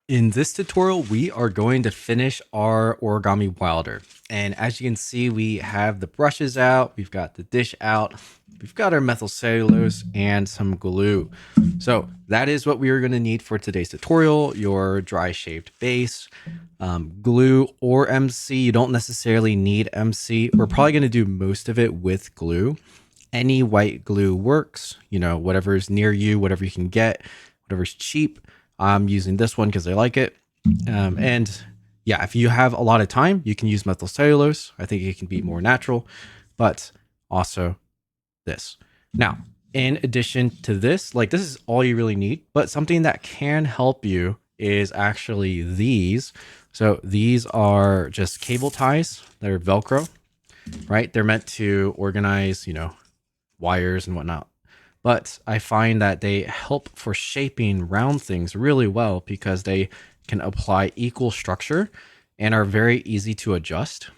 In this tutorial, we are going to finish our Origami Wylder. And as you can see, we have the brushes out, we've got the dish out, we've got our methyl cellulose and some glue. So that is what we are going to need for today's tutorial, your dry shaped base, glue or MC. You don't necessarily need MC. We're probably going to do most of it with glue. Any white glue works, you know, whatever's near you, whatever you can get, whatever's cheap. I'm using this one because I like it. And yeah, if you have a lot of time, you can use methyl cellulose. I think it can be more natural, but also this. Now, in addition to this, like this is all you really need, but something that can help you is actually these. So these are just cable ties. They're Velcro, right? They're meant to organize, you know, wires and whatnot. But I find that they help for shaping round things really well because they can apply equal structure and are very easy to adjust,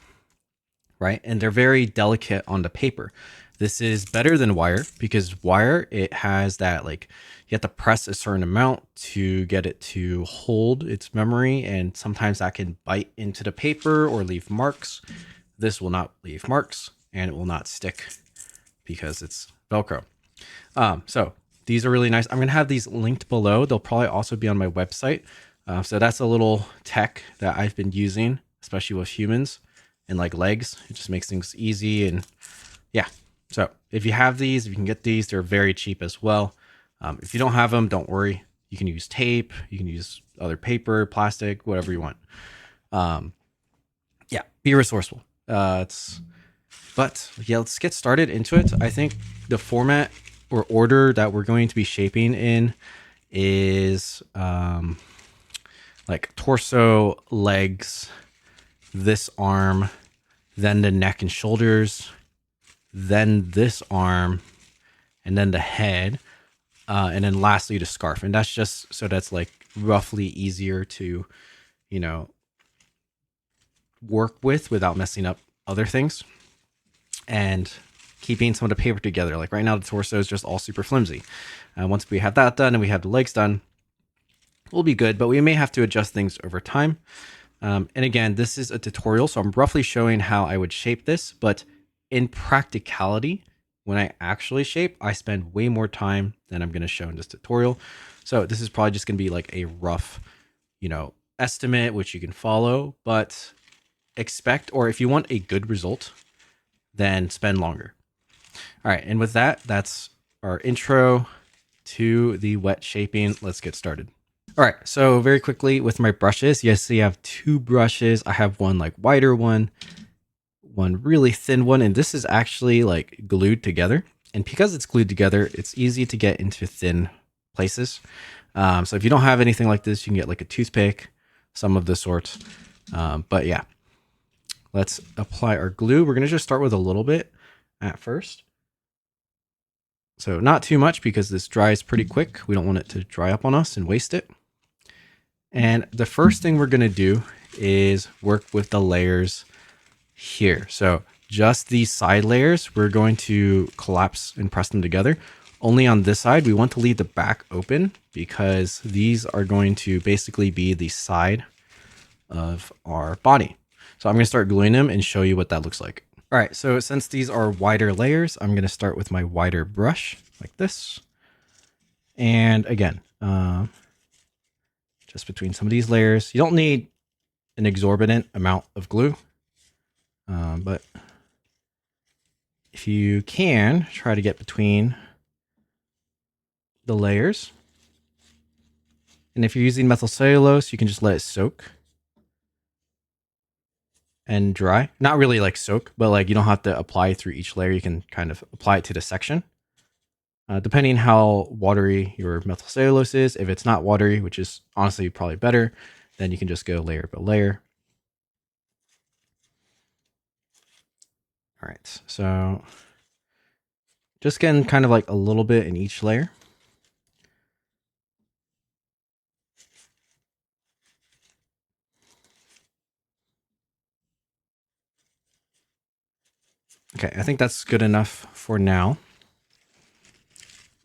right? And they're very delicate on the paper. This is better than wire because wire, it has that like you have to press a certain amount to get it to hold its memory. And sometimes that can bite into the paper or leave marks. This will not leave marks and it will not stick because it's Velcro. So these are really nice. I'm going to have these linked below. They'll probably also be on my website. So that's a little tech that I've been using, especially with humans and like legs. It just makes things easy. And yeah, so if you have these, if you can get these, they're very cheap as well. If you don't have them, don't worry. You can use tape, you can use other paper, plastic, whatever you want. Yeah, be resourceful. But yeah, let's get started into it. I think the format or order that we're going to be shaping in is like torso, legs, this arm, then the neck and shoulders, then this arm, and then the head, and then lastly the scarf. And that's just so that's like roughly easier to, you know, work with without messing up other things. And keeping some of the paper together. Like right now, the torso is just all super flimsy. Once we have that done and we have the legs done, we'll be good, but we may have to adjust things over time. And again, this is a tutorial, so I'm roughly showing how I would shape this, but in practicality, when I actually shape, I spend way more time than I'm going to show in this tutorial. So this is probably just going to be like a rough, you know, estimate, which you can follow, but expect, or if you want a good result, then spend longer. All right, and with that, that's our intro to the wet shaping. Let's get started. All right, so very quickly with my brushes, you see I have two brushes. I have one like wider one really thin one, and this is actually like glued together. And because it's glued together, it's easy to get into thin places. So if you don't have anything like this, you can get like a toothpick, some of the sort. But yeah, let's apply our glue. We're gonna just start with a little bit at first. So not too much because this dries pretty quick. We don't want it to dry up on us and waste it. And the first thing we're going to do is work with the layers here. So just these side layers, we're going to collapse and press them together. Only on this side, we want to leave the back open because these are going to basically be the side of our body. So I'm going to start gluing them and show you what that looks like. All right, so since these are wider layers, I'm going to start with my wider brush like this. And again, just between some of these layers, you don't need an exorbitant amount of glue, but if you can, try to get between the layers. And if you're using methyl cellulose, you can just let it soak and dry. Not really like soak, but like you don't have to apply through each layer. You can kind of apply it to the section. Depending how watery your methyl cellulose is. If it's not watery, which is honestly probably better, then you can just go layer by layer. All right, so just getting kind of like a little bit in each layer. Okay, I think that's good enough for now.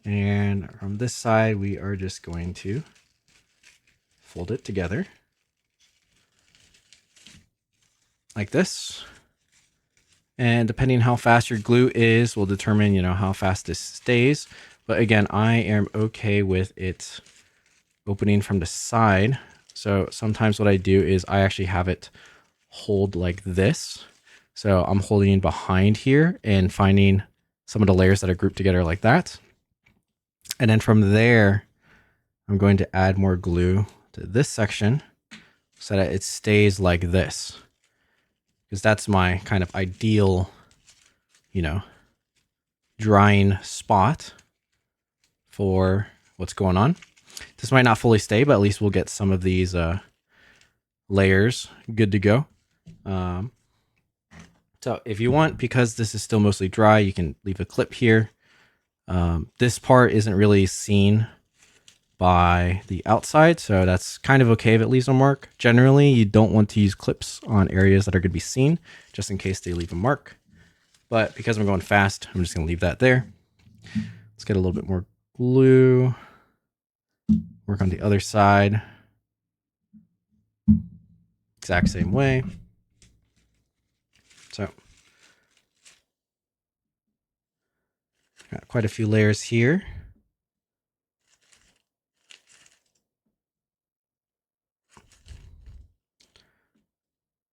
And from this side, we are just going to fold it together like this. And depending how fast your glue is will determine, how fast this stays. But again, I am okay with it opening from the side. So sometimes what I do is I actually have it hold like this. So I'm holding behind here and finding some of the layers that are grouped together like that. And then from there, I'm going to add more glue to this section so that it stays like this. Because that's my kind of ideal, drying spot for what's going on. This might not fully stay, but at least we'll get some of these layers good to go. So if you want, because this is still mostly dry, you can leave a clip here. This part isn't really seen by the outside, so that's kind of okay if it leaves a mark. Generally, you don't want to use clips on areas that are going to be seen, just in case they leave a mark. But because I'm going fast, I'm just going to leave that there. Let's get a little bit more glue. Work on the other side. Exact same way. So, got quite a few layers here.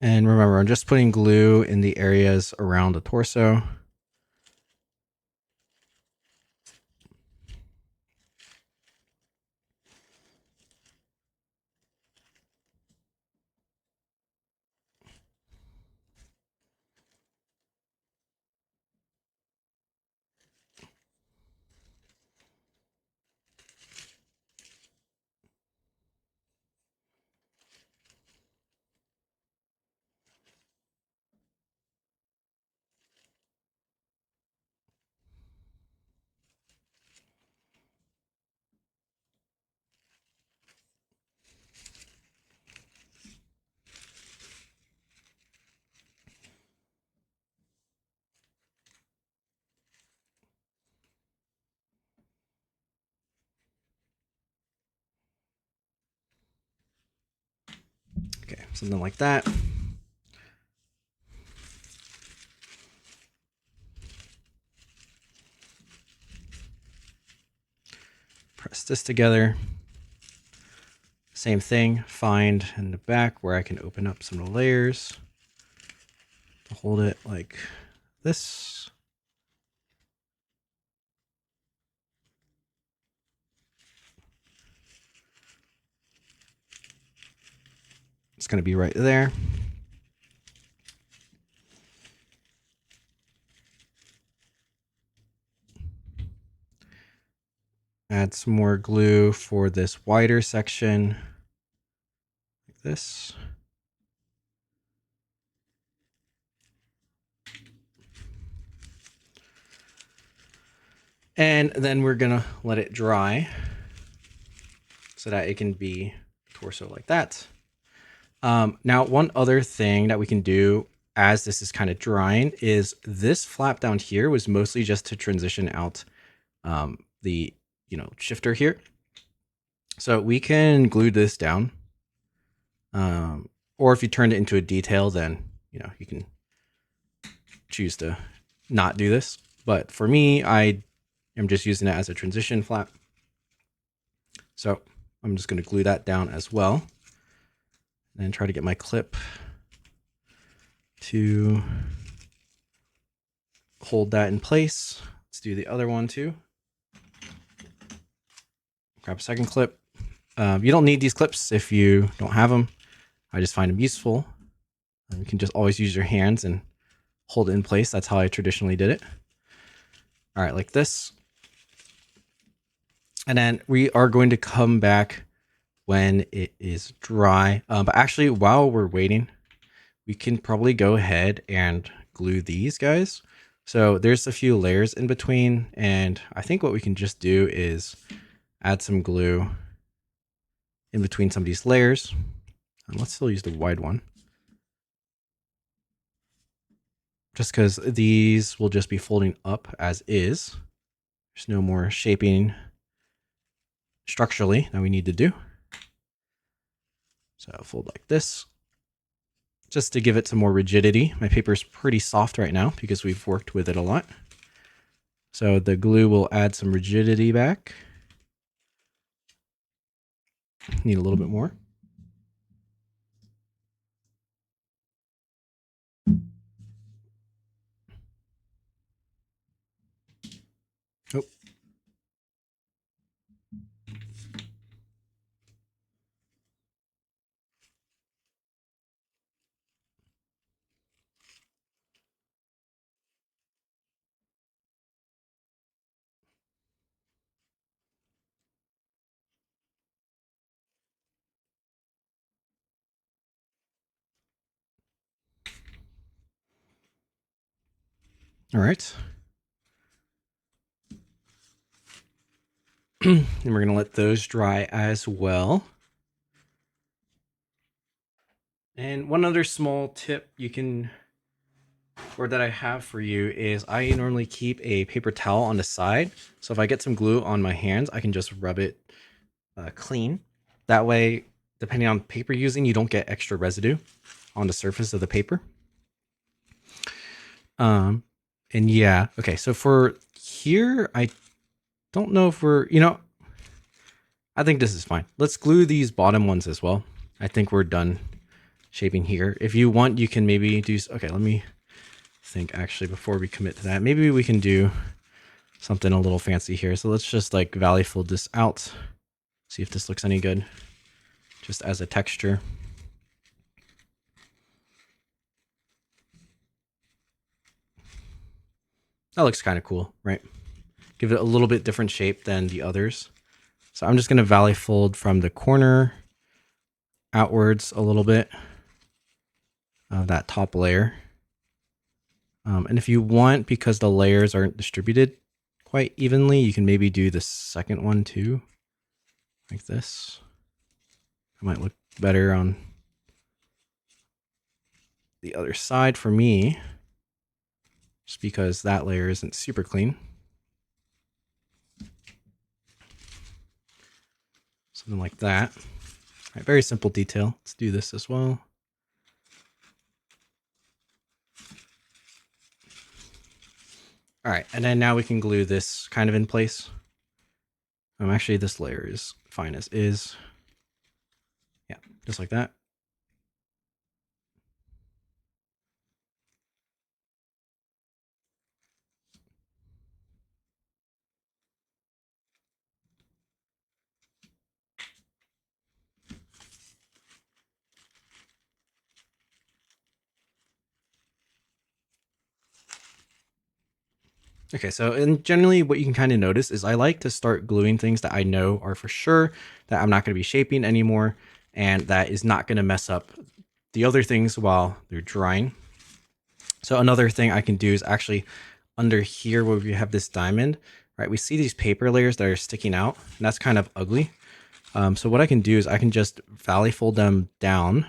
And remember, I'm just putting glue in the areas around the torso. Okay, something like that. Press this together. Same thing, find in the back where I can open up some of the layers. Hold it like this. It's going to be right there. Add some more glue for this wider section, like this. And then we're gonna let it dry so that it can be torso like that. Now, one other thing that we can do as this is kind of drying is this flap down here was mostly just to transition out the shifter here. So we can glue this down. Or if you turned it into a detail, then you can choose to not do this. But for me, I am just using it as a transition flap. So I'm just going to glue that down as well. And try to get my clip to hold that in place. Let's do the other one too. Grab a second clip. You don't need these clips if you don't have them. I just find them useful. You can just always use your hands and hold it in place. That's how I traditionally did it. All right, like this. And then we are going to come back when it is dry. But actually, while we're waiting, we can probably go ahead and glue these guys. So there's a few layers in between. And I think what we can just do is add some glue in between some of these layers. And let's still use the wide one. Just because these will just be folding up as is. There's no more shaping structurally that we need to do. So I'll fold like this, just to give it some more rigidity. My paper is pretty soft right now because we've worked with it a lot. So the glue will add some rigidity back. Need a little bit more. Oh. All right. And we're going to let those dry as well. And one other small tip that I have for you is I normally keep a paper towel on the side. So if I get some glue on my hands, I can just rub it clean. That way, depending on paper using, you don't get extra residue on the surface of the paper. And yeah, okay. So for here, I don't know if I think this is fine. Let's glue these bottom ones as well. I think we're done shaping here. If you want, you can maybe do, okay, let me think actually before we commit to that. Maybe we can do something a little fancy here. So let's just like valley fold this out. See if this looks any good. Just as a texture. That looks kind of cool, right? Give it a little bit different shape than the others. So I'm just going to valley fold from the corner outwards a little bit of that top layer. And if you want, because the layers aren't distributed quite evenly, you can maybe do the second one too, like this. It might look better on the other side for me, just because that layer isn't super clean. Something like that. All right, very simple detail. Let's do this as well. All right, and then now we can glue this kind of in place. Actually, this layer is fine as is. Yeah, just like that. Okay, so and generally what you can kind of notice is I like to start gluing things that I know are for sure that I'm not going to be shaping anymore and that is not going to mess up the other things while they're drying. So another thing I can do is actually under here where we have this diamond, right? We see these paper layers that are sticking out and that's kind of ugly. So what I can do is I can just valley fold them down,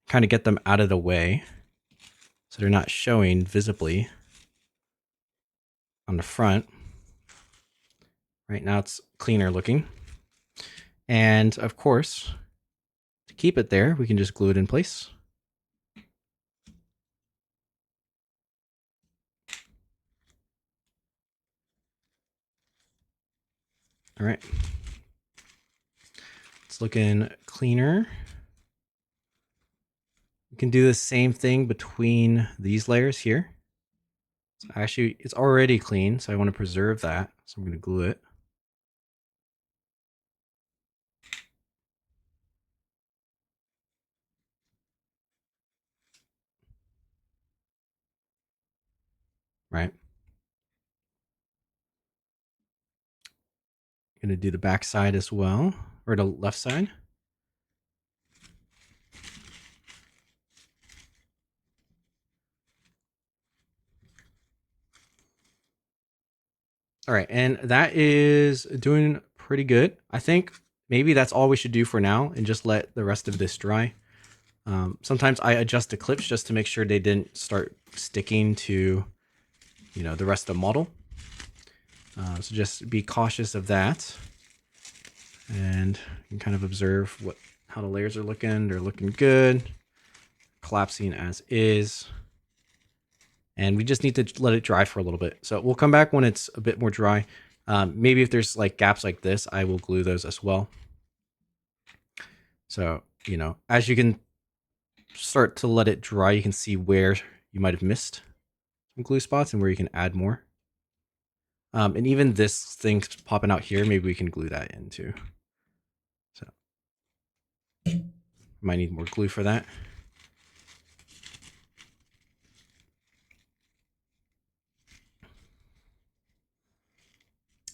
kind of get them out of the way so they're not showing visibly on the front. Right now it's cleaner looking. And of course, to keep it there, we can just glue it in place. All right. It's looking cleaner. You can do the same thing between these layers here. So actually, it's already clean, so I want to preserve that. So I'm going to glue it. Right. I'm going to do the back side as well, or the left side. All right, and that is doing pretty good. I think maybe that's all we should do for now and just let the rest of this dry. Sometimes I adjust the clips just to make sure they didn't start sticking to, the rest of the model. So just be cautious of that, and you can kind of observe how the layers are looking. They're looking good. Collapsing as is. And we just need to let it dry for a little bit. So we'll come back when it's a bit more dry. Maybe if there's like gaps like this, I will glue those as well. So, you know, as you can start to let it dry, you can see where you might have missed some glue spots and where you can add more. And even this thing popping out here, maybe we can glue that in too. So might need more glue for that.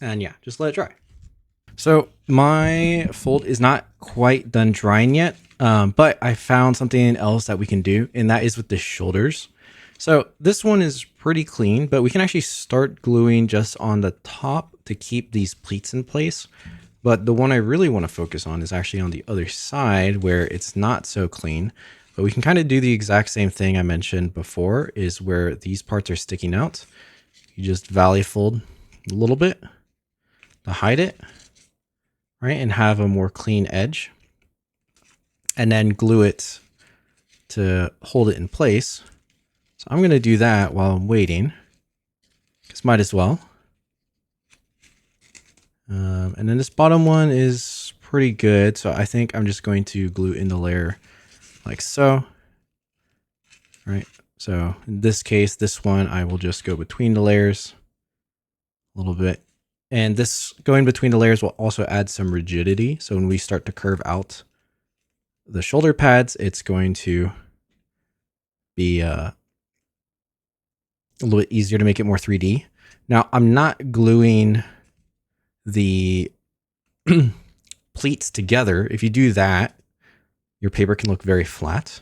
And yeah, just let it dry. So my fold is not quite done drying yet, but I found something else that we can do, and that is with the shoulders. So this one is pretty clean, but we can actually start gluing just on the top to keep these pleats in place. But the one I really want to focus on is actually on the other side where it's not so clean. But we can kind of do the exact same thing I mentioned before, is where these parts are sticking out. You just valley fold a little bit to hide it, right? And have a more clean edge. And then glue it to hold it in place. So I'm going to do that while I'm waiting. Because might as well. And then this bottom one is pretty good. So I think I'm just going to glue in the layer like so. Right. So in this case, this one, I will just go between the layers a little bit. And this going between the layers will also add some rigidity. So when we start to curve out the shoulder pads, it's going to be a little bit easier to make it more 3D. Now, I'm not gluing the pleats together. If you do that, your paper can look very flat.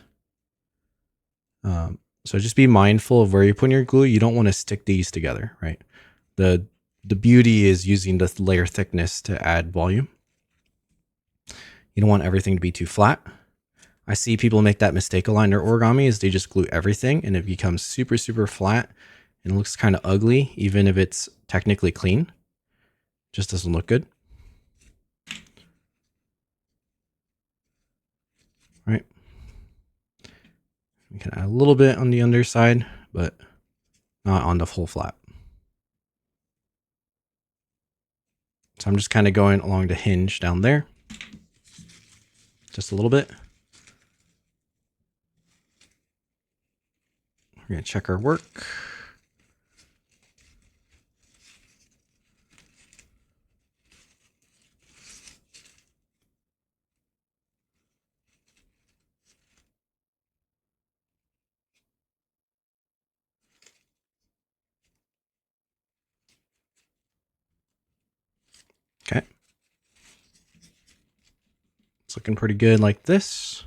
So just be mindful of where you're putting your glue. You don't want to stick these together, right? The beauty is using the layer thickness to add volume. You don't want everything to be too flat. I see people make that mistake a lot in their origami, is they just glue everything and it becomes super, super flat and it looks kind of ugly, even if it's technically clean. Just doesn't look good. Right. We can add a little bit on the underside, but not on the full flap. So I'm just kind of going along the hinge down there. Just a little bit. We're going to check our work. Okay. It's looking pretty good like this.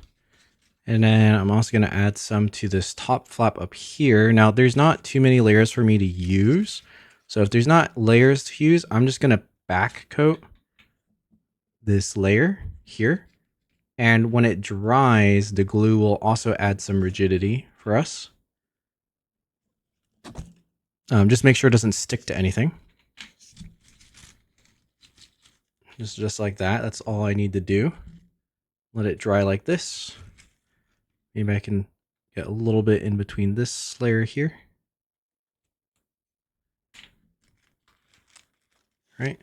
And then I'm also going to add some to this top flap up here. Now, there's not too many layers for me to use. So if there's not layers to use, I'm just going to back coat this layer here. And when it dries, the glue will also add some rigidity for us. Just make sure it doesn't stick to anything. Just like that. That's all I need to do. Let it dry like this. Maybe I can get a little bit in between this layer here. Right.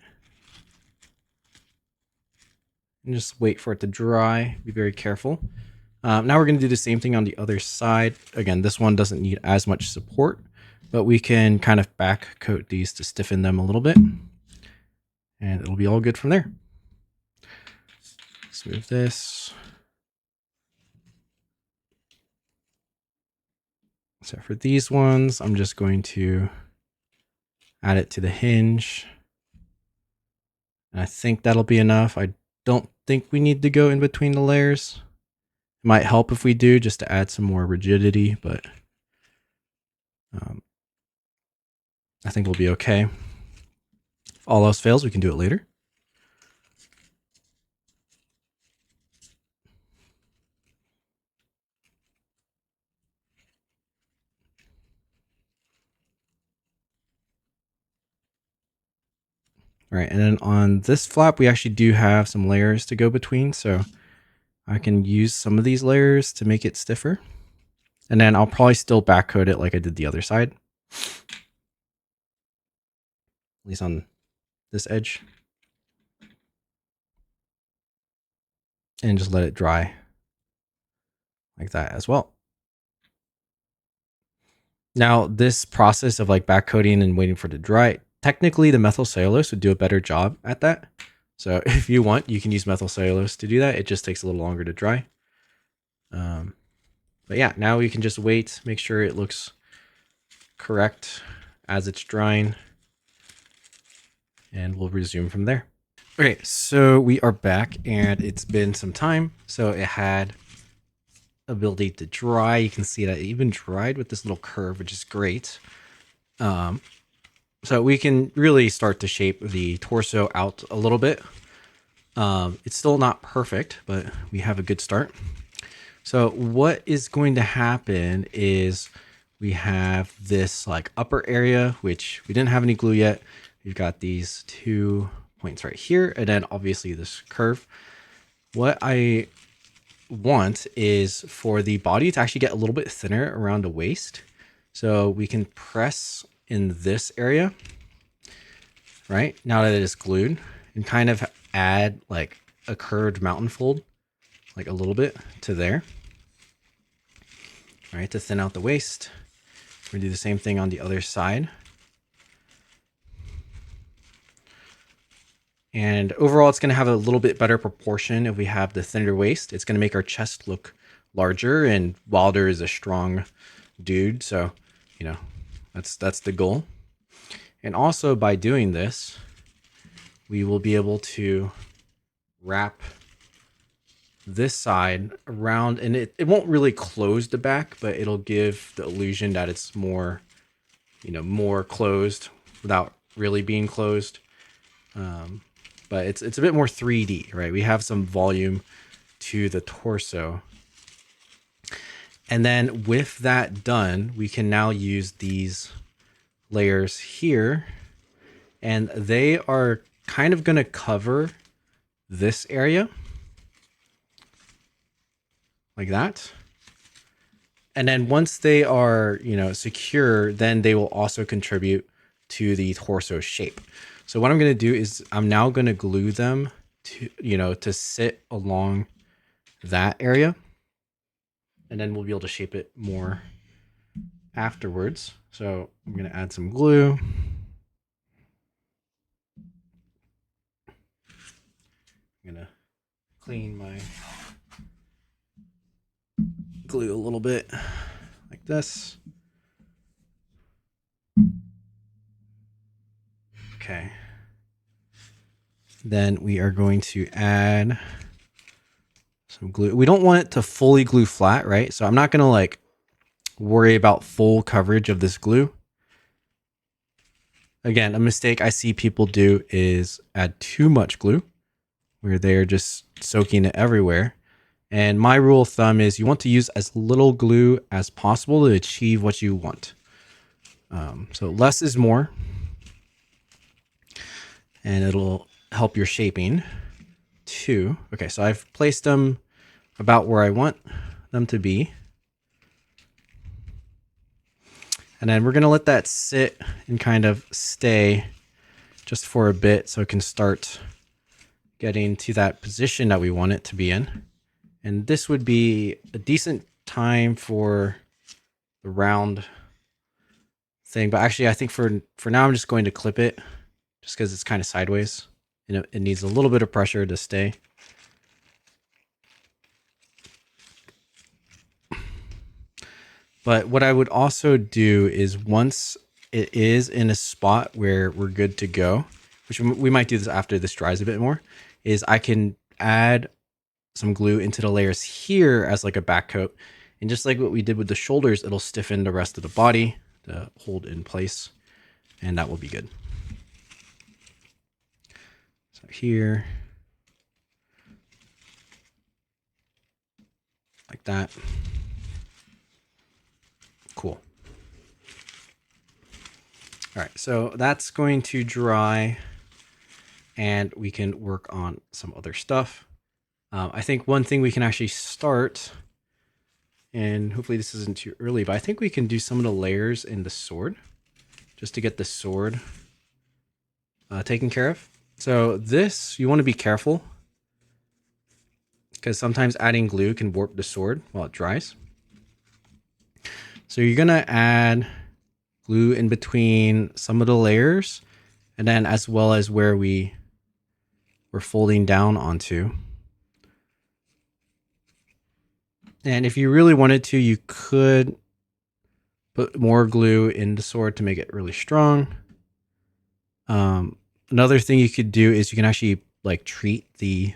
And just wait for it to dry. Be very careful. Now we're going to do the same thing on the other side. Again, this one doesn't need as much support, but we can kind of back coat these to stiffen them a little bit. And it'll be all good from there. Let's move this. So for these ones, I'm just going to add it to the hinge. And I think that'll be enough. I don't think we need to go in between the layers. It might help if we do, just to add some more rigidity, but I think we'll be okay. If all else fails, we can do it later. All right, and then on this flap, we actually do have some layers to go between. So I can use some of these layers to make it stiffer. And then I'll probably still back coat it like I did the other side. At least on this edge. And just let it dry like that as well. Now, this process of like back coating and waiting for it to dry, technically the methyl cellulose would do a better job at that. So if you want, you can use methyl cellulose to do that. It just takes a little longer to dry. But yeah, now we can just wait, make sure it looks correct as it's drying, and we'll resume from there. Okay, so we are back and it's been some time. So it had ability to dry. You can see that it even dried with this little curve, which is great. So we can really start to shape the torso out a little bit. It's still not perfect, but we have a good start. So what is going to happen is we have this like upper area, which we didn't have any glue yet. We've got these 2 points right here, and then obviously this curve. What I want is for the body to actually get a little bit thinner around the waist. So we can press in this area, right? Now that it is glued, and kind of add like a curved mountain fold, like a little bit to there, right? To thin out the waist. We do the same thing on the other side. And overall, it's going to have a little bit better proportion if we have the thinner waist. It's going to make our chest look larger, and Wylder is a strong dude. So, you know, that's the goal. And also by doing this, we will be able to wrap this side around, and it won't really close the back, but it'll give the illusion that it's more, you know, more closed without really being closed. But it's a bit more 3D, right? We have some volume to the torso. And then with that done, we can now use these layers here, and they are kind of going to cover this area like that. And then once they are, you know, secure, then they will also contribute to the torso shape. So what I'm going to do is I'm now going to glue them to, you know, to sit along that area. And then we'll be able to shape it more afterwards. So I'm going to add some glue. I'm going to clean my glue a little bit like this. Okay. Then we are going to add some glue. We don't want it to fully glue flat, right? So I'm not going to like worry about full coverage of this glue. Again, a mistake I see people do is add too much glue where they're just soaking it everywhere. And my rule of thumb is you want to use as little glue as possible to achieve what you want. So less is more, and it'll help your shaping too. Okay, so I've placed them about where I want them to be. And then we're going to let that sit and kind of stay just for a bit so it can start getting to that position that we want it to be in. And this would be a decent time for the round thing. But actually, I think for now, I'm just going to clip it just because it's kind of sideways. And it needs a little bit of pressure to stay. But what I would also do is once it is in a spot where we're good to go, which we might do this after this dries a bit more, is I can add some glue into the layers here as like a back coat. And just like what we did with the shoulders, it'll stiffen the rest of the body to hold in place. And that will be good. So here, like that. Cool. All right, so that's going to dry and we can work on some other stuff. I think one thing we can actually start, and hopefully this isn't too early, but I think we can do some of the layers in the sword just to get the sword taken care of. So this, you want to be careful because sometimes adding glue can warp the sword while it dries. So you're going to add glue in between some of the layers, and then as well as where we're folding down onto. And if you really wanted to, you could put more glue in the sword to make it really strong. Another thing you could do is you can actually like treat the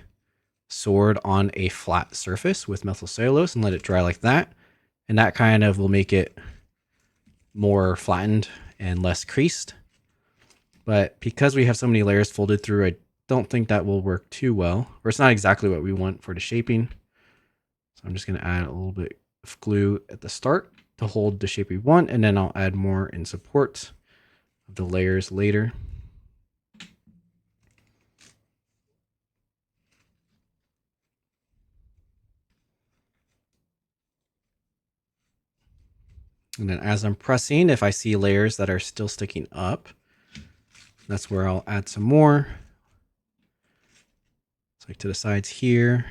sword on a flat surface with methyl cellulose and let it dry like that. And that kind of will make it more flattened and less creased. But because we have so many layers folded through, I don't think that will work too well, or it's not exactly what we want for the shaping. So I'm just going to add a little bit of glue at the start to hold the shape we want, and then I'll add more in support of the layers later. And then as I'm pressing, if I see layers that are still sticking up, that's where I'll add some more. It's like to the sides here.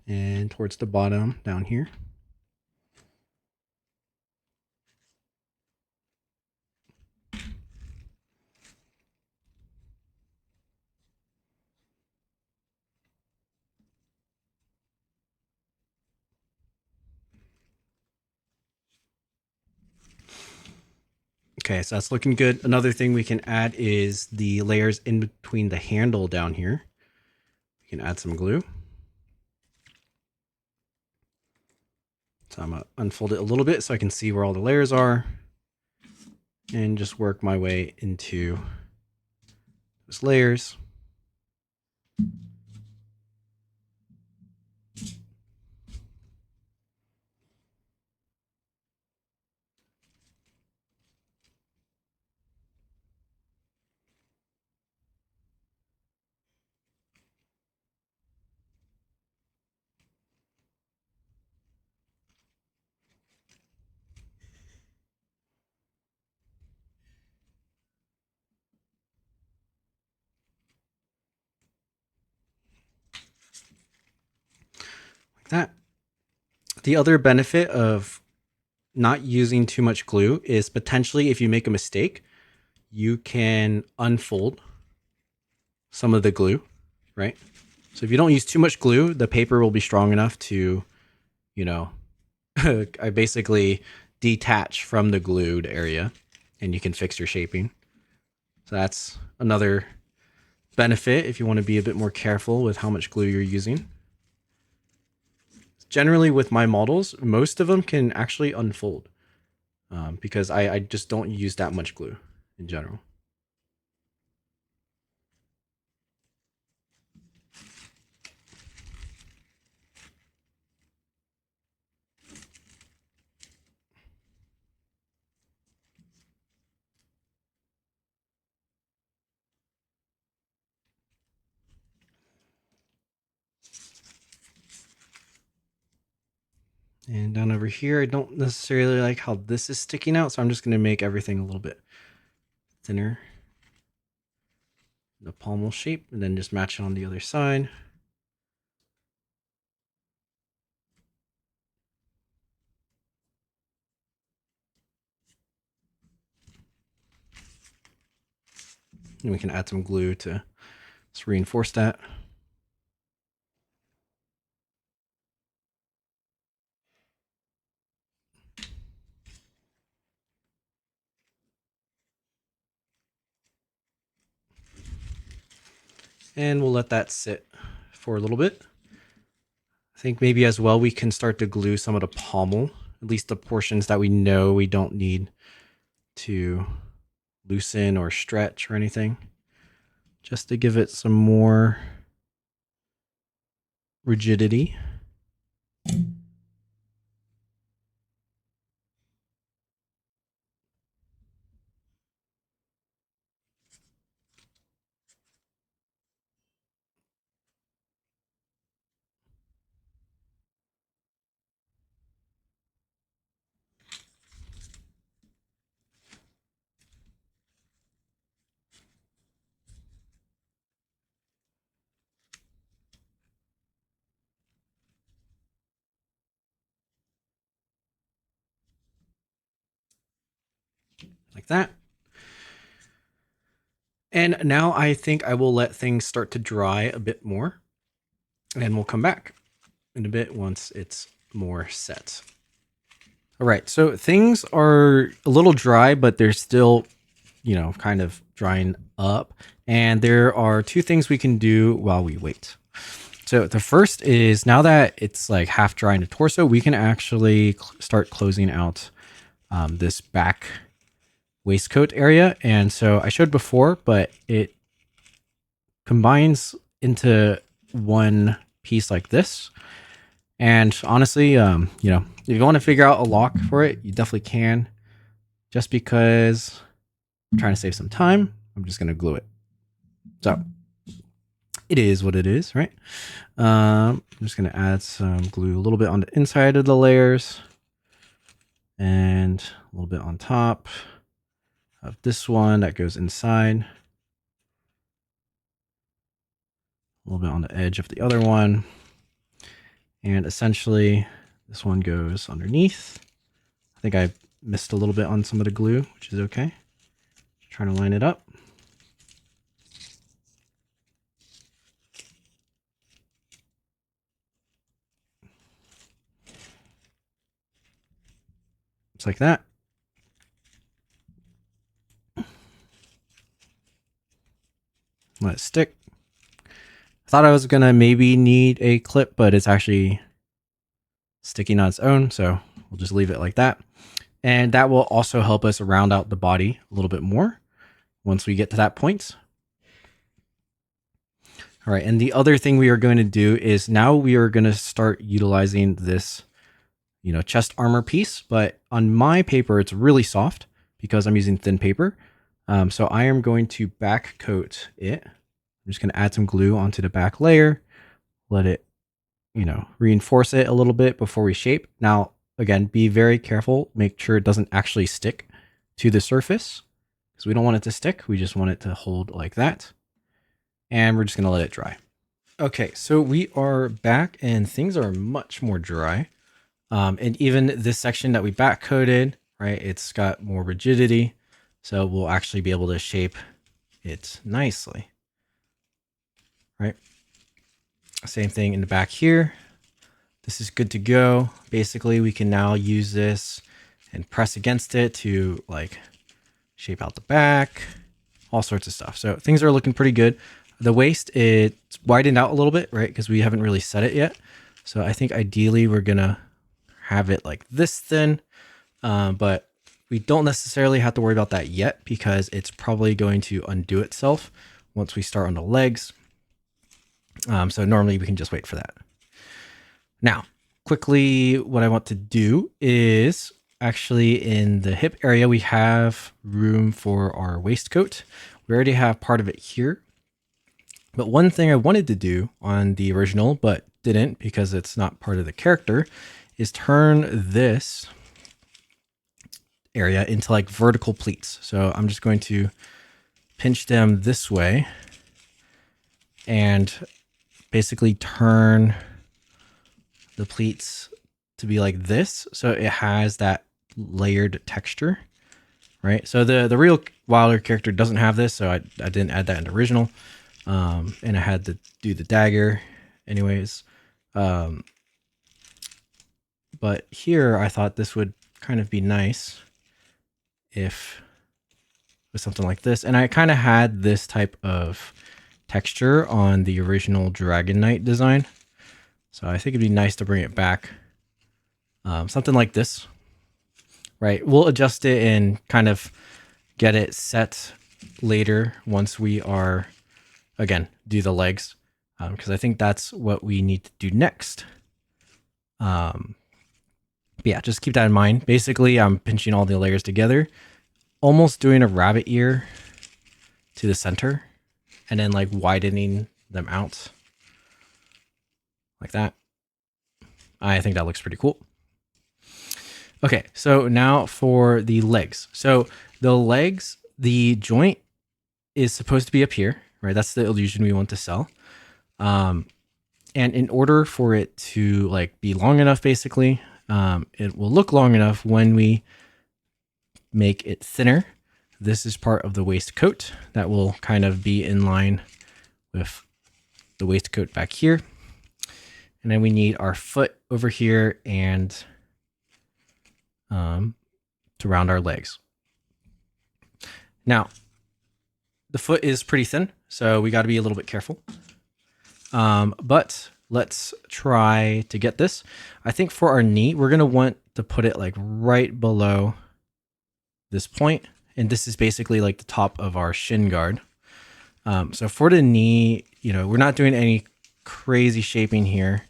And towards the bottom down here. Okay, so that's looking good. Another thing we can add is the layers in between the handle down here. We can add some glue. So I'm going to unfold it a little bit so I can see where all the layers are and just work my way into those layers. Like that. The other benefit of not using too much glue is potentially if you make a mistake, you can unfold some of the glue, right? So if you don't use too much glue, the paper will be strong enough to, you know, I basically detach from the glued area and you can fix your shaping. So that's another benefit if you want to be a bit more careful with how much glue you're using. Generally with my models, most of them can actually unfold because I just don't use that much glue in general. And down over here, I don't necessarily like how this is sticking out, so I'm just going to make everything a little bit thinner. The pommel shape, and then just match it on the other side. And we can add some glue to just reinforce that. And we'll let that sit for a little bit. I think maybe as well we can start to glue some of the pommel, at least the portions that we know we don't need to loosen or stretch or anything, just to give it some more rigidity. like that. And now I think I will let things start to dry a bit more, and we'll come back in a bit once it's more set. All right, so things are a little dry, but they're still, kind of drying up. And there are two things we can do while we wait. So the first is, now that it's like half dry in the torso, we can actually start closing out this back waistcoat area. And so I showed before, but it combines into one piece like this. And honestly, if you want to figure out a lock for it, you definitely can. Just because I'm trying to save some time, I'm just going to glue it. So it is what it is, right? I'm just going to add some glue a little bit on the inside of the layers and a little bit on top of this one that goes inside. A little bit on the edge of the other one. And essentially this one goes underneath. I think I missed a little bit on some of the glue, which is okay. Trying to line it up. Just like that. Let it stick. I thought I was gonna maybe need a clip, but it's actually sticking on its own, so we'll just leave it like that. And that will also help us round out the body a little bit more once we get to that point. All right, and the other thing we are going to do is now we are going to start utilizing this, chest armor piece, but on my paper, it's really soft because I'm using thin paper. So I am going to back coat it. I'm just going to add some glue onto the back layer, let it, reinforce it a little bit before we shape. Now, again, be very careful. Make sure it doesn't actually stick to the surface because we don't want it to stick. We just want it to hold like that. And we're just going to let it dry. Okay, so we are back and things are much more dry. And even this section that we back coated, right, it's got more rigidity. So we'll actually be able to shape it nicely, right? Same thing in the back here. This is good to go. Basically, we can now use this and press against it to like shape out the back, all sorts of stuff. So things are looking pretty good. The waist, it's widened out a little bit, right? Because we haven't really set it yet. So I think ideally we're gonna have it like this thin, but we don't necessarily have to worry about that yet because it's probably going to undo itself once we start on the legs. So normally we can just wait for that. Now, quickly, what I want to do is actually in the hip area, we have room for our waistcoat. We already have part of it here. But one thing I wanted to do on the original, but didn't because it's not part of the character, is turn this area into like vertical pleats. So I'm just going to pinch them this way and basically turn the pleats to be like this. So it has that layered texture, right? So the real Wylder character doesn't have this. So I didn't add that in the original. And I had to do the dagger anyways. But here I thought this would kind of be nice if with something like this. And I kind of had this type of texture on the original Dragon Knight design. So I think it'd be nice to bring it back. Something like this, right? We'll adjust it and kind of get it set later once we are, again, do the legs. Because I think that's what we need to do next. Yeah, just keep that in mind. Basically, I'm pinching all the layers together, almost doing a rabbit ear to the center, and then like widening them out like that. I think that looks pretty cool. Okay, so now for the legs. So the legs, the joint is supposed to be up here, right? That's the illusion we want to sell. And in order for it to like be long enough, basically, it will look long enough when we make it thinner. this is part of the waistcoat that will kind of be in line with the waistcoat back here. And then we need our foot over here and to round our legs. Now, the foot is pretty thin, so we got to be a little bit careful. But let's try to get this. I think for our knee, we're going to want to put it like right below this point. And this is basically like the top of our shin guard. So for the knee, you know, we're not doing any crazy shaping here,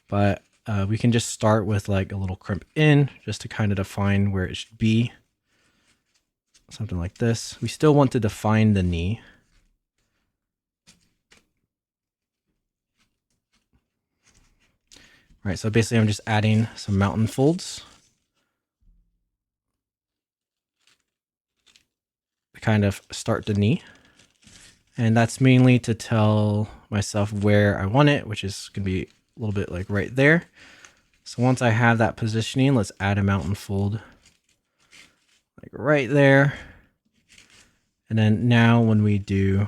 but we can just start with like a little crimp in just to kind of define where it should be. Something like this. We still want to define the knee. All right, so basically I'm just adding some mountain folds to kind of start the knee. And that's mainly to tell myself where I want it, which is going to be a little bit like right there. So once I have that positioning, let's add a mountain fold like right there. And then now when we do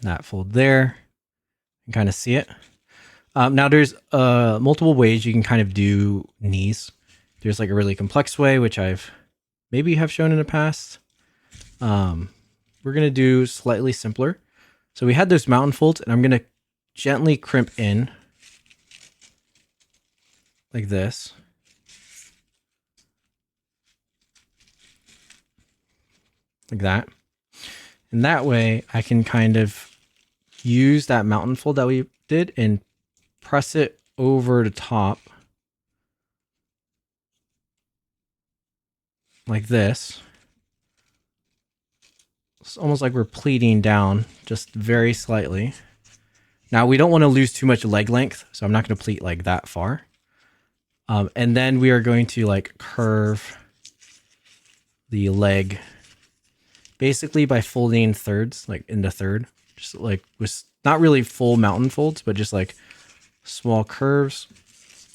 that fold there, you can kind of see it. Now there's multiple ways you can kind of do knees. There's like a really complex way, which I've maybe have shown in the past. We're going to do slightly simpler. So we had those mountain folds, and I'm going to gently crimp in like this. Like that. And that way I can kind of use that mountain fold that we did and press it over the top like this. It's almost like we're pleating down just very slightly. Now we don't want to lose too much leg length, so I'm not going to pleat like that far. And then we are going to like curve the leg basically by folding thirds, like into third, just like with not really full mountain folds, but just like small curves.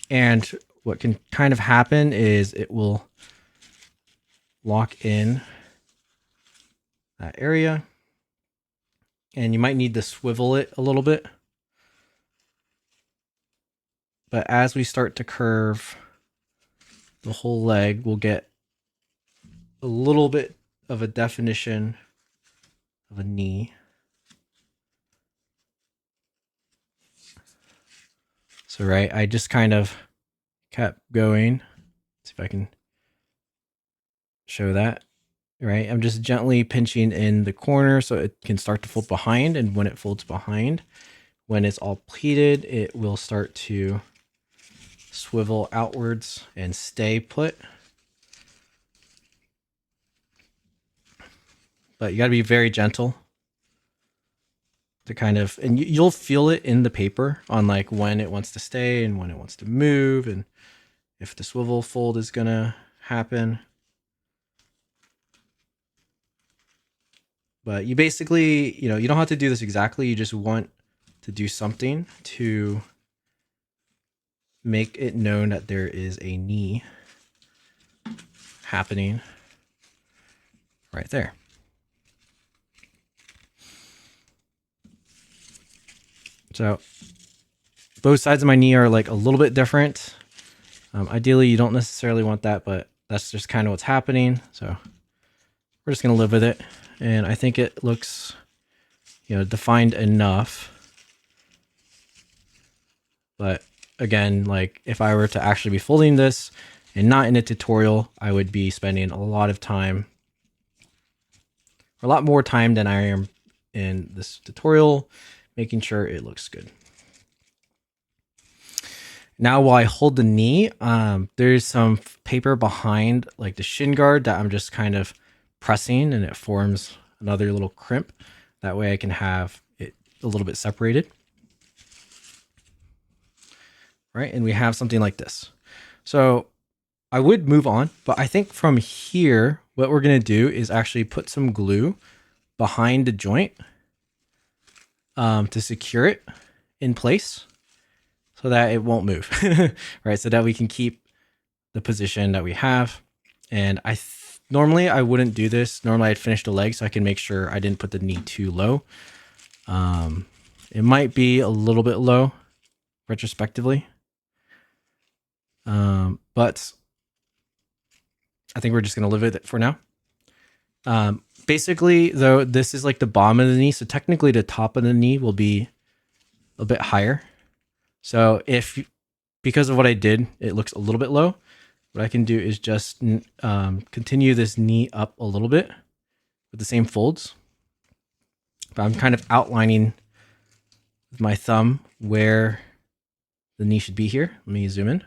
And what can kind of happen is it will lock in that area, and you might need to swivel it a little bit. But as we start to curve the whole leg, we'll get a little bit of a definition of a knee. So, right, I just kind of kept going. Let's see if I can show that. Right, I'm just gently pinching in the corner so it can start to fold behind. And when it folds behind, when it's all pleated, it will start to swivel outwards and stay put. But you got to be very gentle to kind of, and you'll feel it in the paper on like when it wants to stay and when it wants to move, and if the swivel fold is going to happen. But you basically, you know, you don't have to do this exactly. You just want to do something to make it known that there is a knee happening right there. So both sides of my knee are like a little bit different. Ideally, you don't necessarily want that, but that's just kind of what's happening. So we're just going to live with it. And I think it looks, you know, defined enough. But again, like if I were to actually be folding this and not in a tutorial, I would be spending a lot of time, a lot more time than I am in this tutorial, making sure it looks good. Now, while I hold the knee, there's some paper behind like the shin guard that I'm just kind of pressing, and it forms another little crimp. That way I can have it a little bit separated. Right, and we have something like this. So I would move on, but I think from here, what we're going to do is actually put some glue behind the joint to secure it in place so that it won't move, right? So that we can keep the position that we have. And normally I wouldn't do this. Normally I'd finish the leg so I can make sure I didn't put the knee too low. It might be a little bit low retrospectively. But I think we're just going to live with it for now. Basically, though, this is like the bottom of the knee. So technically the top of the knee will be a bit higher. So because of what I did, it looks a little bit low. What I can do is just continue this knee up a little bit with the same folds. But I'm kind of outlining with my thumb where the knee should be here. Let me zoom in.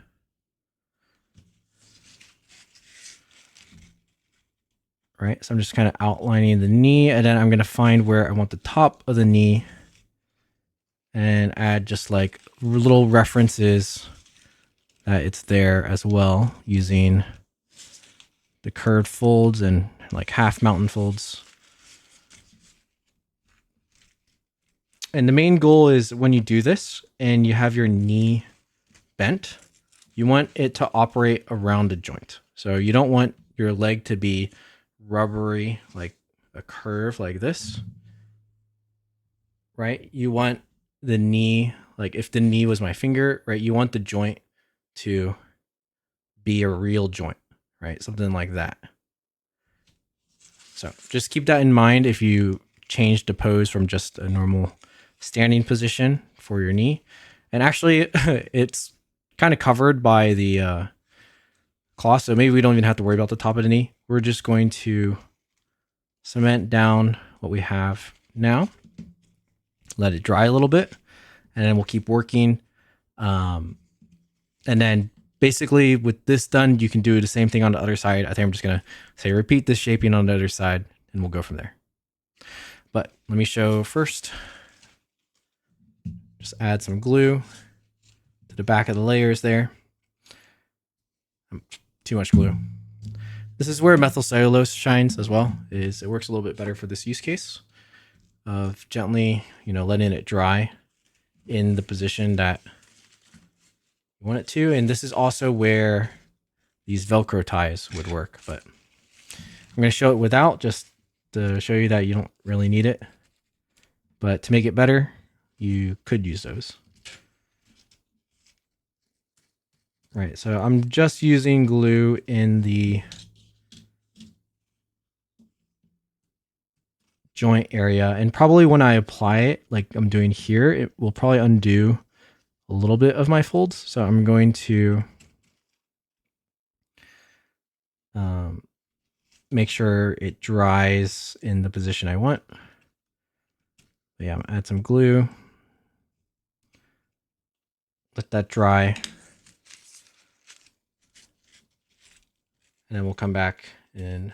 Right, so I'm just kind of outlining the knee, and then I'm going to find where I want the top of the knee and add just like little references that it's there as well, using the curved folds and like half mountain folds. And the main goal is when you do this and you have your knee bent, you want it to operate around the joint. So you don't want your leg to be rubbery, like a curve like this, right? You want the knee, like if the knee was my finger, right? You want the joint to be a real joint, right? Something like that. So just keep that in mind if you change the pose from just a normal standing position for your knee. And actually it's kind of covered by the cloth, so maybe we don't even have to worry about the top of the knee. We're just going to cement down what we have now, let it dry a little bit, and then we'll keep working. And then basically with this done, you can do the same thing on the other side. I think I'm just going to say repeat this shaping on the other side, and we'll go from there. But let me show first. Just add some glue to the back of the layers there. Too much glue. This is where methyl cellulose shines as well. It works a little bit better for this use case of gently, letting it dry in the position that you want it to. And this is also where these Velcro ties would work, but I'm going to show it without, just to show you that you don't really need it. But to make it better, you could use those. Right, so I'm just using glue in the joint area, and probably when I apply it, like I'm doing here, it will probably undo a little bit of my folds. So I'm going to make sure it dries in the position I want. But yeah, add some glue. Let that dry. And then we'll come back in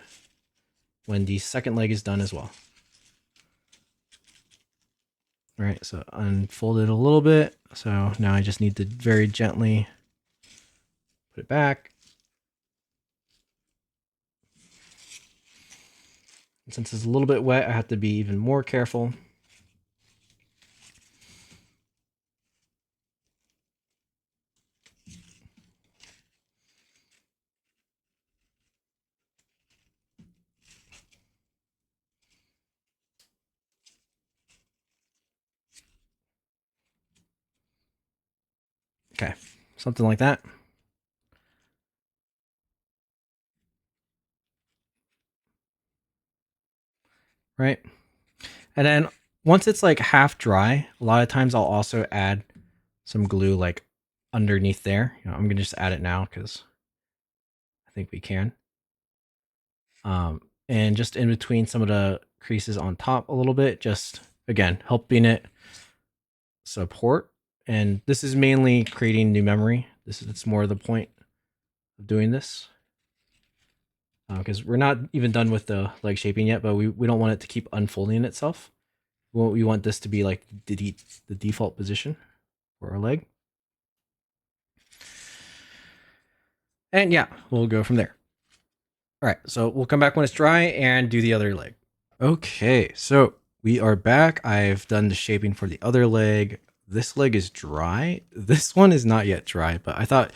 when the second leg is done as well. All right, so unfold it a little bit. So now I just need to very gently put it back. And since it's a little bit wet, I have to be even more careful. Okay, something like that. Right. And then once it's like half dry, a lot of times I'll also add some glue like underneath there. I'm going to just add it now because I think we can. And just in between some of the creases on top a little bit, just again, helping it support. And this is mainly creating new memory. It's more the point of doing this. Because we're not even done with the leg shaping yet, but we don't want it to keep unfolding itself. We want this to be like the default position for our leg. And yeah, we'll go from there. All right, so we'll come back when it's dry and do the other leg. Okay, so we are back. I've done the shaping for the other leg. This leg is dry. This one is not yet dry, but I thought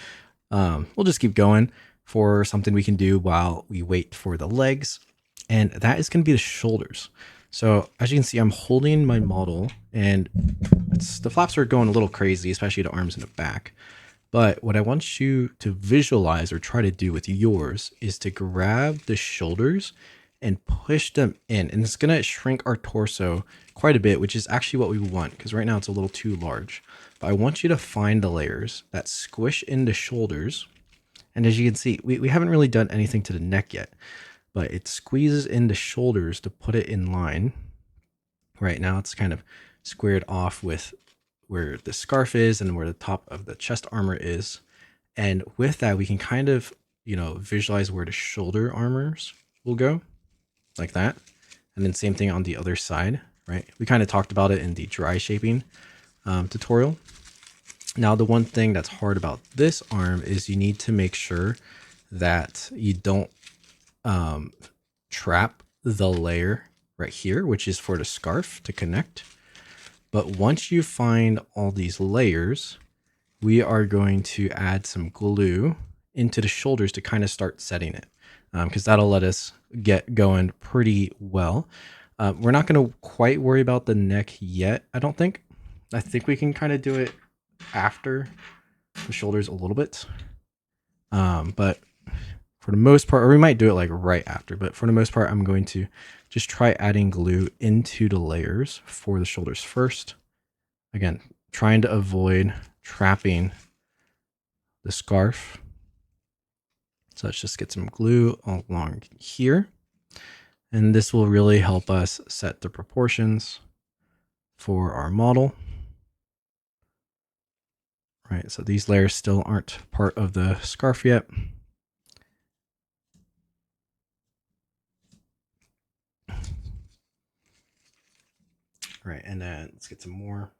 we'll just keep going. for something we can do while we wait for the legs. And that is going to be the shoulders. So as you can see, I'm holding my model and the flaps are going a little crazy, especially the arms and the back. But what I want you to visualize or try to do with yours is to grab the shoulders and push them in. And it's going to shrink our torso quite a bit, which is actually what we want because right now it's a little too large. But I want you to find the layers that squish in the shoulders. And as you can see, we haven't really done anything to the neck yet, but it squeezes in the shoulders to put it in line. Right now it's kind of squared off with where the scarf is and where the top of the chest armor is. And with that, we can kind of, visualize where the shoulder armors will go like that. And then same thing on the other side, right? We kind of talked about it in the dry shaping tutorial. Now, the one thing that's hard about this arm is you need to make sure that you don't trap the layer right here, which is for the scarf to connect. But once you find all these layers, we are going to add some glue into the shoulders to kind of start setting it, because that'll let us get going pretty well. We're not going to quite worry about the neck yet, I don't think. I think we can kind of do it after the shoulders a little bit. But for the most part, or we might do it like right after, but for the most part, I'm going to just try adding glue into the layers for the shoulders first. Again, trying to avoid trapping the scarf. So let's just get some glue along here. And this will really help us set the proportions for our model. Right, so these layers still aren't part of the scarf yet. Right, and then let's get some more.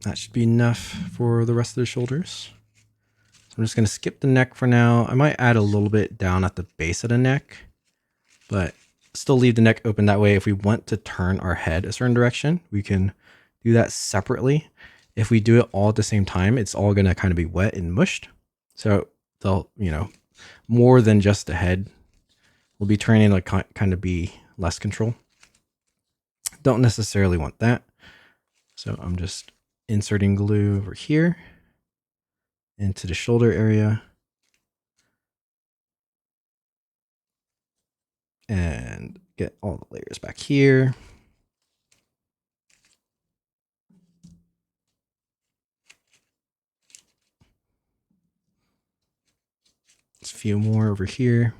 That should be enough for the rest of the shoulders. So I'm just going to skip the neck for now. I might add a little bit down at the base of the neck, but still leave the neck open. That way, if we want to turn our head a certain direction, we can do that separately. If we do it all at the same time, it's all going to kind of be wet and mushed. So they'll, more than just the head will be turning, like kind of be less control. Don't necessarily want that. So I'm just inserting glue over here into the shoulder area. And get all the layers back here. Just a few more over here.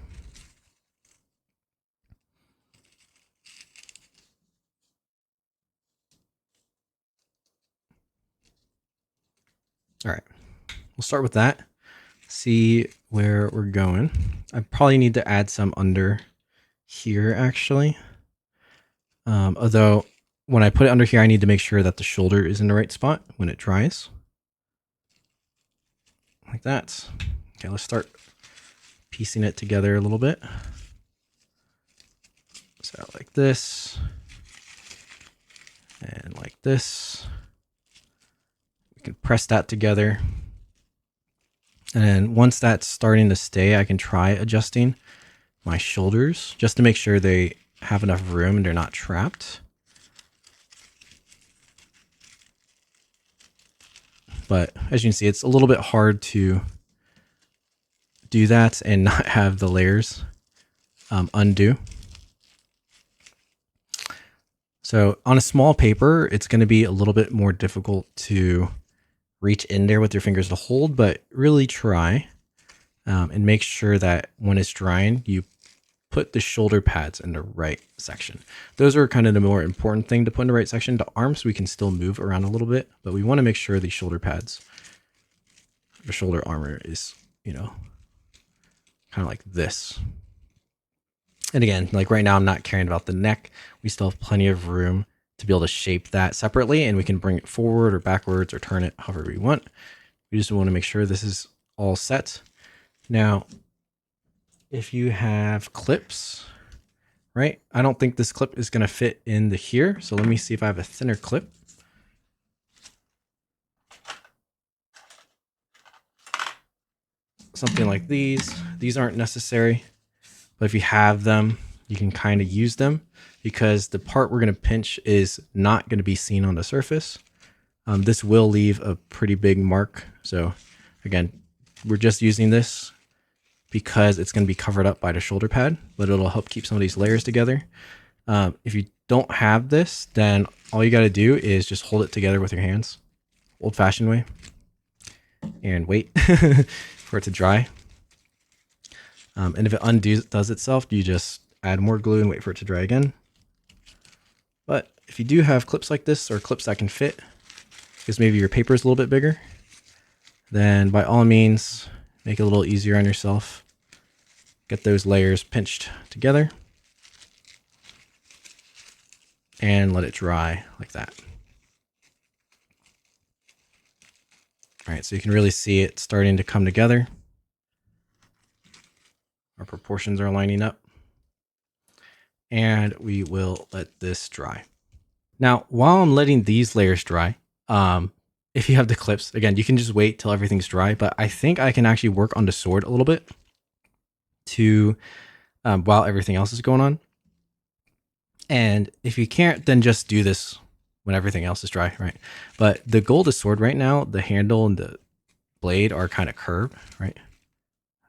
All right, we'll start with that. See where we're going. I probably need to add some under here actually. Although when I put it under here, I need to make sure that the shoulder is in the right spot when it dries. Like that. Okay, let's start piecing it together a little bit. So like this. And like this. We can press that together. And then once that's starting to stay, I can try adjusting my shoulders just to make sure they have enough room and they're not trapped. But as you can see, it's a little bit hard to do that and not have the layers undo. So on a small paper, it's going to be a little bit more difficult to reach in there with your fingers to hold, but really try and make sure that when it's drying, you put the shoulder pads in the right section. Those are kind of the more important thing to put in the right section. The arms, we can still move around a little bit, but we want to make sure the shoulder pads, the shoulder armor is, kind of like this. And again, like right now, I'm not caring about the neck. We still have plenty of room to be able to shape that separately, and we can bring it forward or backwards or turn it however we want. We just want to make sure this is all set. Now, if you have clips right? I don't think this clip is going to fit in the here. So let me see if I have a thinner clip. Something like these. These aren't necessary, but if you have them, you can kind of use them because the part we're going to pinch is not going to be seen on the surface. This will leave a pretty big mark. So again, we're just using this because it's going to be covered up by the shoulder pad, but it'll help keep some of these layers together. If you don't have this, then all you got to do is just hold it together with your hands, old-fashioned way, and wait for it to dry. And if it does itself, you just add more glue and wait for it to dry again. But if you do have clips like this or clips that can fit, because maybe your paper is a little bit bigger, then by all means, make it a little easier on yourself. Get those layers pinched together and let it dry like that. All right, so you can really see it starting to come together. Our proportions are lining up. And we will let this dry. Now, while I'm letting these layers dry, if you have the clips, again, you can just wait till everything's dry, but I think I can actually work on the sword a little bit to while everything else is going on. And if you can't, then just do this when everything else is dry, right? But the goal of the sword right now, the handle and the blade are kind of curved, right?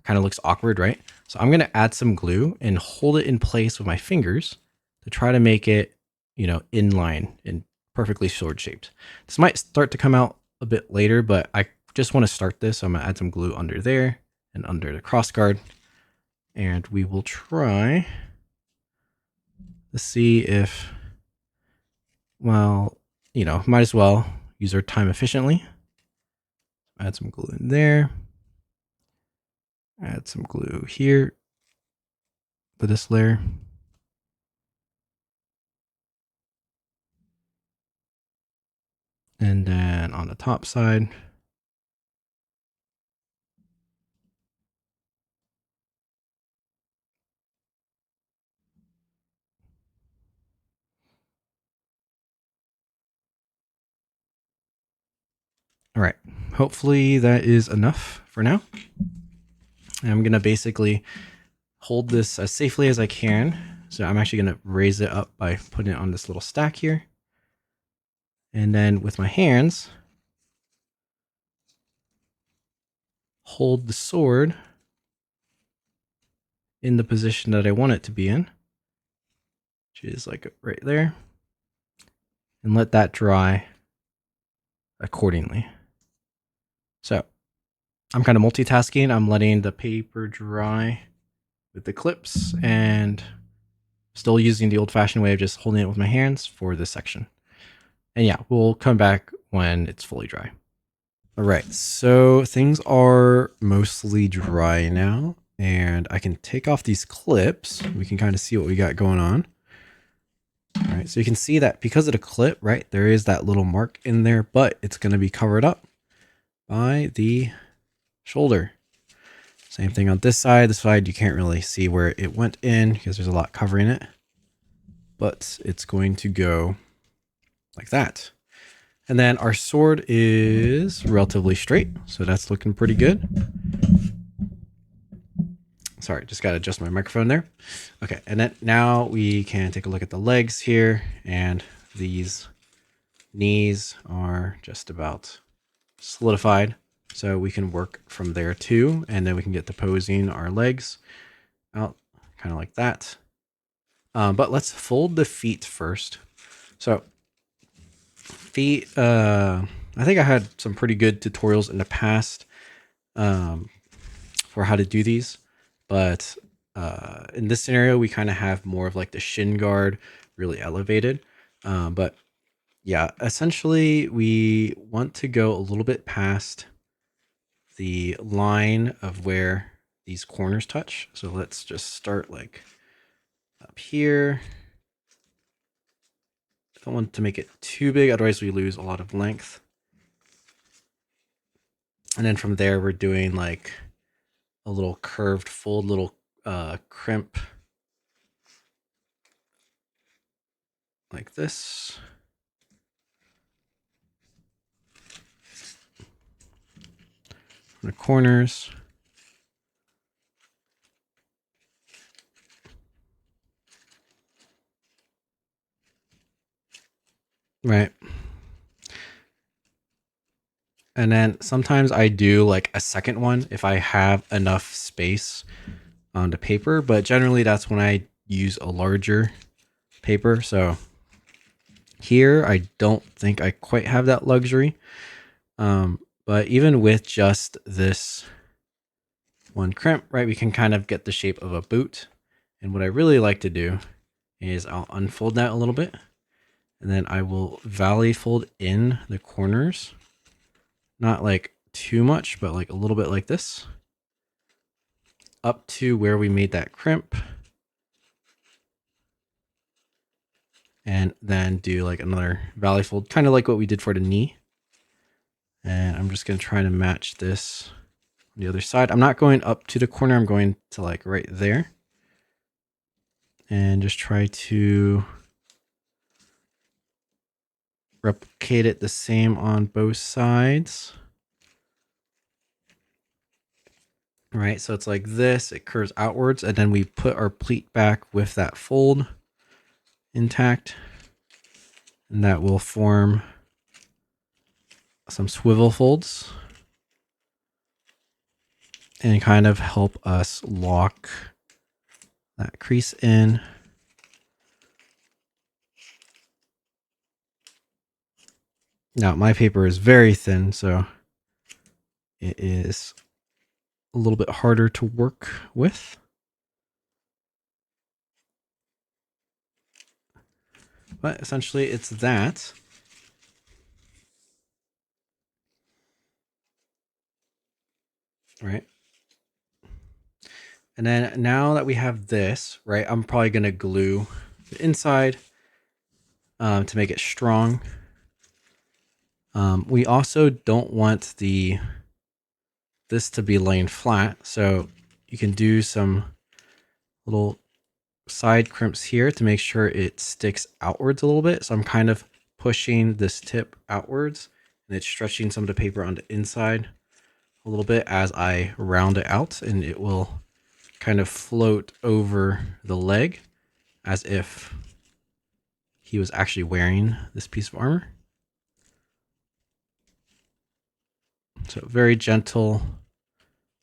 Kind of looks awkward, right? So I'm going to add some glue and hold it in place with my fingers to try to make it, you know, in line and perfectly sword shaped. This might start to come out a bit later, but I just want to start this. So I'm going to add some glue under there and under the cross guard. And we will try to see if, well, you know, might as well use our time efficiently. Add some glue in there. Add some glue here for this layer. And then on the top side, all right, hopefully that is enough for now. And I'm gonna basically hold this as safely as I can. So I'm actually gonna raise it up by putting it on this little stack here. And then with my hands, hold the sword in the position that I want it to be in, which is like right there, and let that dry accordingly. So I'm kind of multitasking. I'm letting the paper dry with the clips and still using the old-fashioned way of just holding it with my hands for this section. And yeah, we'll come back when it's fully dry. All right, so things are mostly dry now, and I can take off these clips. We can kind of see what we got going on. All right, so you can see that because of the clip, right, there is that little mark in there, but it's going to be covered up by the shoulder. Same thing on this side. This side, you can't really see where it went in because there's a lot covering it, but it's going to go like that. And then our sword is relatively straight, so that's looking pretty good. Sorry, just got to adjust my microphone there. Okay, and then now we can take a look at the legs here, and these knees are just about solidified. So we can work from there too, and then we can get to posing our legs out kind of like that. But let's fold the feet first. So feet, I think I had some pretty good tutorials in the past for how to do these, but in this scenario, we kind of have more of like the shin guard really elevated. But yeah, essentially we want to go a little bit past the line of where these corners touch. So let's just start like up here. I don't want to make it too big, otherwise we lose a lot of length. And then from there, we're doing like a little curved fold, little crimp like this. From the corners. Right. And then sometimes I do like a second one if I have enough space on the paper, but generally that's when I use a larger paper. So here, I don't think I quite have that luxury. But even with just this one crimp, right, we can kind of get the shape of a boot. And what I really like to do is I'll unfold that a little bit, and then I will valley fold in the corners. Not like too much, but like a little bit like this. Up to where we made that crimp. And then do like another valley fold, kind of like what we did for the knee. And I'm just going to try to match this on the other side. I'm not going up to the corner. I'm going to like right there. And just try to replicate it the same on both sides. Right, so it's like this, it curves outwards, and then we put our pleat back with that fold intact. And that will form some swivel folds and kind of help us lock that crease in. Now, my paper is very thin, so it is a little bit harder to work with. But essentially, it's that. Right. And then now that we have this, right, I'm probably going to glue the inside to make it strong. We also don't want this to be laying flat, so you can do some little side crimps here to make sure it sticks outwards a little bit. So I'm kind of pushing this tip outwards, and it's stretching some of the paper on the inside a little bit as I round it out, and it will kind of float over the leg as if he was actually wearing this piece of armor. So very gentle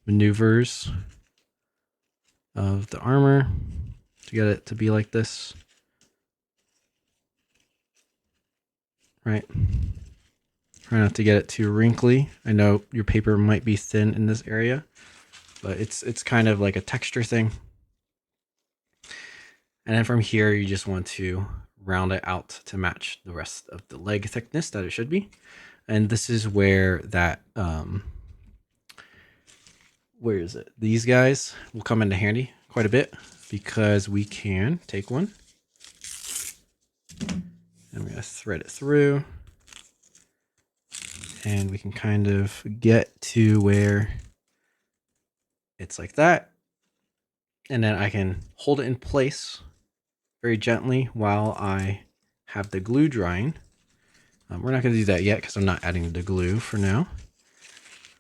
maneuvers of the armor to get it to be like this. Right. Try not to get it too wrinkly. I know your paper might be thin in this area, but it's kind of like a texture thing. And then from here, you just want to round it out to match the rest of the leg thickness that it should be. And this is where that, where is it? These guys will come into handy quite a bit because we can take one and we're going to thread it through. And we can kind of get to where it's like that. And then I can hold it in place very gently while I have the glue drying. We're not going to do that yet because I'm not adding the glue for now.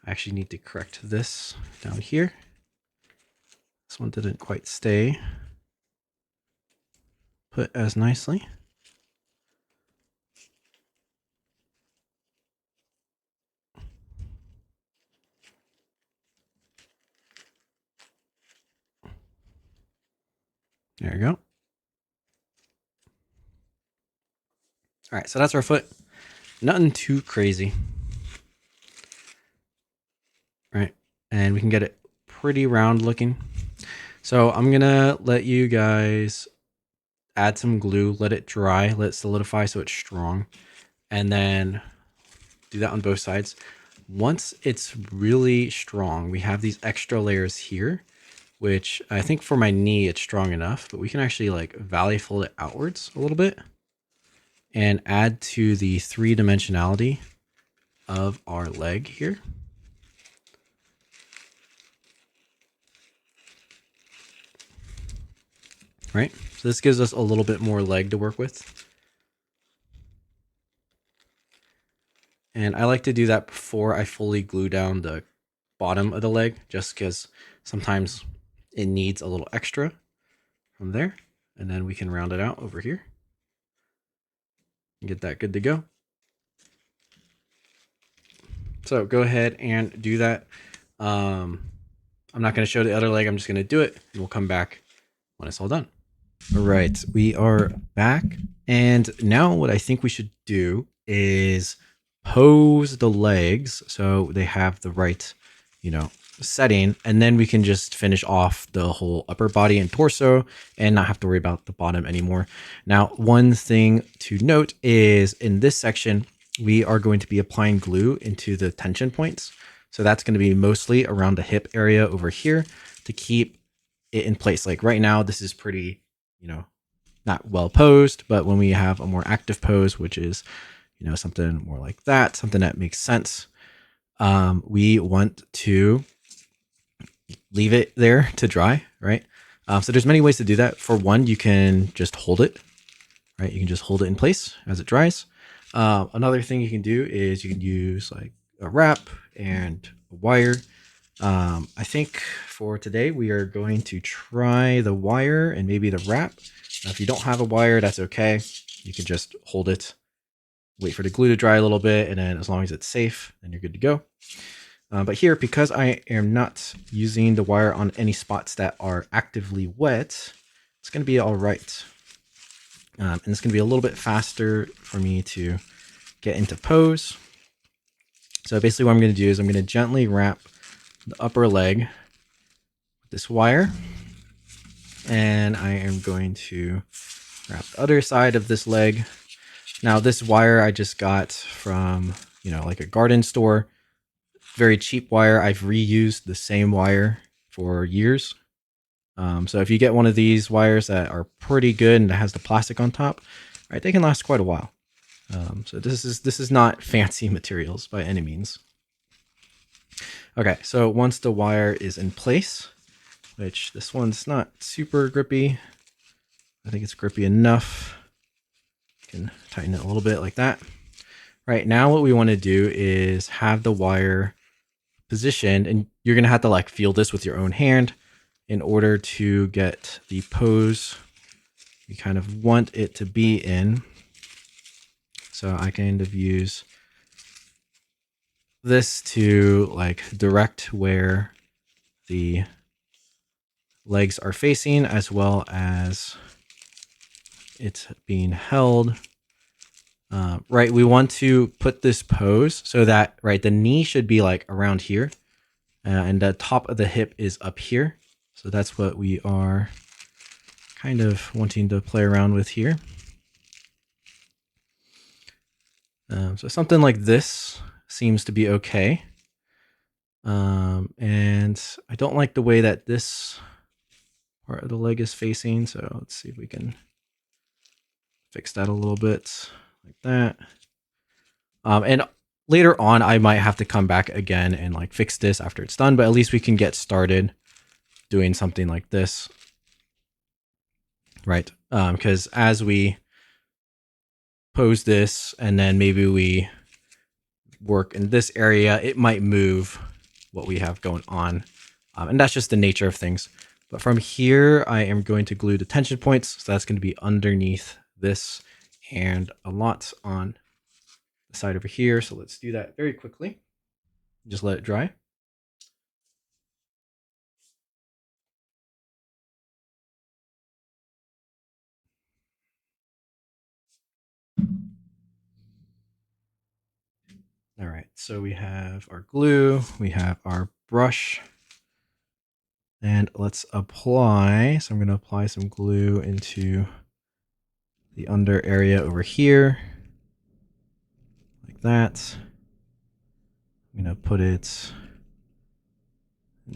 I actually need to correct this down here. This one didn't quite stay put as nicely. There we go. All right, so that's our foot. Nothing too crazy. All right, and we can get it pretty round looking. So I'm gonna let you guys add some glue, let it dry, let it solidify so it's strong, and then do that on both sides. Once it's really strong, we have these extra layers here, which I think for my knee, it's strong enough, but we can actually like valley fold it outwards a little bit and add to the three-dimensionality of our leg here. Right, so this gives us a little bit more leg to work with. And I like to do that before I fully glue down the bottom of the leg, just because sometimes it needs a little extra from there. And then we can round it out over here and get that good to go. So go ahead and do that. I'm not going to show the other leg. I'm just going to do it and we'll come back when it's all done. All right, we are back. And now what I think we should do is pose the legs so they have the right, setting. And then we can just finish off the whole upper body and torso and not have to worry about the bottom anymore. Now, one thing to note is in this section, we are going to be applying glue into the tension points. So that's going to be mostly around the hip area over here to keep it in place. Like right now, this is pretty, not well posed, but when we have a more active pose, which is, something more like that, something that makes sense, we want to leave it there to dry, right? So there's many ways to do that. For one, you can just hold it, right? You can just hold it in place as it dries. Another thing you can do is you can use like a wrap and a wire. I think for today, we are going to try the wire and maybe the wrap. Now, if you don't have a wire, that's okay. You can just hold it, wait for the glue to dry a little bit, and then as long as it's safe, then you're good to go. But here, because I am not using the wire on any spots that are actively wet, it's going to be all right. And it's going to be a little bit faster for me to get into pose. So basically what I'm going to do is I'm going to gently wrap the upper leg with this wire. And I am going to wrap the other side of this leg. Now this wire I just got from, like a garden store. Very cheap wire. I've reused the same wire for years. So if you get one of these wires that are pretty good and that has the plastic on top, right, they can last quite a while. So this is not fancy materials by any means. Okay, so once the wire is in place, which this one's not super grippy, I think it's grippy enough. You can tighten it a little bit like that. Right now, what we want to do is have the wire positioned, and you're gonna have to like feel this with your own hand in order to get the pose you kind of want it to be in. So I kind of use this to like direct where the legs are facing, as well as it's being held. Right, we want to put this pose so that, right, the knee should be like around here, and the top of the hip is up here. So that's what we are kind of wanting to play around with here. So something like this seems to be okay. And I don't like the way that this part of the leg is facing. So let's see if we can fix that a little bit like that. And later on, I might have to come back again and like fix this after it's done, but at least we can get started doing something like this. Right. Because as we pose this and then maybe we work in this area, it might move what we have going on. And that's just the nature of things. But from here, I am going to glue the tension points. So that's going to be underneath this and a lot on the side over here. So let's do that very quickly. Just let it dry. All right, so we have our glue, we have our brush, and let's apply. So I'm going to apply some glue into the under area over here, like that. I'm going to put it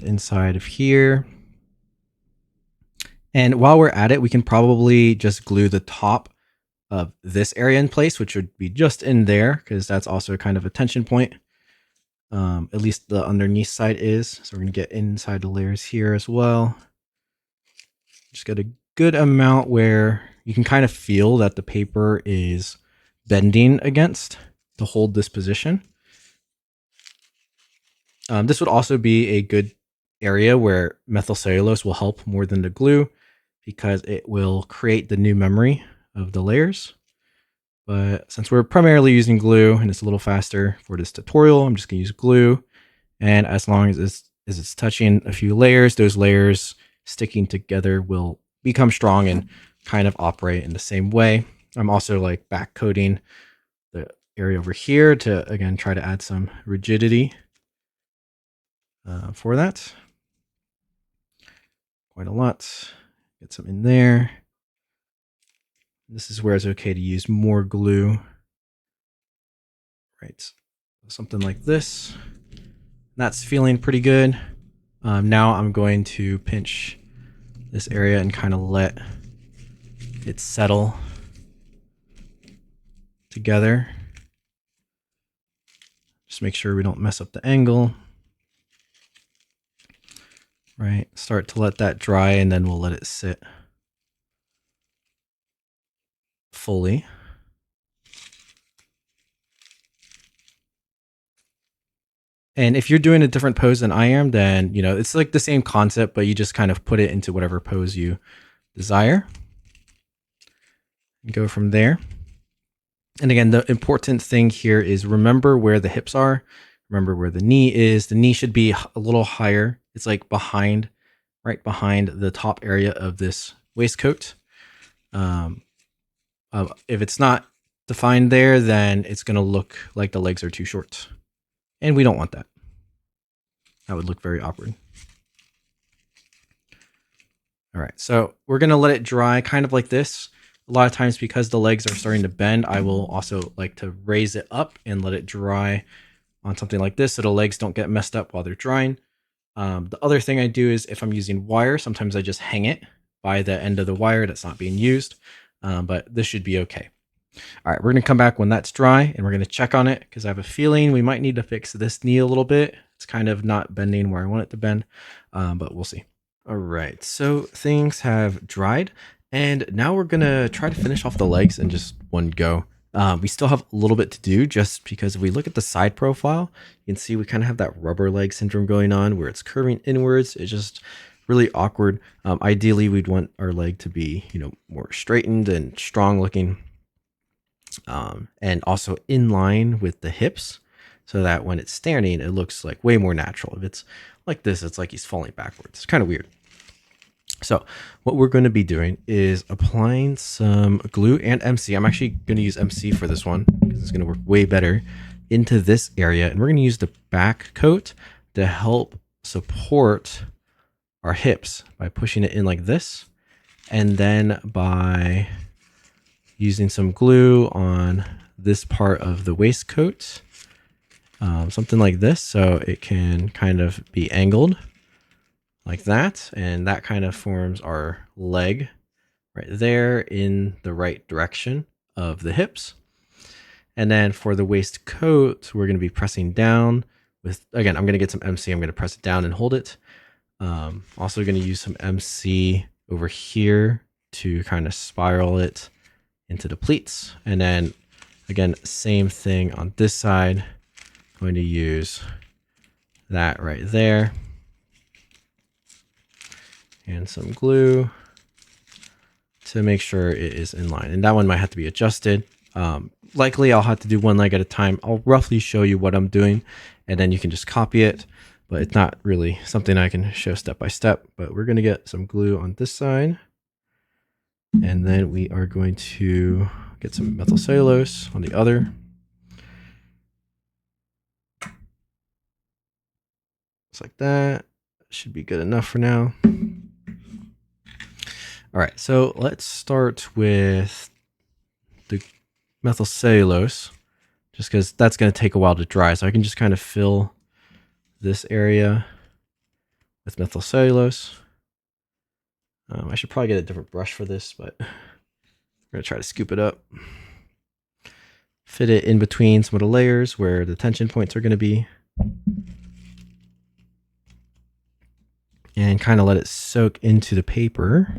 inside of here. And while we're at it, we can probably just glue the top of this area in place, which would be just in there, because that's also kind of a tension point. At least the underneath side is. So we're going to get inside the layers here as well. Just get a good amount where you can kind of feel that the paper is bending against to hold this position. This would also be a good area where methylcellulose will help more than the glue because it will create the new memory of the layers. But since we're primarily using glue and it's a little faster for this tutorial, I'm just going to use glue. And as long as it's touching a few layers, those layers sticking together will become strong and kind of operate in the same way. I'm also like back coating the area over here to, again, try to add some rigidity for that. Quite a lot. Get some in there. This is where it's okay to use more glue. Right. Something like this. That's feeling pretty good. Now I'm going to pinch this area and kind of let it settle together. Just make sure we don't mess up the angle. Right. Start to let that dry and then we'll let it sit fully. And if you're doing a different pose than I am, then, you know, it's like the same concept, but you just kind of put it into whatever pose you desire. And go from there. And again, the important thing here is remember where the hips are. Remember where the knee is. The knee should be a little higher. It's like behind, right behind the top area of this waistcoat. If it's not defined there, then it's going to look like the legs are too short. And we don't want that. That would look very awkward. All right, so we're going to let it dry kind of like this. A lot of times because the legs are starting to bend, I will also like to raise it up and let it dry on something like this so the legs don't get messed up while they're drying. The other thing I do is if I'm using wire, sometimes I just hang it by the end of the wire that's not being used, but this should be okay. All right, we're going to come back when that's dry and we're going to check on it because I have a feeling we might need to fix this knee a little bit. It's kind of not bending where I want it to bend, but we'll see. All right, so things have dried and now we're going to try to finish off the legs in just one go. We still have a little bit to do just because if we look at the side profile, you can see we kind of have that rubber leg syndrome going on where it's curving inwards. It's just really awkward. Ideally, we'd want our leg to be, you know, more straightened and strong looking. And also in line with the hips so that when it's standing, it looks like way more natural. If it's like this, it's like he's falling backwards. It's kind of weird. So what we're going to be doing is applying some glue and MC. I'm actually going to use MC for this one because it's going to work way better into this area. And we're going to use the back coat to help support our hips by pushing it in like this. And then by using some glue on this part of the waistcoat, something like this, so it can kind of be angled like that. And that kind of forms our leg right there in the right direction of the hips. And then for the waistcoat, we're going to be pressing down with, again, I'm going to get some MC. I'm going to press it down and hold it. Also going to use some MC over here to kind of spiral it into the pleats. And then again, same thing on this side. Going to use that right there. And some glue to make sure it is in line. And that one might have to be adjusted. Likely I'll have to do one leg at a time. I'll roughly show you what I'm doing and then you can just copy it, but it's not really something I can show step by step. But we're going to get some glue on this side. And then we are going to get some methylcellulose on the other. Just like that. Should be good enough for now. All right, so let's start with the methylcellulose, just because that's going to take a while to dry. So I can just kind of fill this area with methylcellulose. I should probably get a different brush for this, but I'm going to try to scoop it up. Fit it in between some of the layers where the tension points are going to be. And kind of let it soak into the paper.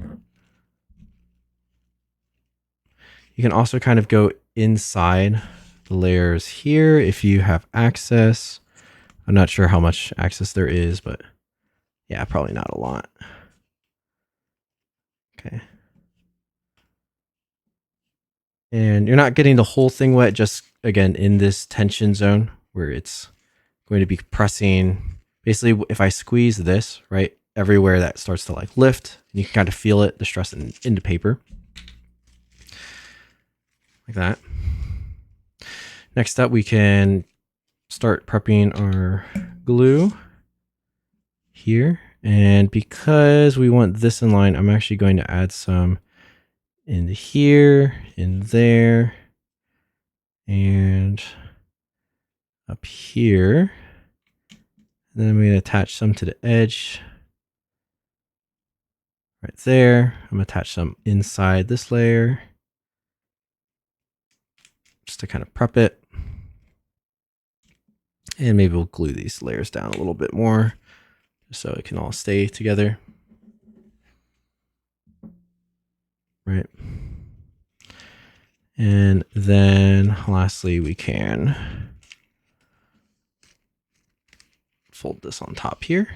You can also kind of go inside the layers here if you have access. I'm not sure how much access there is, but yeah, probably not a lot. Okay. And you're not getting the whole thing wet, just again in this tension zone where it's going to be pressing. Basically, if I squeeze this, right, everywhere that starts to like lift, you can kind of feel it, the stress into paper. Like that. Next up, we can start prepping our glue here. And because we want this in line, I'm actually going to add some in here, in there, and up here. And then I'm going to attach some to the edge right there. I'm going to attach some inside this layer just to kind of prep it. And maybe we'll glue these layers down a little bit more just so it can all stay together. Right. And then lastly, we can fold this on top here.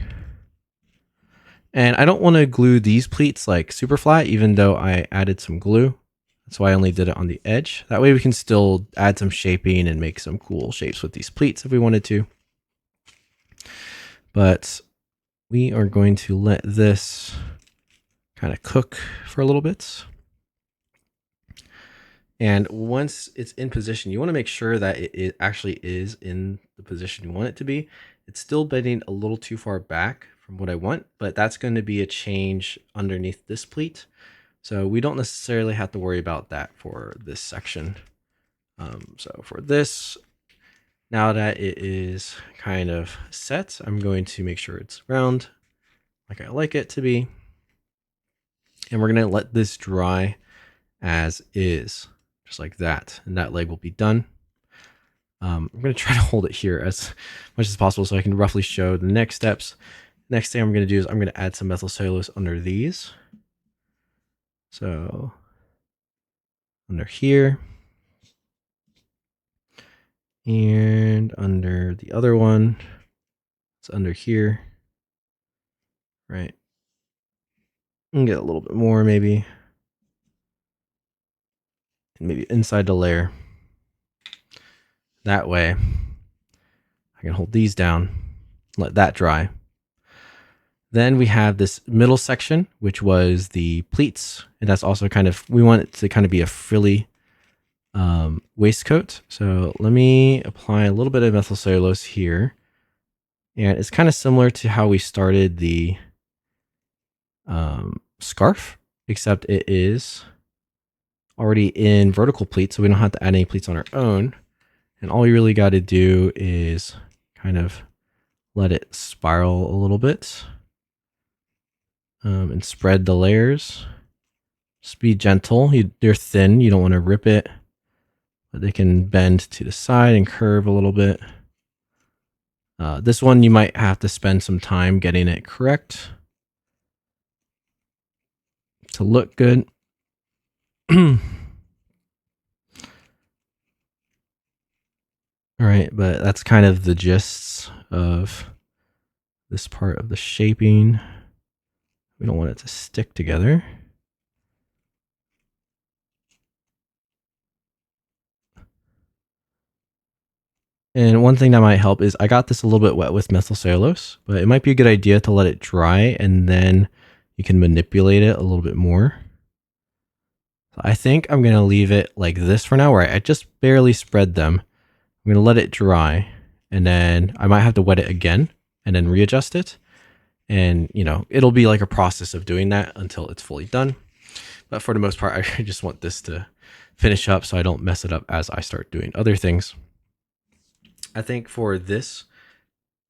And I don't want to glue these pleats like super flat, even though I added some glue. That's why I only did it on the edge. That way we can still add some shaping and make some cool shapes with these pleats if we wanted to. But we are going to let this kind of cook for a little bit. And once it's in position, you want to make sure that it actually is in the position you want it to be. It's still bending a little too far back from what I want, but that's going to be a change underneath this pleat. So we don't necessarily have to worry about that for this section. So for this, now that it is kind of set, I'm going to make sure it's round like I like it to be. And we're going to let this dry as is, just like that. And that leg will be done. I'm going to try to hold it here as much as possible so I can roughly show the next steps. Next thing I'm going to do is I'm going to add some methyl cellulose under these. So under here and under the other one, it's under here, right? And get a little bit more maybe, and maybe inside the layer. That way I can hold these down, let that dry. Then we have this middle section, which was the pleats. And that's also kind of, we want it to kind of be a frilly waistcoat. So let me apply a little bit of methyl cellulose here. And it's kind of similar to how we started the scarf, except it is already in vertical pleats. So we don't have to add any pleats on our own. And all you really got to do is kind of let it spiral a little bit. And spread the layers. Just be gentle. They're thin. You don't want to rip it, but they can bend to the side and curve a little bit. This one you might have to spend some time getting it correct to look good. All right, but that's kind of the gist of this part of the shaping. We don't want it to stick together. And one thing that might help is I got this a little bit wet with methyl cellulose, but it might be a good idea to let it dry and then you can manipulate it a little bit more. So I think I'm going to leave it like this for now, where I just barely spread them. I'm going to let it dry and then I might have to wet it again and then readjust it. And, you know, it'll be like a process of doing that until it's fully done. But for the most part, I just want this to finish up so I don't mess it up as I start doing other things. I think for this,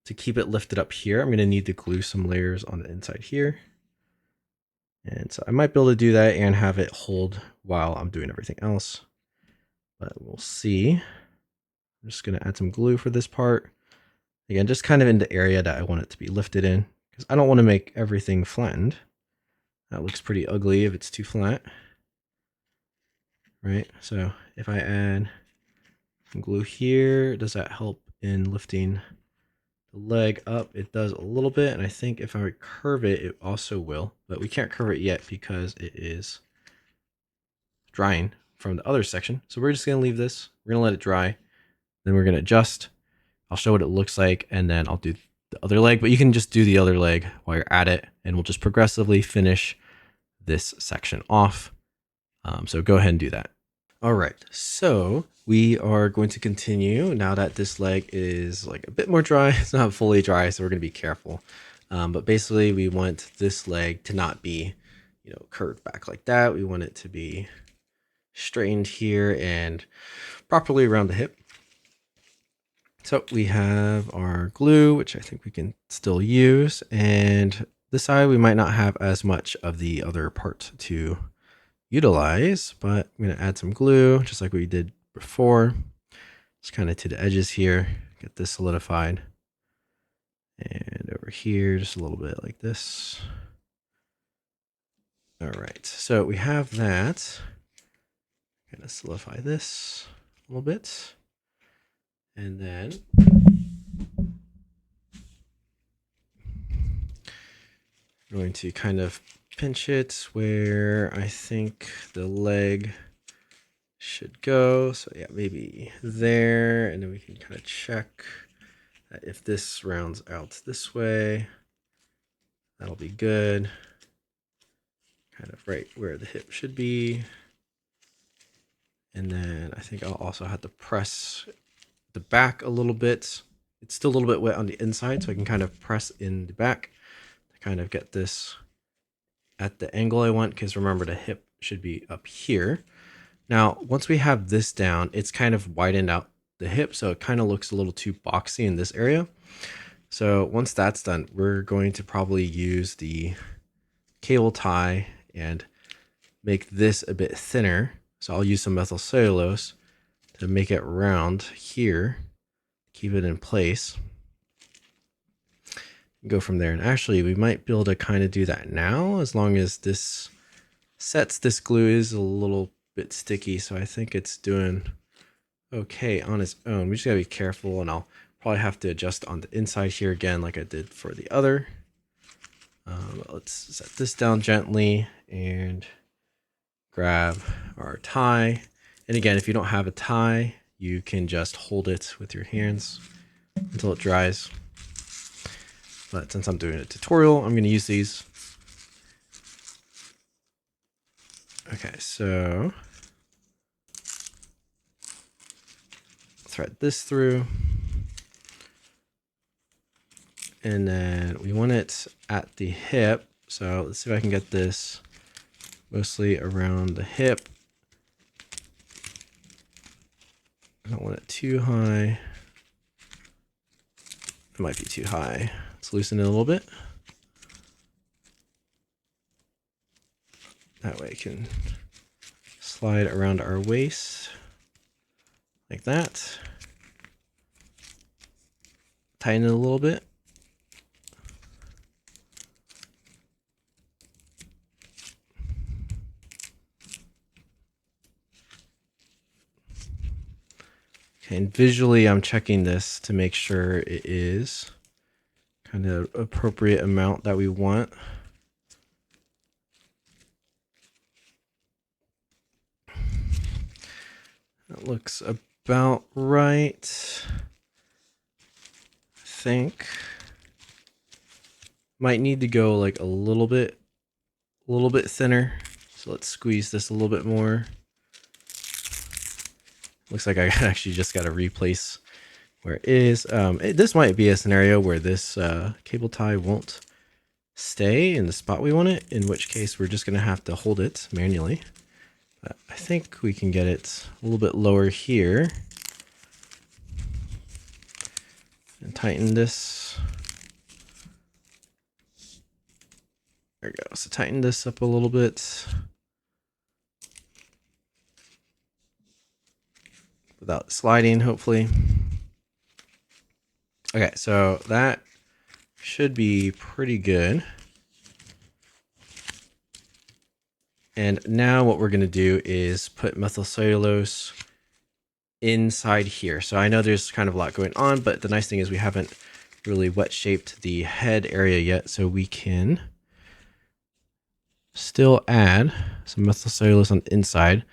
to keep it lifted up here, I'm going to need to glue some layers on the inside here. And so I might be able to do that and have it hold while I'm doing everything else. But we'll see. I'm just going to add some glue for this part. Again, just kind of in the area that I want it to be lifted in, because I don't want to make everything flattened. That looks pretty ugly if it's too flat. Right? So if I add some glue here, does that help in lifting the leg up, it does a little bit, and I think if I curve it, it also will, but we can't curve it yet because it is drying from the other section. So we're just gonna leave this, we're gonna let it dry, then we're gonna adjust. I'll show what it looks like, and then I'll do the other leg, but you can just do the other leg while you're at it, and we'll just progressively finish this section off. So go ahead and do that. All right, so we are going to continue now that this leg is like a bit more dry. It's not fully dry, so we're going to be careful. But basically, we want this leg to not be, curved back like that. We want it to be straightened here and properly around the hip. So we have our glue, which I think we can still use, and this side we might not have as much of the other part to utilize, but I'm going to add some glue just like we did before. Just kind of to the edges here, get this solidified. And over here, just a little bit like this. All right, so we have that. I'm going to solidify this a little bit. And then I'm going to kind of pinch it where I think the leg should go. So yeah, maybe there, and then we can kind of check that if this rounds out this way, that'll be good. Kind of right where the hip should be. And then I think I'll also have to press the back a little bit. It's still a little bit wet on the inside, so I can kind of press in the back to kind of get this at the angle I want, because remember the hip should be up here. Now, once we have this down, it's kind of widened out the hip, so it kind of looks a little too boxy in this area. So once that's done, we're going to probably use the cable tie and make this a bit thinner. So I'll use some methyl cellulose to make it round here, keep it in place. Go from there. And actually, we might be able to kind of do that now, as long as this sets. This glue is a little bit sticky, so I think it's doing okay on its own. We just gotta be careful, and I'll probably have to adjust on the inside here again like I did for the other. Let's set this down gently and grab our tie. And again, if you don't have a tie, you can just hold it with your hands until it dries. But since I'm doing a tutorial, I'm going to use these. Okay, so thread this through. And then we want it at the hip. So let's see if I can get this mostly around the hip. I don't want it too high. It might be too high. Let's loosen it a little bit. That way it can slide around our waist like that. Tighten it a little bit. Okay, and visually I'm checking this to make sure it is kind of appropriate amount that we want. That looks about right. I think might need to go like a little bit thinner. So let's squeeze this a little bit more. Looks like I actually just got to replace where it is. This might be a scenario where this cable tie won't stay in the spot we want it, in which case we're just going to have to hold it manually. But I think we can get it a little bit lower here. And tighten this. There we go. So tighten this up a little bit. Without sliding, hopefully. Okay, so that should be pretty good. And now what we're going to do is put methyl cellulose inside here. So I know there's kind of a lot going on, but the nice thing is we haven't really wet shaped the head area yet, so we can still add some methylcellulose on the inside.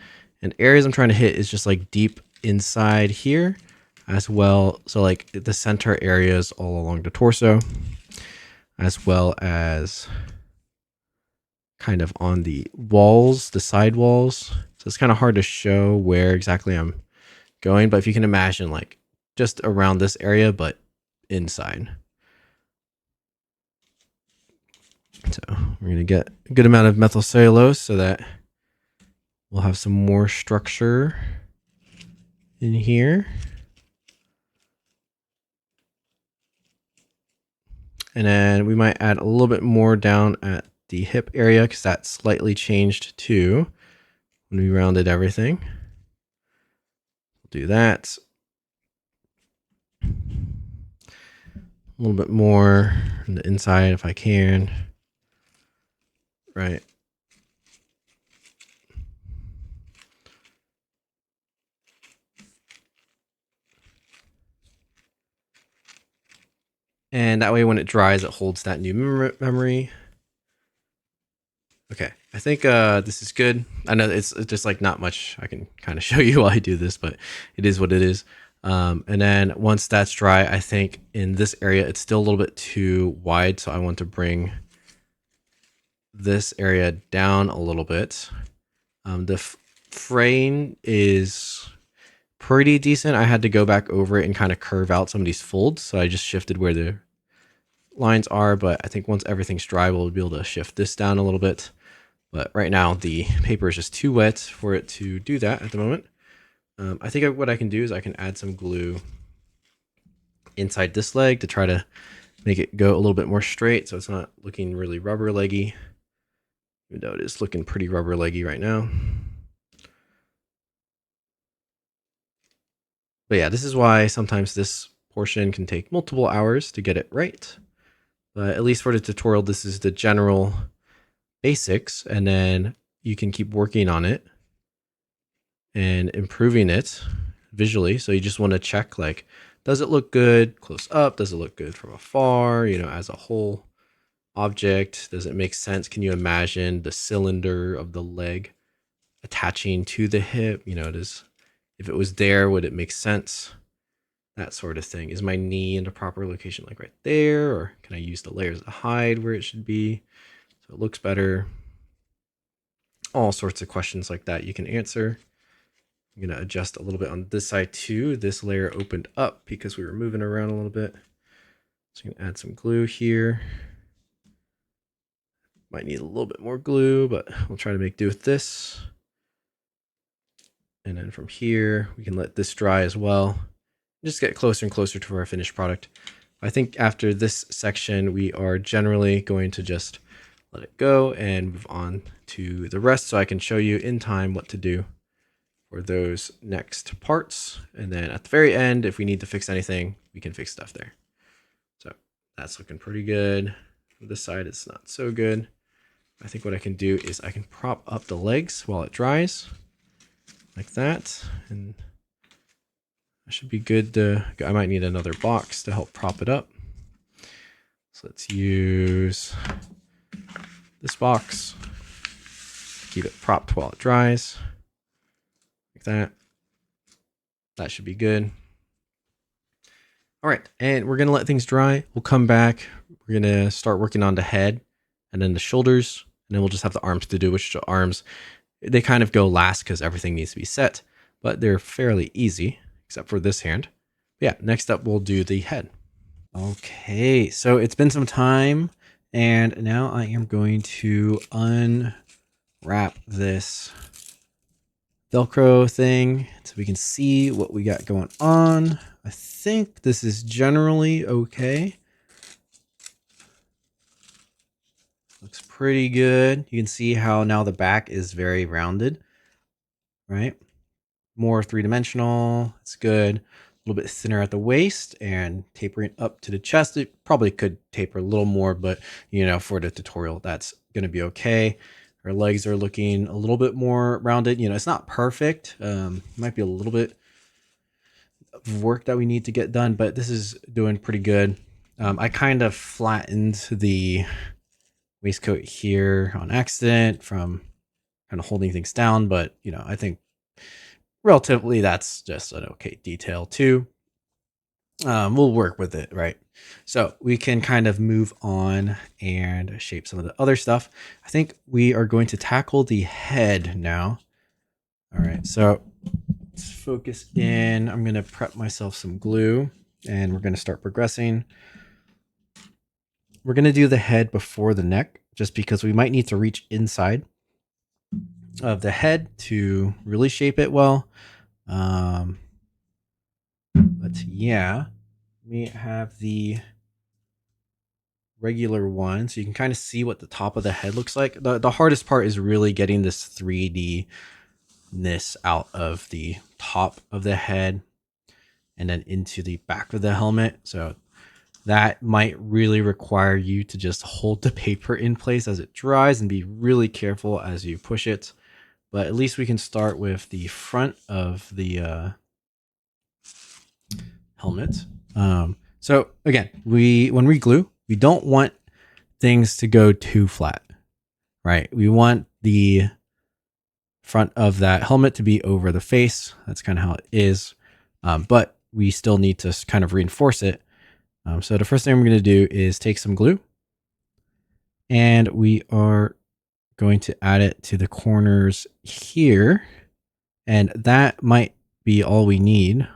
And areas I'm trying to hit is just like deep inside here as well. So like the center areas all along the torso, as well as kind of on the walls, the side walls. So it's kind of hard to show where exactly I'm going, but if you can imagine like just around this area, but inside. So we're going to get a good amount of methylcellulose so that we'll have some more structure in here. And then we might add a little bit more down at the hip area because that slightly changed too when we rounded everything. We'll do that. A little bit more on the inside if I can. Right. And that way when it dries, it holds that new memory. Okay, I think this is good. I know it's just like not much I can kind of show you while I do this, but it is what it is. And then once that's dry, I think in this area, it's still a little bit too wide. So I want to bring this area down a little bit. The frame is pretty decent. I had to go back over it and kind of curve out some of these folds. So I just shifted where the lines are, but I think once everything's dry, we'll be able to shift this down a little bit. But right now the paper is just too wet for it to do that at the moment. I think what I can do is I can add some glue inside this leg to try to make it go a little bit more straight so it's not looking really rubber leggy, even though it is looking pretty rubber leggy right now. But yeah, this is why sometimes this portion can take multiple hours to get it right. But at least for the tutorial, this is the general basics, and then you can keep working on it and improving it visually. So you just want to check, like, does it look good close up? Does it look good from afar? You know, as a whole object, does it make sense? Can you imagine the cylinder of the leg attaching to the hip? You know, if it was there, would it make sense? That sort of thing. Is my knee in the proper location, like right there? Or can I use the layers to hide where it should be so it looks better? All sorts of questions like that you can answer. I'm going to adjust a little bit on this side too. This layer opened up because we were moving around a little bit. So I'm going to add some glue here. Might need a little bit more glue, but we'll try to make do with this. And then from here, we can let this dry as well. Just get closer and closer to our finished product. I think after this section, we are generally going to just let it go and move on to the rest so I can show you in time what to do for those next parts. And then at the very end, if we need to fix anything, we can fix stuff there. So that's looking pretty good. From this side, it's not so good. I think what I can do is I can prop up the legs while it dries like that. And I should be good to, I might need another box to help prop it up. So let's use this box. Keep it propped while it dries. Like that. That should be good. All right, and we're gonna let things dry. We'll come back. We're gonna start working on the head and then the shoulders, and then we'll just have the arms to do, which the arms, they kind of go last because everything needs to be set, but they're fairly easy, except for this hand. But yeah, next up we'll do the head. Okay, so it's been some time, and now I am going to unwrap this Velcro thing so we can see what we got going on. I think this is generally okay. Looks pretty good. You can see how now the back is very rounded, right? More three-dimensional. It's good. A little bit thinner at the waist and tapering up to the chest. It probably could taper a little more, but you know, for the tutorial, that's going to be okay. Our legs are looking a little bit more rounded. You know, it's not perfect. Might be a little bit of work that we need to get done, but this is doing pretty good. I kind of flattened the waistcoat here on accident from kind of holding things down, but you know, I think relatively that's just an okay detail too. We'll work with it, right? So we can kind of move on and shape some of the other stuff. I think we are going to tackle the head now. All right, so let's focus in. I'm going to prep myself some glue and we're going to start progressing. We're going to do the head before the neck just because we might need to reach inside of the head to really shape it well. But yeah, we have the regular one, so you can kind of see what the top of the head looks like. The hardest part is really getting this 3D-ness out of the top of the head and then into the back of the helmet. So that might really require you to just hold the paper in place as it dries and be really careful as you push it. But at least we can start with the front of the helmet. So again, when we glue, we don't want things to go too flat, right? We want the front of that helmet to be over the face. That's kind of how it is. But we still need to kind of reinforce it. So the first thing we're going to do is take some glue and we are going to add it to the corners here. And that might be all we need.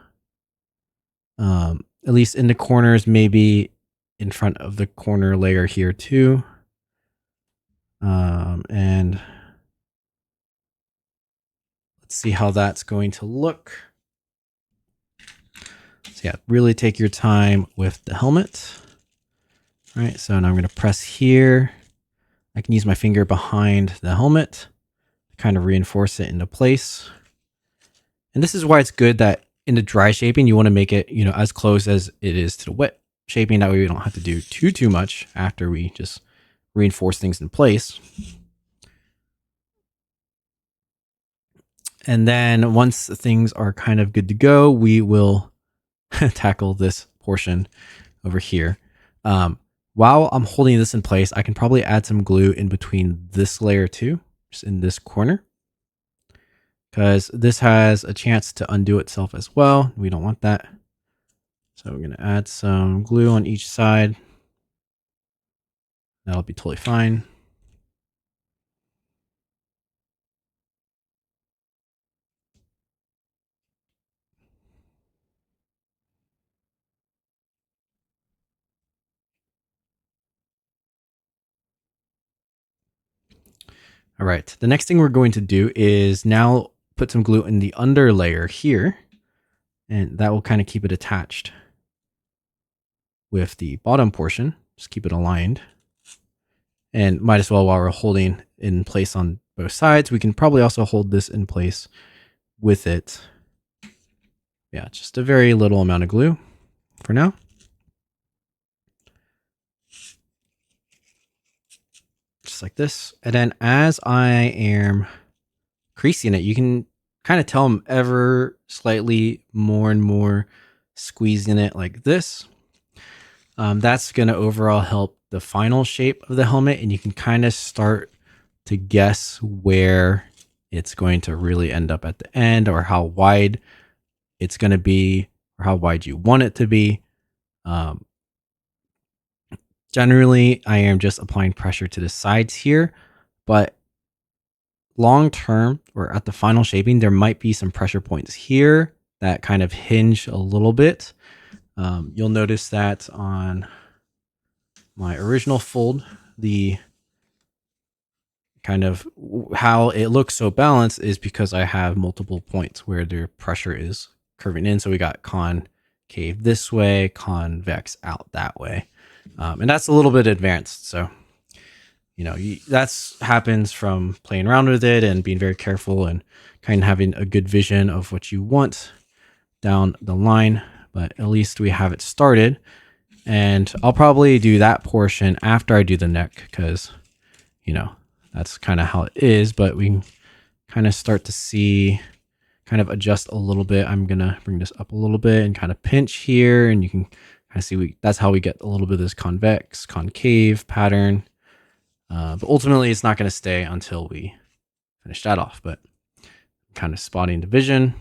At least in the corners, maybe in front of the corner layer here too. And let's see how that's going to look. So yeah, really take your time with the helmet. All right, so now I'm going to press here. I can use my finger behind the helmet to kind of reinforce it into place. And this is why it's good that in the dry shaping, you want to make it, you know, as close as it is to the wet shaping. That way we don't have to do too much after we just reinforce things in place. And then once things are kind of good to go, we will tackle this portion over here. While I'm holding this in place, I can probably add some glue in between this layer too, just in this corner, because this has a chance to undo itself as well. We don't want that. So we're going to add some glue on each side. That'll be totally fine. All right. The next thing we're going to do is now put some glue in the under layer here, and that will kind of keep it attached with the bottom portion. Just keep it aligned. And might as well, while we're holding in place on both sides, we can probably also hold this in place with it. Yeah, just a very little amount of glue for now. Just like this. And then as I am creasing it, you can kind of tell I'm ever slightly more and more squeezing it like this. That's going to overall help the final shape of the helmet, and you can kind of start to guess where it's going to really end up at the end, or how wide it's going to be, or how wide you want it to be. Generally, I am just applying pressure to the sides here, but long term or at the final shaping, there might be some pressure points here that kind of hinge a little bit. You'll notice that on my original fold, the kind of how it looks so balanced is because I have multiple points where the pressure is curving in. So we got concave this way, convex out that way. And that's a little bit advanced. So, you know, that's happens from playing around with it and being very careful and kind of having a good vision of what you want down the line. But at least we have it started. And I'll probably do that portion after I do the neck because, you know, that's kind of how it is. But we can kind of start to see, kind of adjust a little bit. I'm going to bring this up a little bit and kind of pinch here. And you can I see that's how we get a little bit of this convex, concave pattern. But ultimately, it's not going to stay until we finish that off. But kind of spotting division,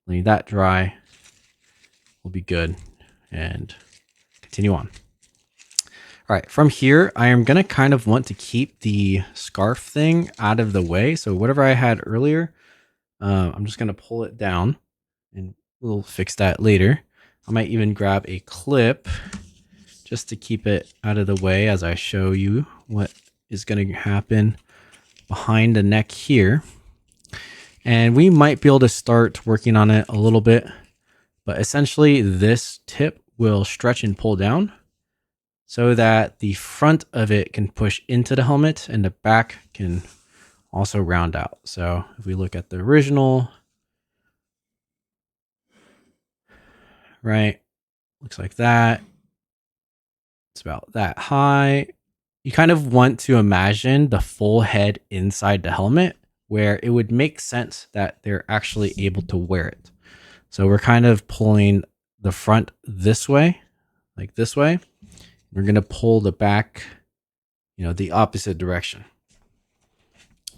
letting that dry, will be good, and continue on. All right, from here, I am going to kind of want to keep the scarf thing out of the way. So whatever I had earlier, I'm just going to pull it down, and we'll fix that later. I might even grab a clip just to keep it out of the way as I show you what is going to happen behind the neck here. And we might be able to start working on it a little bit, but essentially this tip will stretch and pull down so that the front of it can push into the helmet and the back can also round out. So if we look at the original, right, looks like that. It's about that high. You kind of want to imagine the full head inside the helmet where it would make sense that they're actually able to wear it. So we're kind of pulling the front this way, like this way. We're going to pull the back, the opposite direction.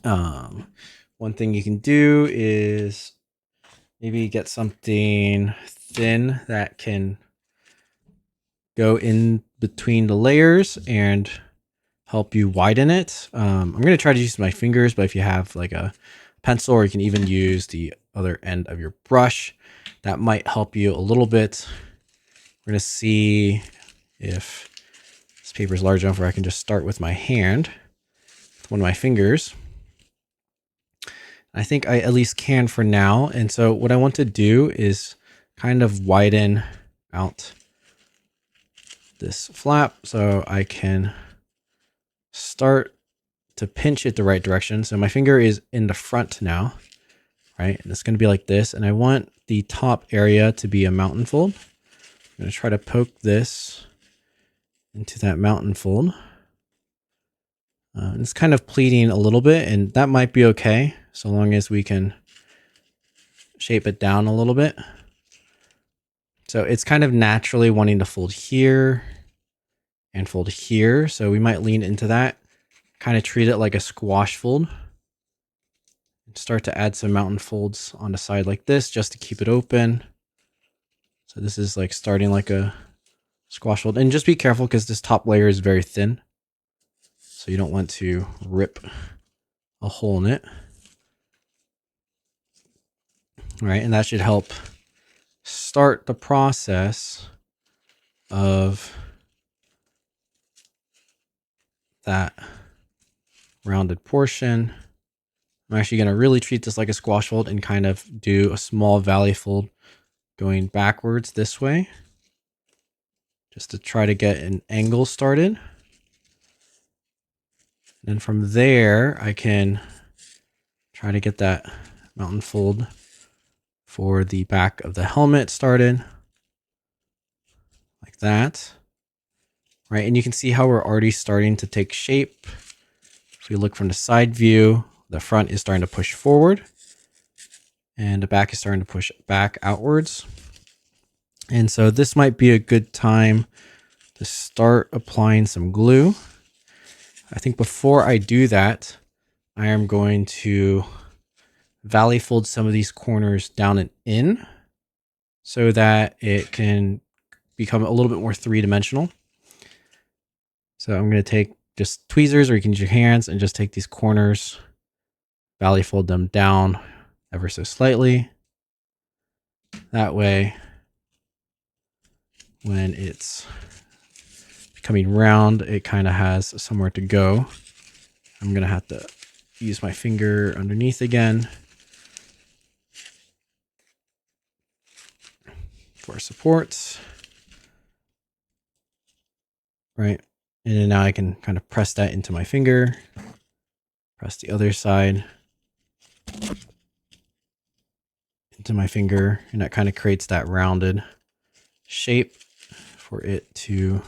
One thing you can do is maybe get something thin that can go in between the layers and help you widen it. I'm going to try to use my fingers, but if you have like a pencil, or you can even use the other end of your brush, that might help you a little bit. We're going to see if this paper is large enough where I can just start with my hand, with one of my fingers. I think I at least can for now. And so what I want to do is kind of widen out this flap so I can start to pinch it the right direction. So my finger is in the front now, right? And it's going to be like this. And I want the top area to be a mountain fold. I'm going to try to poke this into that mountain fold. It's kind of pleating a little bit, and that might be okay so long as we can shape it down a little bit. So it's kind of naturally wanting to fold here and fold here. So we might lean into that, kind of treat it like a squash fold. Start to add some mountain folds on the side like this just to keep it open. So this is like starting like a squash fold. And just be careful because this top layer is very thin. So you don't want to rip a hole in it. All right, and that should help start the process of that rounded portion. I'm actually going to really treat this like a squash fold and kind of do a small valley fold going backwards this way, just to try to get an angle started. And from there, I can try to get that mountain fold for the back of the helmet started like that. Right, and you can see how we're already starting to take shape. If we look from the side view, the front is starting to push forward and the back is starting to push back outwards. And so this might be a good time to start applying some glue. I think before I do that, I am going to valley fold some of these corners down and in so that it can become a little bit more three-dimensional. So I'm going to take just tweezers, or you can use your hands, and just take these corners, valley fold them down ever so slightly. That way, when it's becoming round, it kind of has somewhere to go. I'm going to have to use my finger underneath again for support. Right. And then now I can kind of press that into my finger, press the other side into my finger, and that kind of creates that rounded shape for it to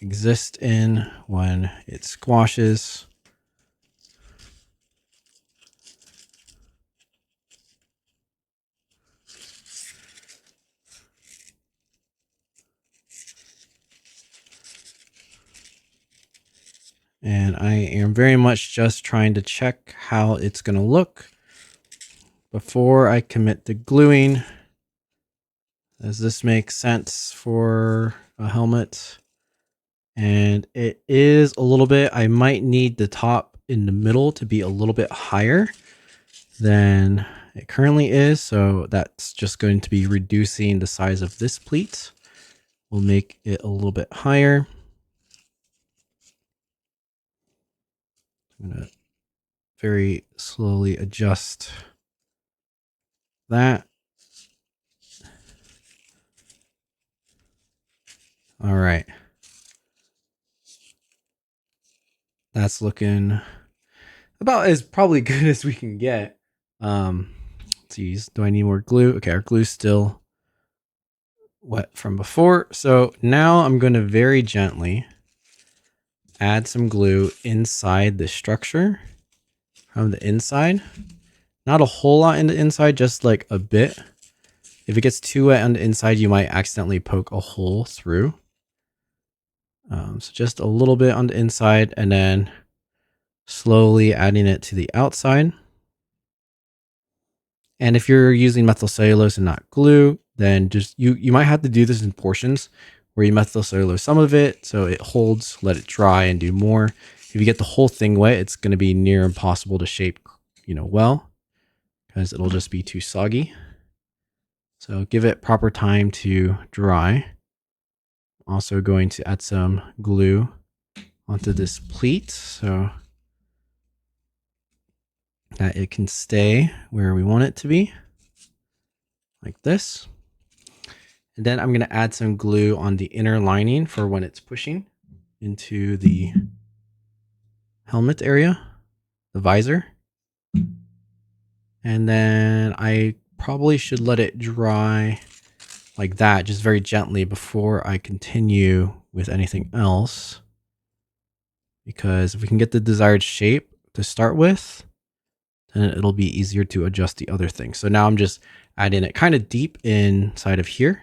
exist in when it squashes. And I am very much just trying to check how it's going to look before I commit to gluing. Does this make sense for a helmet? And it is a little bit. I might need the top in the middle to be a little bit higher than it currently is. So that's just going to be reducing the size of this pleat. We'll make it a little bit higher. I'm going to very slowly adjust that. All right. That's looking about as probably good as we can get. Let's use, do I need more glue? Okay, our glue's still wet from before. So now I'm going to very gently add some glue inside the structure from the inside. Not a whole lot in the inside, just like a bit. If it gets too wet on the inside, you might accidentally poke a hole through. So just a little bit on the inside and then slowly adding it to the outside. And if you're using methyl cellulose and not glue, then just you might have to do this in portions where you methyl cellulose some of it so it holds, let it dry and do more. If you get the whole thing wet, it's going to be near impossible to shape, well, because it'll just be too soggy. So give it proper time to dry. Also going to add some glue onto this pleat so that it can stay where we want it to be, like this. And then I'm going to add some glue on the inner lining for when it's pushing into the helmet area, the visor. And then I probably should let it dry like that, just very gently before I continue with anything else. Because if we can get the desired shape to start with, then it'll be easier to adjust the other things. So now I'm just adding it kind of deep inside of here.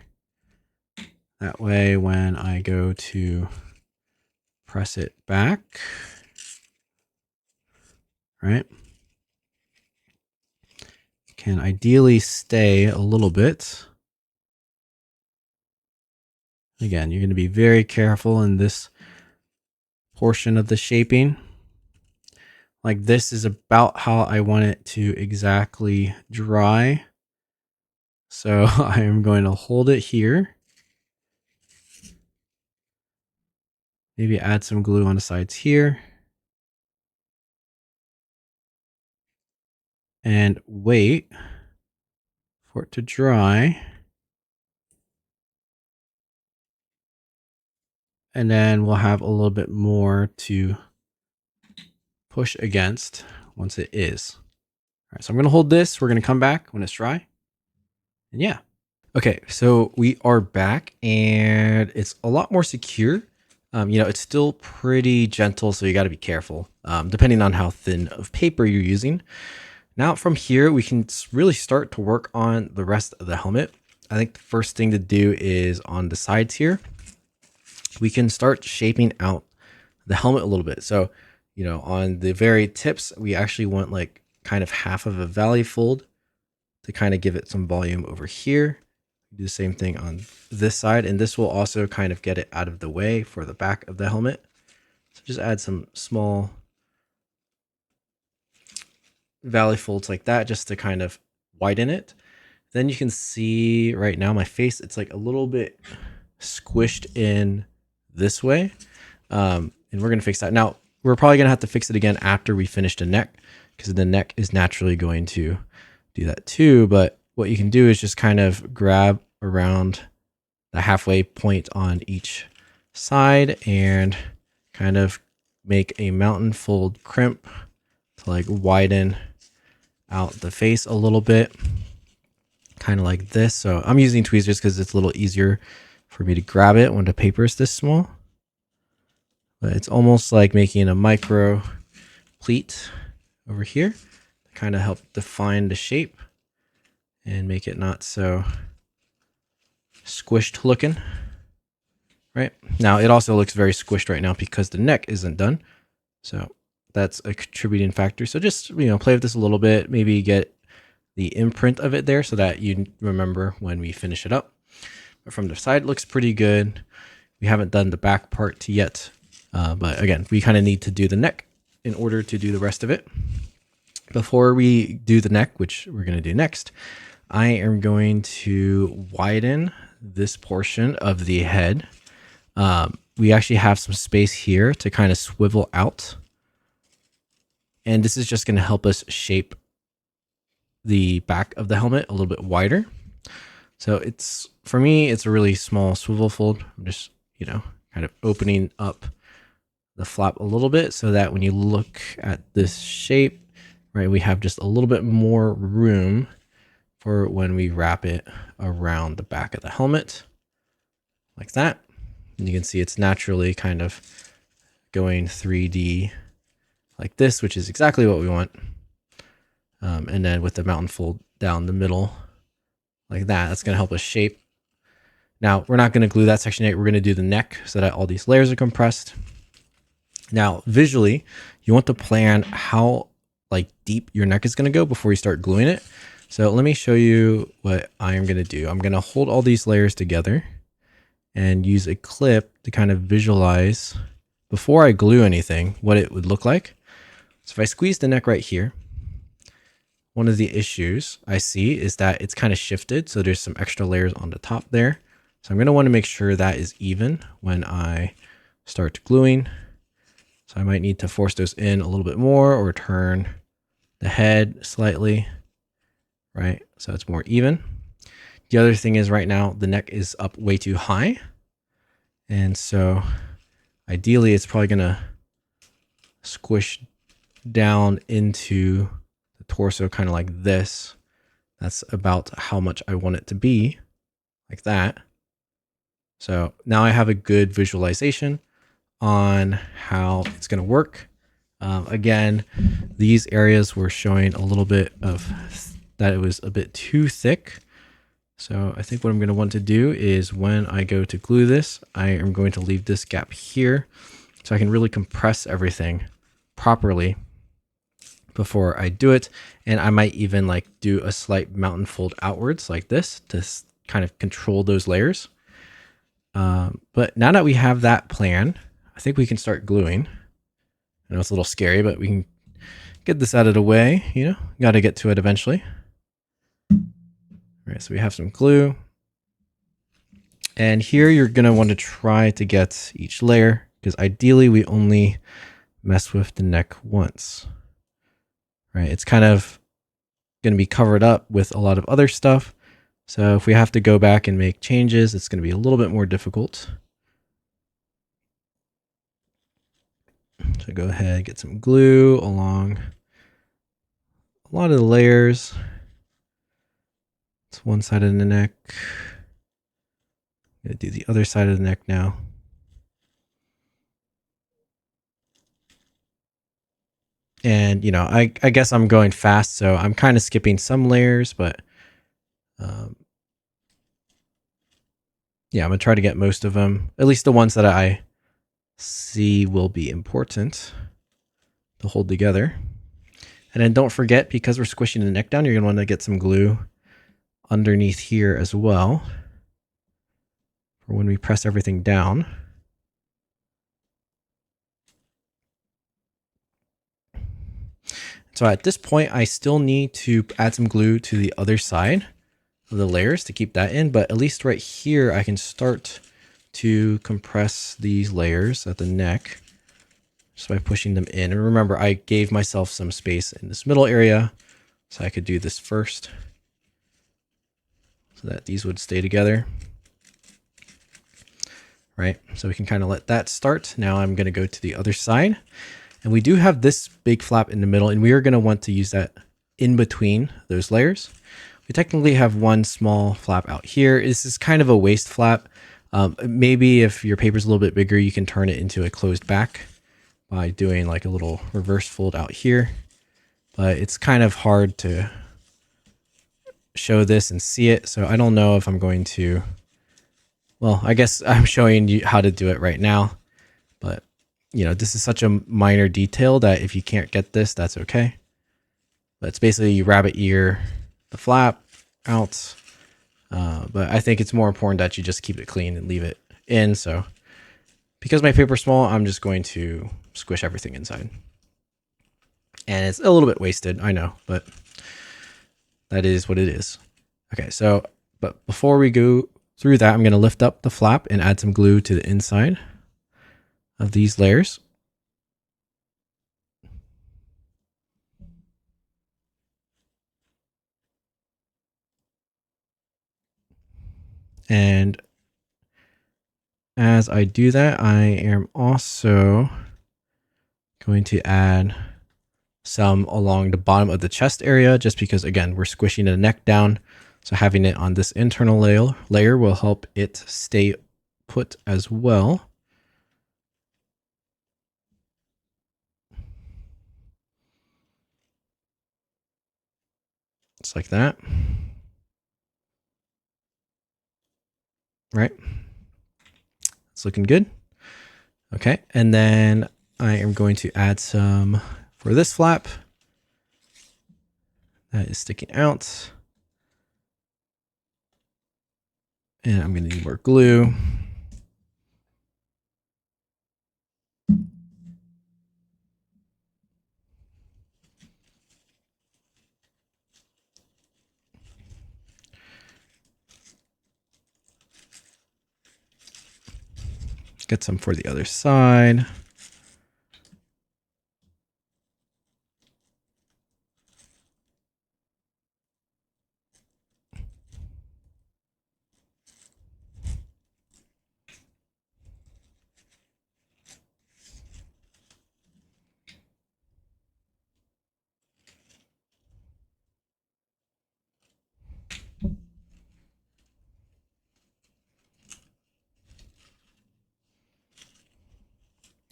That way, when I go to press it back, right, can ideally stay a little bit. Again, you're going to be very careful in this portion of the shaping. Like this is about how I want it to exactly dry. So I am going to hold it here. Maybe add some glue on the sides here. And wait for it to dry. And then we'll have a little bit more to push against once it is. All right, so I'm going to hold this. We're going to come back when it's dry. And yeah. Okay, so we are back and it's a lot more secure. It's still pretty gentle, so you got to be careful, depending on how thin of paper you're using. Now from here, we can really start to work on the rest of the helmet. I think the first thing to do is on the sides here, we can start shaping out the helmet a little bit. So, on the very tips, we actually want like kind of half of a valley fold to kind of give it some volume over here. Do the same thing on this side, and this will also kind of get it out of the way for the back of the helmet. So just add some small valley folds like that just to kind of widen it. Then you can see right now my face, it's like a little bit squished in this way. And we're going to fix that. Now, we're probably going to have to fix it again after we finish the neck, because the neck is naturally going to do that too. But what you can do is just kind of grab around the halfway point on each side and kind of make a mountain fold crimp to like widen out the face a little bit, kind of like this. So I'm using tweezers because it's a little easier for me to grab it when the paper is this small. But it's almost like making a micro pleat over here to kind of help define the shape and make it not so squished looking. Right now, it also looks very squished right now because the neck isn't done. So that's a contributing factor. So just, play with this a little bit, maybe get the imprint of it there so that you remember when we finish it up. But from the side, it looks pretty good. We haven't done the back part yet. But again, we kind of need to do the neck in order to do the rest of it. Before we do the neck, which we're going to do next, I am going to widen this portion of the head. We actually have some space here to kind of swivel out. And this is just going to help us shape the back of the helmet a little bit wider. So for me, it's a really small swivel fold. I'm just, kind of opening up the flap a little bit so that when you look at this shape, right, we have just a little bit more room for when we wrap it around the back of the helmet like that. And you can see it's naturally kind of going 3D like this, which is exactly what we want. And then with the mountain fold down the middle like that, that's going to help us shape. Now, we're not going to glue that section yet. We're going to do the neck so that all these layers are compressed. Now, visually, you want to plan how deep your neck is going to go before you start gluing it. So let me show you what I am going to do. I'm going to hold all these layers together and use a clip to kind of visualize before I glue anything what it would look like. So if I squeeze the neck right here, one of the issues I see is that it's kind of shifted. So there's some extra layers on the top there. So I'm going to want to make sure that is even when I start gluing. So I might need to force those in a little bit more or turn the head slightly, right? So it's more even. The other thing is right now the neck is up way too high. And so ideally it's probably going to squish down into the torso kind of like this. That's about how much I want it to be, like that. So now I have a good visualization on how it's going to work. Again, these areas were showing a little bit of that it was a bit too thick. So I think what I'm going to want to do is when I go to glue this, I am going to leave this gap here so I can really compress everything properly before I do it. And I might even do a slight mountain fold outwards like this to kind of control those layers. But now that we have that plan, I think we can start gluing. I know it's a little scary, but we can get this out of the way, got to get to it eventually. All right, so we have some glue. And here you're going to want to try to get each layer because ideally we only mess with the neck once, right? It's kind of going to be covered up with a lot of other stuff. So if we have to go back and make changes, it's going to be a little bit more difficult. So go ahead, get some glue along a lot of the layers. It's one side of the neck. I'm going to do the other side of the neck now. And, I guess I'm going fast, so I'm kind of skipping some layers, but yeah, I'm going to try to get most of them, at least the ones that I see will be important to hold together. And then don't forget, because we're squishing the neck down, you're going to want to get some glue underneath here as well for when we press everything down. So at this point, I still need to add some glue to the other side of the layers to keep that in, but at least right here, I can start to compress these layers at the neck just by pushing them in. And remember, I gave myself some space in this middle area, so I could do this first so that these would stay together. Right, so we can kind of let that start. Now I'm going to go to the other side. And we do have this big flap in the middle, and we are going to want to use that in between those layers. We technically have one small flap out here. This is kind of a waist flap. Maybe if your paper's a little bit bigger, you can turn it into a closed back by doing a little reverse fold out here. But it's kind of hard to show this and see it. So I don't know if I'm going to, well, I guess I'm showing you how to do it right now. But you know, this is such a minor detail that if you can't get this, that's okay. But it's basically you rabbit ear the flap out. But I think it's more important that you just keep it clean and leave it in. So because my paper's small, I'm just going to squish everything inside. And it's a little bit wasted, I know, but that is what it is. Okay, so, but before we go through that, I'm going to lift up the flap and add some glue to the inside of these layers. And as I do that, I am also going to add some along the bottom of the chest area, just because, again, we're squishing the neck down. So having it on this internal layer will help it stay put as well. Just like that. Right. It's looking good. Okay. And then I am going to add some for this flap that is sticking out. And I'm going to need more glue. Get some for the other side.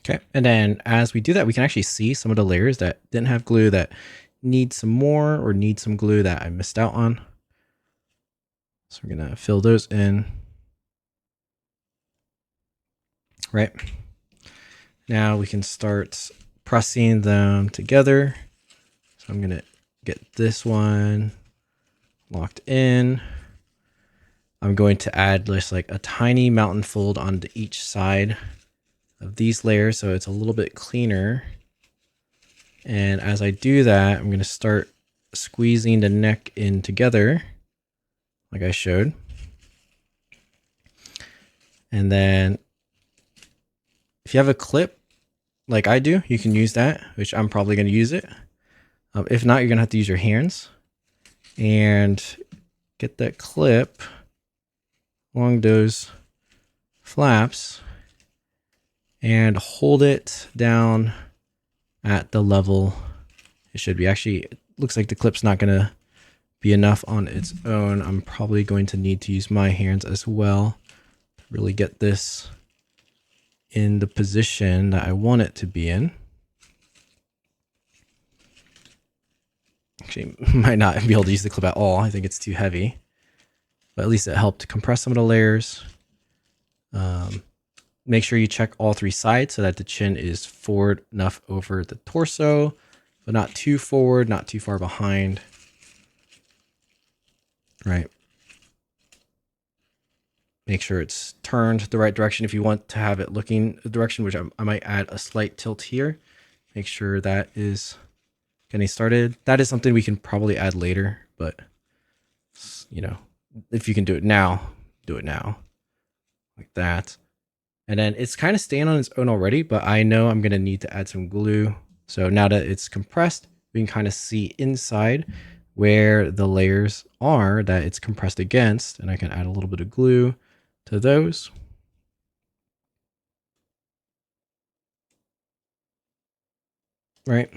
Okay, and then as we do that, we can actually see some of the layers that didn't have glue that need some more, or need some glue that I missed out on. So we're gonna fill those in. Right. Now we can start pressing them together. So I'm gonna get this one locked in. I'm going to add just like a tiny mountain fold onto each side of these layers, so it's a little bit cleaner. And as I do that, I'm going to start squeezing the neck in together like I showed. And then if you have a clip like I do, you can use that, which I'm probably going to use it. If not, you're going to have to use your hands and get that clip along those flaps and hold it down at the level it should be. Actually, it looks like the clip's not going to be enough on its own. I'm probably going to need to use my hands as well to really get this in the position that I want it to be in. Actually, might not be able to use the clip at all. I think it's too heavy, but at least it helped compress some of the layers. Make sure you check all three sides so that the chin is forward enough over the torso, but not too forward, not too far behind. Right. Make sure it's turned the right direction. If you want to have it looking the direction, which I might add a slight tilt here, make sure that is getting started. That is something we can probably add later, but you know, if you can do it now, do it now. Like that. And then it's kind of staying on its own already, but I know I'm going to need to add some glue. So now that it's compressed, we can kind of see inside where the layers are that it's compressed against. And I can add a little bit of glue to those. Right.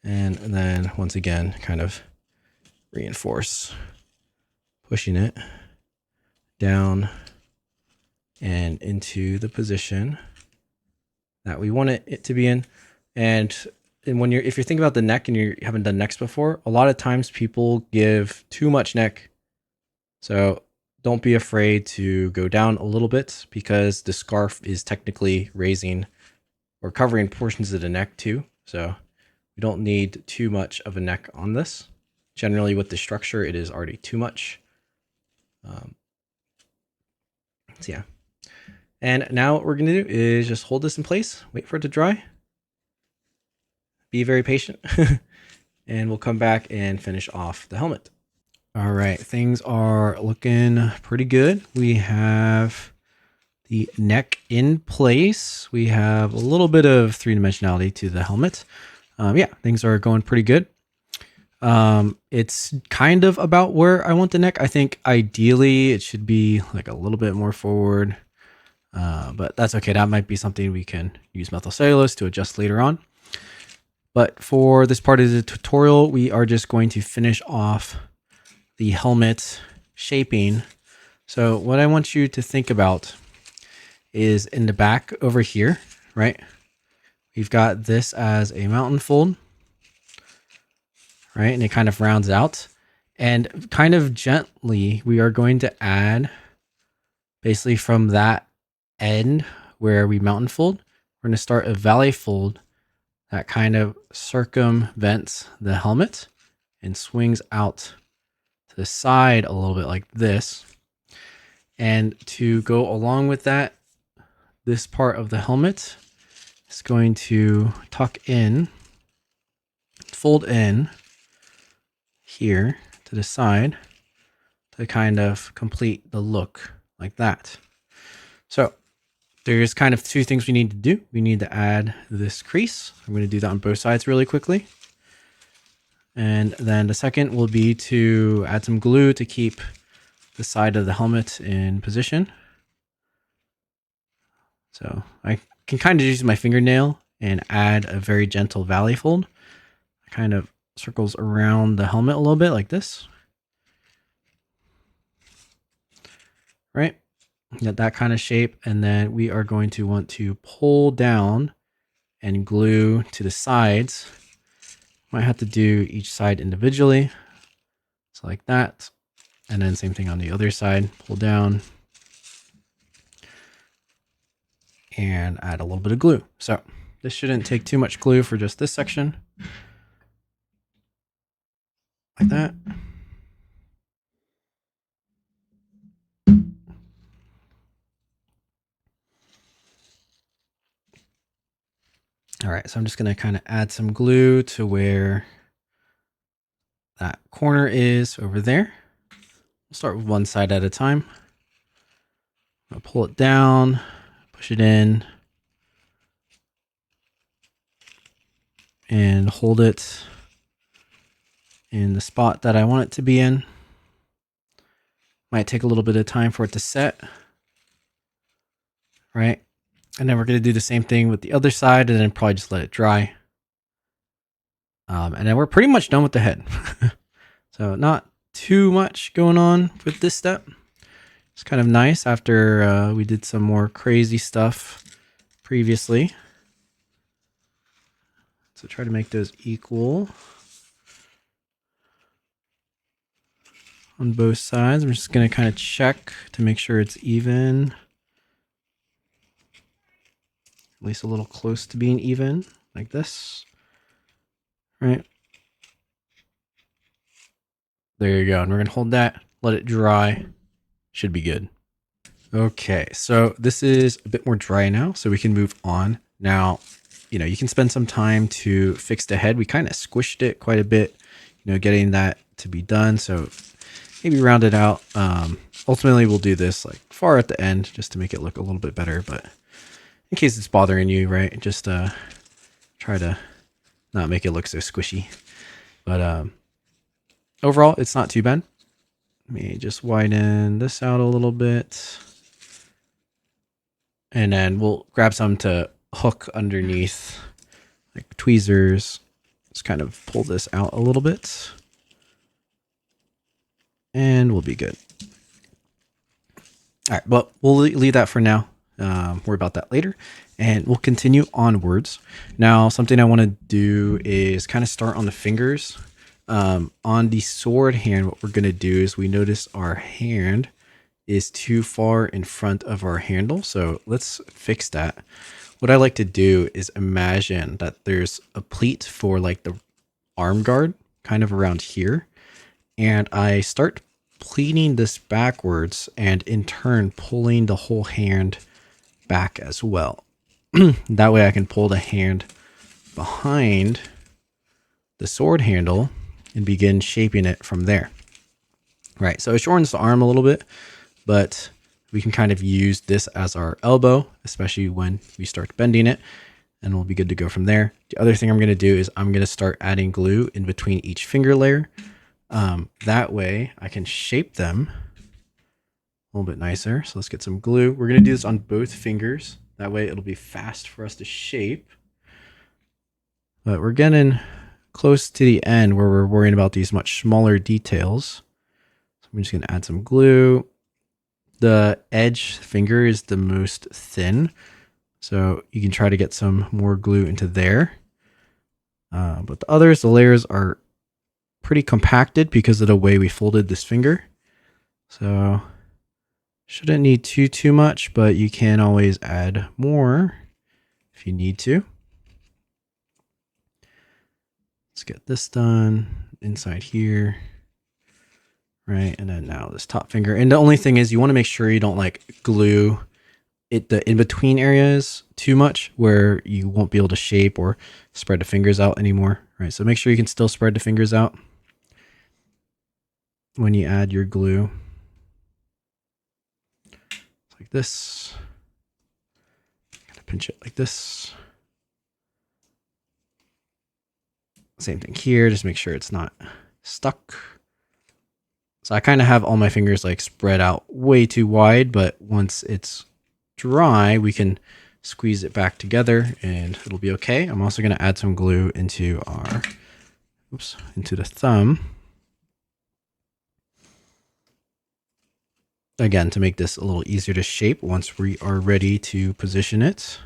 And then once again, kind of reinforce, pushing it down and into the position that we want it to be in. And when if you're thinking about the neck and you haven't done necks before, a lot of times people give too much neck. So don't be afraid to go down a little bit, because the scarf is technically raising or covering portions of the neck too. So we don't need too much of a neck on this. Generally with the structure, it is already too much. So yeah. And now what we're going to do is just hold this in place, wait for it to dry. Be very patient. And we'll come back and finish off the helmet. All right, things are looking pretty good. We have the neck in place. We have a little bit of three-dimensionality to the helmet. Yeah, things are going pretty good. It's kind of about where I want the neck. I think ideally it should be like a little bit more forward, but that's okay. That might be something we can use methyl cellulose to adjust later on. But for this part of the tutorial, we are just going to finish off the helmet shaping. So what I want you to think about is in the back over here, right? We've got this as a mountain fold, right? And it kind of rounds out. And kind of gently, we are going to add basically from that end where we mountain fold, we're going to start a valley fold that kind of circumvents the helmet and swings out to the side a little bit like this. And to go along with that, this part of the helmet is going to tuck in, fold in here to the side to kind of complete the look like that. So there's kind of two things we need to do. We need to add this crease. I'm going to do that on both sides really quickly. And then the second will be to add some glue to keep the side of the helmet in position. So I can kind of use my fingernail and add a very gentle valley fold. It kind of circles around the helmet a little bit like this. Right? Get that kind of shape. And then we are going to want to pull down and glue to the sides. Might have to do each side individually. So like that. And then same thing on the other side. Pull down and add a little bit of glue. So this shouldn't take too much glue for just this section. Like that. All right, so I'm just going to kind of add some glue to where that corner is over there. We'll start with one side at a time. I'll pull it down, push it in, and hold it in the spot that I want it to be in. Might take a little bit of time for it to set, right? And then we're going to do the same thing with the other side and then probably just let it dry. And then we're pretty much done with the head. So not too much going on with this step. It's kind of nice after we did some more crazy stuff previously. So try to make those equal on both sides. I'm just going to kind of check to make sure it's even. At least a little close to being even, like this. Right. There you go. And we're going to hold that, let it dry. Should be good. Okay, so this is a bit more dry now, so we can move on. Now, you know, you can spend some time to fix the head. We kind of squished it quite a bit, you know, getting that to be done. So maybe round it out. Ultimately, we'll do this like far at the end just to make it look a little bit better. But in case it's bothering you, right, just try to not make it look so squishy. But overall, it's not too bad. Let me just widen this out a little bit. And then we'll grab some to hook underneath, like tweezers. Just kind of pull this out a little bit. And we'll be good. All right, but we'll leave that for now. Worry about that later. And we'll continue onwards. Now, something I want to do is kind of start on the fingers. On the sword hand, what we're going to do is we notice our hand is too far in front of our handle. So let's fix that. what I like to do is imagine that there's a pleat for like the arm guard kind of around here. And I start pleating this backwards and in turn pulling the whole hand back as well. That way I can pull the hand behind the sword handle and begin shaping it from there. Right, so it shortens the arm a little bit, but we can kind of use this as our elbow, especially when we start bending it, and we'll be good to go from there. The other thing I'm going to do is I'm going to start adding glue in between each finger layer. That way I can shape them a little bit nicer. So let's get some glue. We're going to do this on both fingers. That way it'll be fast for us to shape. But we're getting close to the end where we're worrying about these much smaller details. So I'm just going to add some glue. The edge finger is the most thin, so you can try to get some more glue into there. But the others, the layers are pretty compacted because of the way we folded this finger. So shouldn't need too much, but you can always add more if you need to. Let's get this done inside here. Right, and then now this top finger. And the only thing is you want to make sure you don't like glue it the in-between areas too much where you won't be able to shape or spread the fingers out anymore. Right, so make sure you can still spread the fingers out when you add your glue. Like this. Kind of pinch it like this. Same thing here, just make sure it's not stuck. So I kind of have all my fingers like spread out way too wide, but once it's dry, we can squeeze it back together and it'll be okay. I'm also going to add some glue into our, into the thumb. Again, to make this a little easier to shape once we are ready to position it.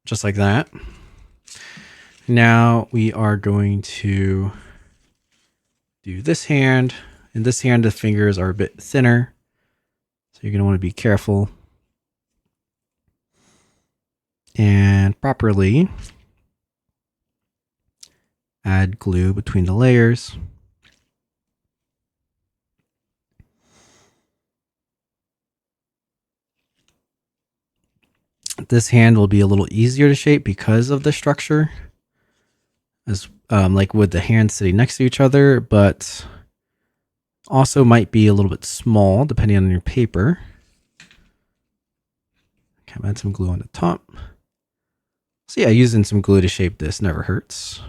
Just like that. Now we are going to do this hand. In this hand, the fingers are a bit thinner, so you're going to want to be careful and properly add glue between the layers. This hand will be a little easier to shape because of the structure, as like with the hands sitting next to each other, but also might be a little bit small depending on your paper. Okay, add some glue on the top. So yeah, using some glue to shape this never hurts.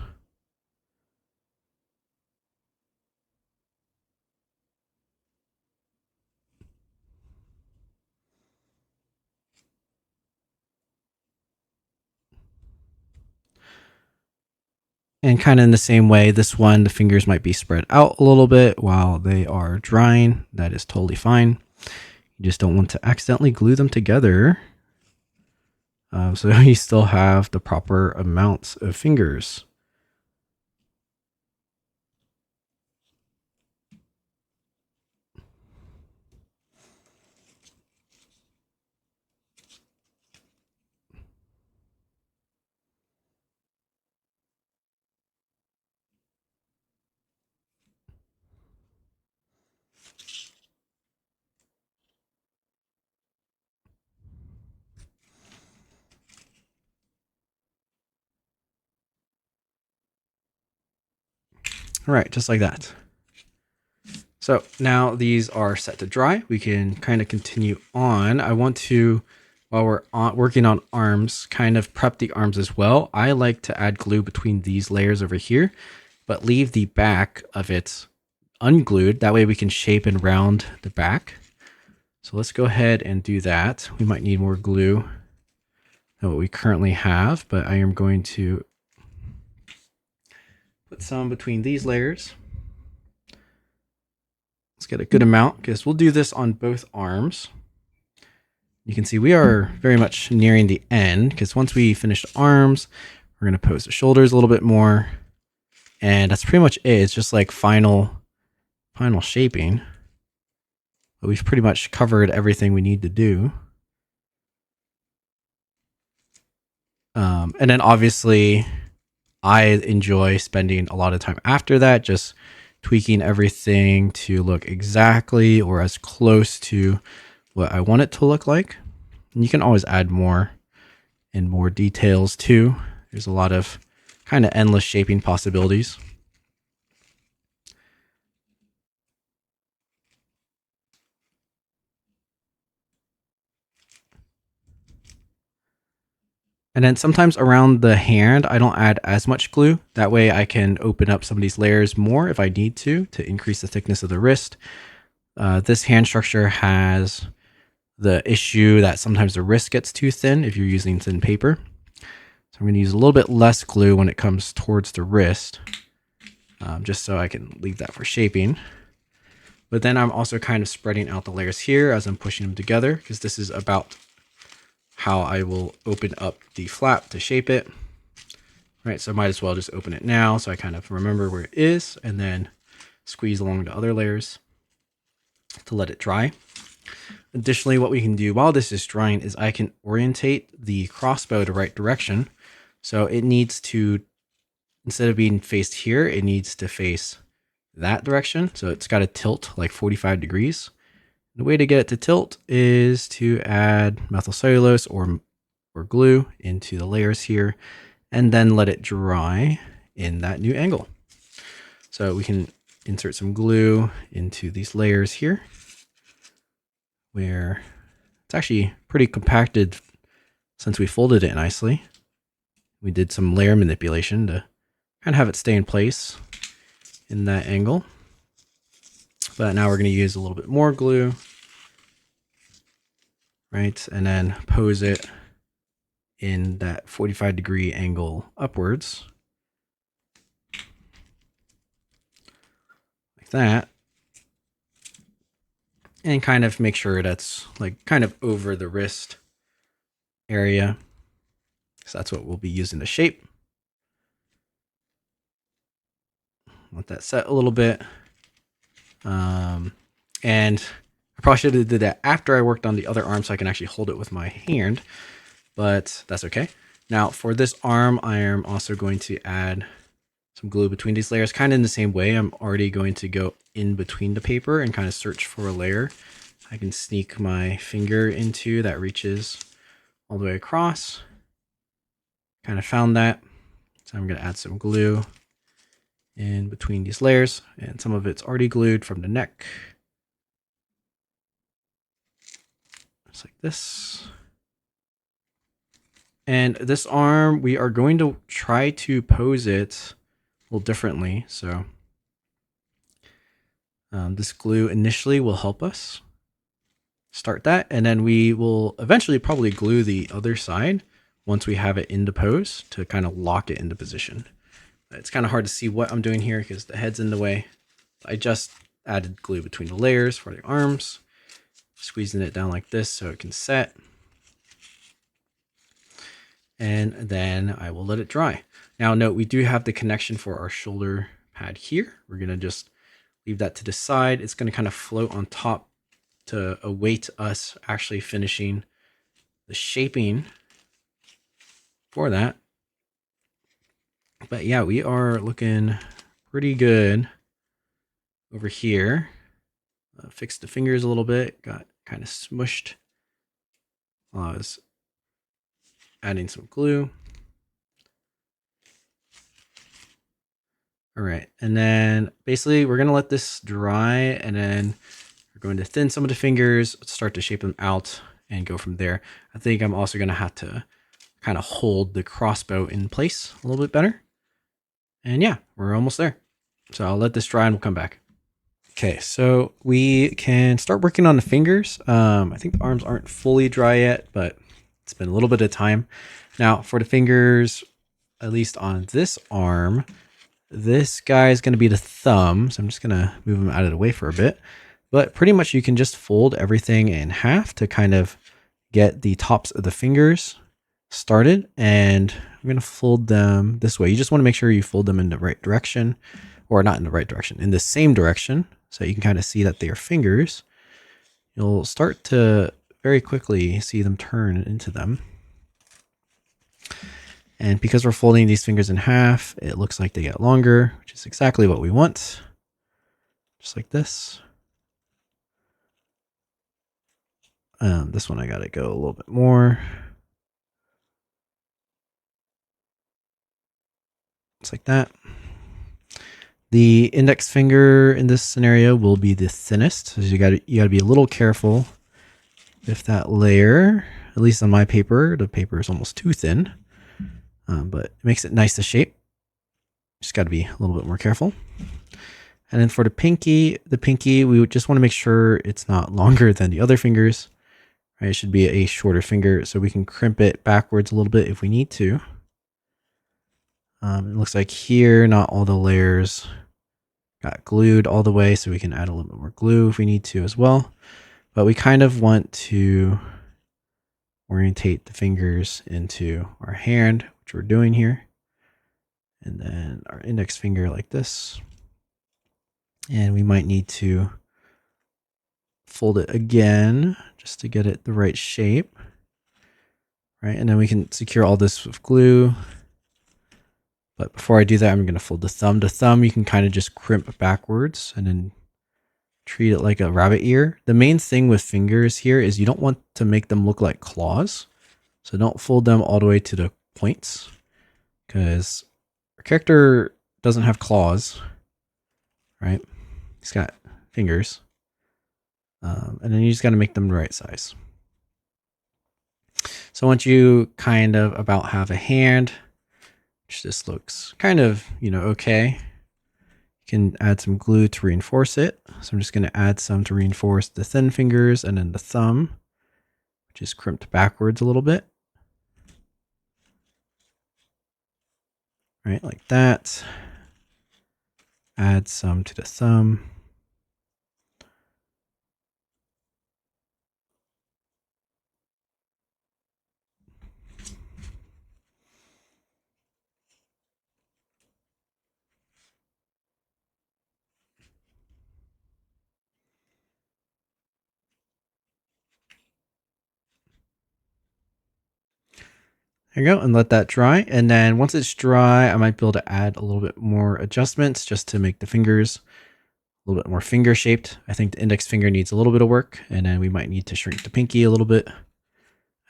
And kind of in the same way, this one, the fingers might be spread out a little bit while they are drying. That is totally fine. You just don't want to accidentally glue them together. So you still have the proper amounts of fingers. All right, just like that. So now these are set to dry. We can kind of continue on. I want to, while we're working on arms, kind of prep the arms as well. I like to add glue between these layers over here, but leave the back of it unglued. That way we can shape and round the back. So let's go ahead and do that. We might need more glue than what we currently have, but I am going to put some between these layers. Let's get a good amount because we'll do this on both arms. You can see we are very much nearing the end because once we finish the arms, we're going to pose the shoulders a little bit more. And that's pretty much it. It's just like final shaping. but we've pretty much covered everything we need to do. And then obviously I enjoy spending a lot of time after that, just tweaking everything to look exactly or as close to what I want it to look like. And you can always add more and more details too. There's a lot of kind of endless shaping possibilities. And then sometimes around the hand, I don't add as much glue. That way I can open up some of these layers more if I need to increase the thickness of the wrist. This hand structure has the issue that sometimes the wrist gets too thin if you're using thin paper. So I'm going to use a little bit less glue when it comes towards the wrist, just so I can leave that for shaping. But then I'm also kind of spreading out the layers here as I'm pushing them together, because this is about how I will open up the flap to shape it. Right, so I might as well just open it now so I kind of remember where it is, and then squeeze along the other layers to let it dry. Additionally, what we can do while this is drying is I can orientate the crossbow the right direction. So it needs to, instead of being faced here, it needs to face that direction. So it's got to tilt like 45 degrees. The way to get it to tilt is to add methyl cellulose or glue into the layers here, and then let it dry in that new angle. So we can insert some glue into these layers here, where it's actually pretty compacted since we folded it nicely. We did some layer manipulation to kind of have it stay in place in that angle. But now we're going to use a little bit more glue, right? And then pose it in that 45-degree angle upwards. Like that. And kind of make sure that's like kind of over the wrist area. So that's what we'll be using to shape. Let that set a little bit. And I probably should have did that after I worked on the other arm so I can actually hold it with my hand, but that's okay. Now for this arm, I am also going to add some glue between these layers, kind of in the same way. I'm already going to go in between the paper and kind of search for a layer I can sneak my finger into that reaches all the way across. Kind of found that. So I'm going to add some glue in between these layers, and some of it's already glued from the neck. Just like this. And this arm, we are going to try to pose it a little differently. So this glue initially will help us start that, and then we will eventually probably glue the other side once we have it into pose to kind of lock it into position. It's kind of hard to see what I'm doing here because the head's in the way. I just added glue between the layers for the arms, squeezing it down like this so it can set. And then I will let it dry. Now note, we do have the connection for our shoulder pad here. We're going to just leave that to the side. It's going to kind of float on top to await us actually finishing the shaping for that. But yeah, we are looking pretty good over here. Fixed the fingers a little bit, got kind of smushed while I was adding some glue. All right, and then basically we're gonna let this dry, and then we're going to thin some of the fingers, start to shape them out, and go from there. I think I'm also gonna have to kind of hold the crossbow in place a little bit better. And yeah, we're almost there. So I'll let this dry and we'll come back. Okay, so we can start working on the fingers. I think the arms aren't fully dry yet, but it's been a little bit of time. Now for the fingers, at least on this arm, this guy is going to be the thumb. So I'm just going to move him out of the way for a bit. But pretty much you can just fold everything in half to kind of get the tops of the fingers started, and I'm going to fold them this way. You just want to make sure you fold them in the right direction, or not in the right direction, in the same direction, so you can kind of see that they are fingers. you'll start to very quickly see them turn into them. And because we're folding these fingers in half, it looks like they get longer, which is exactly what we want. Just like this. This one I gotta go a little bit more. Just like that. The index finger in this scenario will be the thinnest, so you gotta be a little careful if that layer, at least on my paper, the paper is almost too thin, but it makes it nice to shape. Just gotta be a little bit more careful. And then for the pinky, we would just want to make sure it's not longer than the other fingers. Right? It should be a shorter finger, so we can crimp it backwards a little bit if we need to. It looks like here, not all the layers got glued all the way, so we can add a little bit more glue if we need to as well. But we kind of want to orientate the fingers into our hand, which we're doing here. And then our index finger like this. And we might need to fold it again just to get it the right shape. Right, and then we can secure all this with glue. But before I do that, I'm going to fold the thumb. The thumb, you can kind of just crimp backwards and then treat it like a rabbit ear. The main thing with fingers here is you don't want to make them look like claws. So don't fold them all the way to the points, because our character doesn't have claws, right? He's got fingers. And then you just got to make them the right size. So once you kind of about have a hand, which this looks kind of, okay, you can add some glue to reinforce it. So I'm just going to add some to reinforce the thin fingers and then the thumb, which is crimped backwards a little bit. Right, like that. Add some to the thumb. There you go, and let that dry. And then once it's dry, I might be able to add a little bit more adjustments just to make the fingers a little bit more finger shaped. I think the index finger needs a little bit of work, and then we might need to shrink the pinky a little bit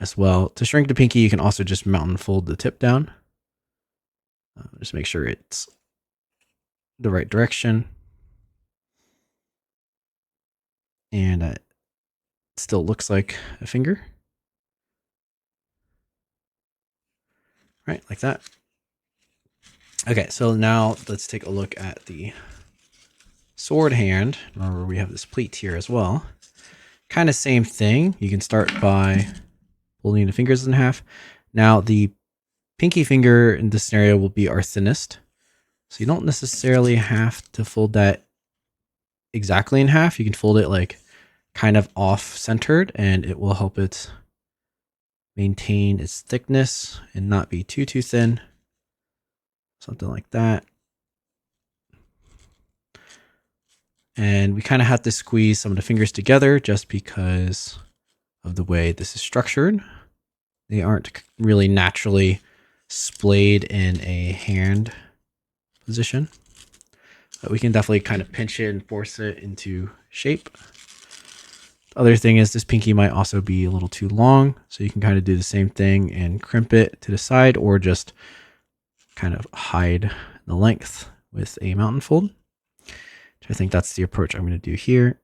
as well. To shrink the pinky, you can also just mountain fold the tip down. Just make sure it's the right direction. And it still looks like a finger. Right, like that. Okay, so now let's take a look at the sword hand. Remember, we have this pleat here as well. Kind of same thing. You can start by folding the fingers in half. Now, the pinky finger in this scenario will be our thinnest. So you don't necessarily have to fold that exactly in half. You can fold it like kind of off-centered, and it will help it maintain its thickness and not be too thin. Something like that. And we kind of have to squeeze some of the fingers together just because of the way this is structured. They aren't really naturally splayed in a hand position. But we can definitely kind of pinch it and force it into shape. The other thing is this pinky might also be a little too long, so you can kind of do the same thing and crimp it to the side, or just kind of hide the length with a mountain fold. I think that's the approach I'm going to do here.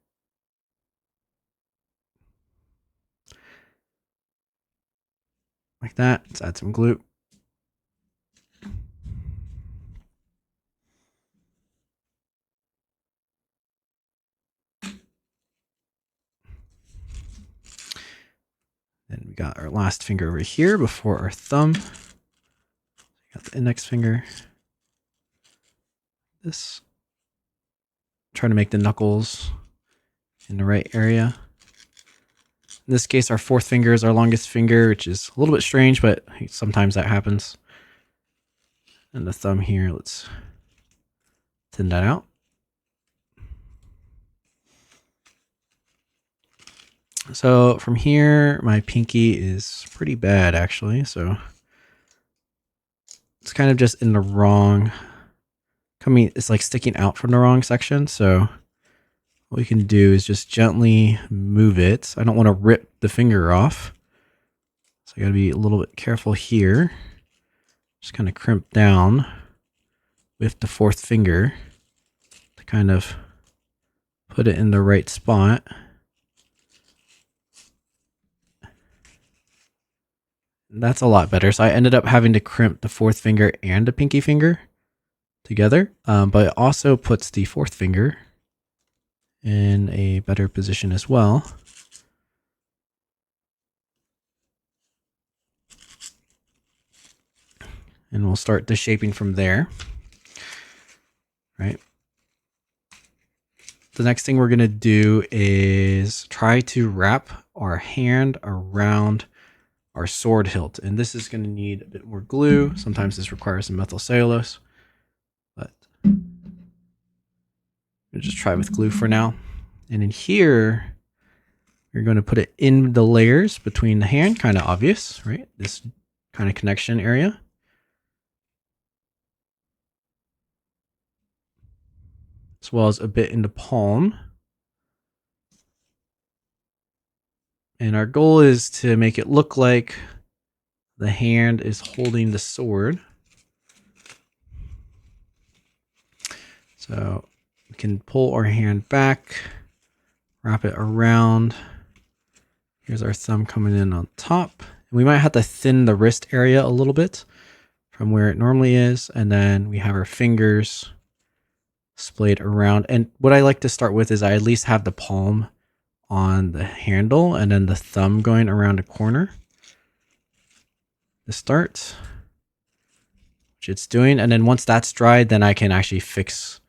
Like that. Let's add some glue. Then we got our last finger over here before our thumb. Got the index finger. This. Try to make the knuckles in the right area. In this case, our fourth finger is our longest finger, which is a little bit strange, but sometimes that happens. And the thumb here, let's thin that out. So from here, my pinky is pretty bad actually. So it's kind of just in the wrong, it's like sticking out from the wrong section. So what we can do is just gently move it. I don't want to rip the finger off. So I gotta be a little bit careful here. Just kind of crimp down with the fourth finger to kind of put it in the right spot. That's a lot better. So I ended up having to crimp the fourth finger and the pinky finger together, but it also puts the fourth finger in a better position as well. And we'll start the shaping from there, right? The next thing we're going to do is try to wrap our hand around our sword hilt. And this is going to need a bit more glue. Sometimes this requires some methyl cellulose, but we'll just try with glue for now. And in here, you're going to put it in the layers between the hand, kind of obvious, right? This kind of connection area. As well as a bit in the palm. And our goal is to make it look like the hand is holding the sword. So we can pull our hand back, wrap it around. Here's our thumb coming in on top. And we might have to thin the wrist area a little bit from where it normally is. And then we have our fingers splayed around. And what I like to start with is I at least have the palm on the handle and then the thumb going around a corner to start, which it's doing. And then once that's dried, then I can actually fix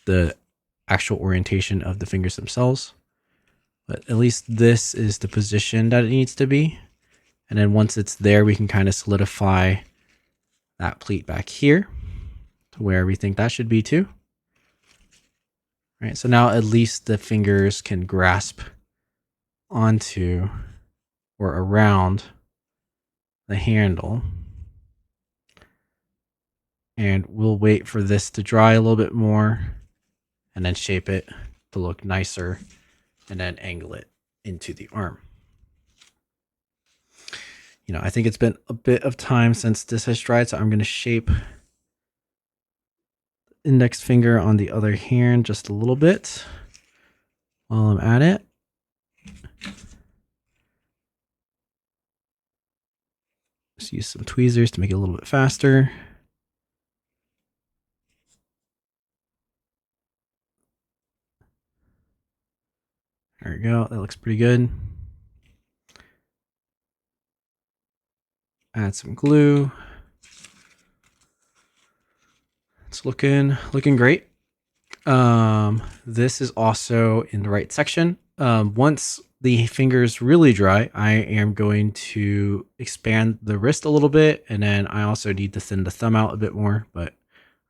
the actual orientation of the fingers themselves. But at least this is the position that it needs to be. And then once it's there, we can kind of solidify that pleat back here to where we think that should be too. Right, so now at least the fingers can grasp onto or around the handle. And we'll wait for this to dry a little bit more and then shape it to look nicer and then angle it into the arm. You know, I think it's been a bit of time since this has dried, so I'm going to shape index finger on the other hand just a little bit while I'm at it. Just use some tweezers to make it a little bit faster. There we go. That looks pretty good. Add some glue. It's looking great. This is also in the right section. Once the fingers really dry, I am going to expand the wrist a little bit, and then I also need to thin the thumb out a bit more, but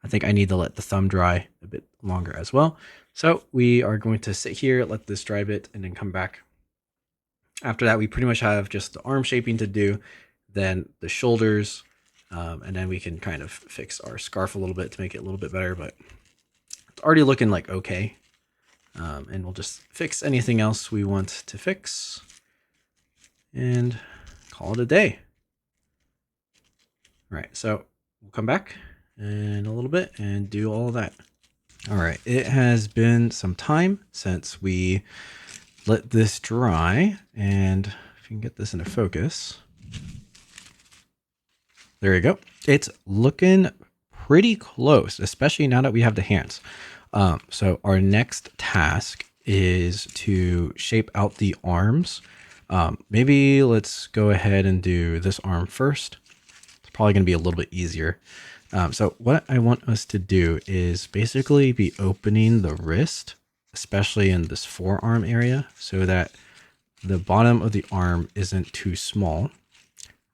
I think I need to let the thumb dry a bit longer as well. So we are going to sit here, let this dry a bit, and then come back. After that, we pretty much have just the arm shaping to do, then the shoulders, and then we can kind of fix our scarf a little bit to make it a little bit better, but it's already looking like okay. And we'll just fix anything else we want to fix and call it a day. All right, so we'll come back in a little bit and do all of that. All right, it has been some time since we let this dry, and if you can get this into focus. There you go. It's looking pretty close, especially now that we have the hands. So our next task is to shape out the arms. Maybe let's go ahead and do this arm first. It's probably going to be a little bit easier. So what I want us to do is basically be opening the wrist, especially in this forearm area, so that the bottom of the arm isn't too small,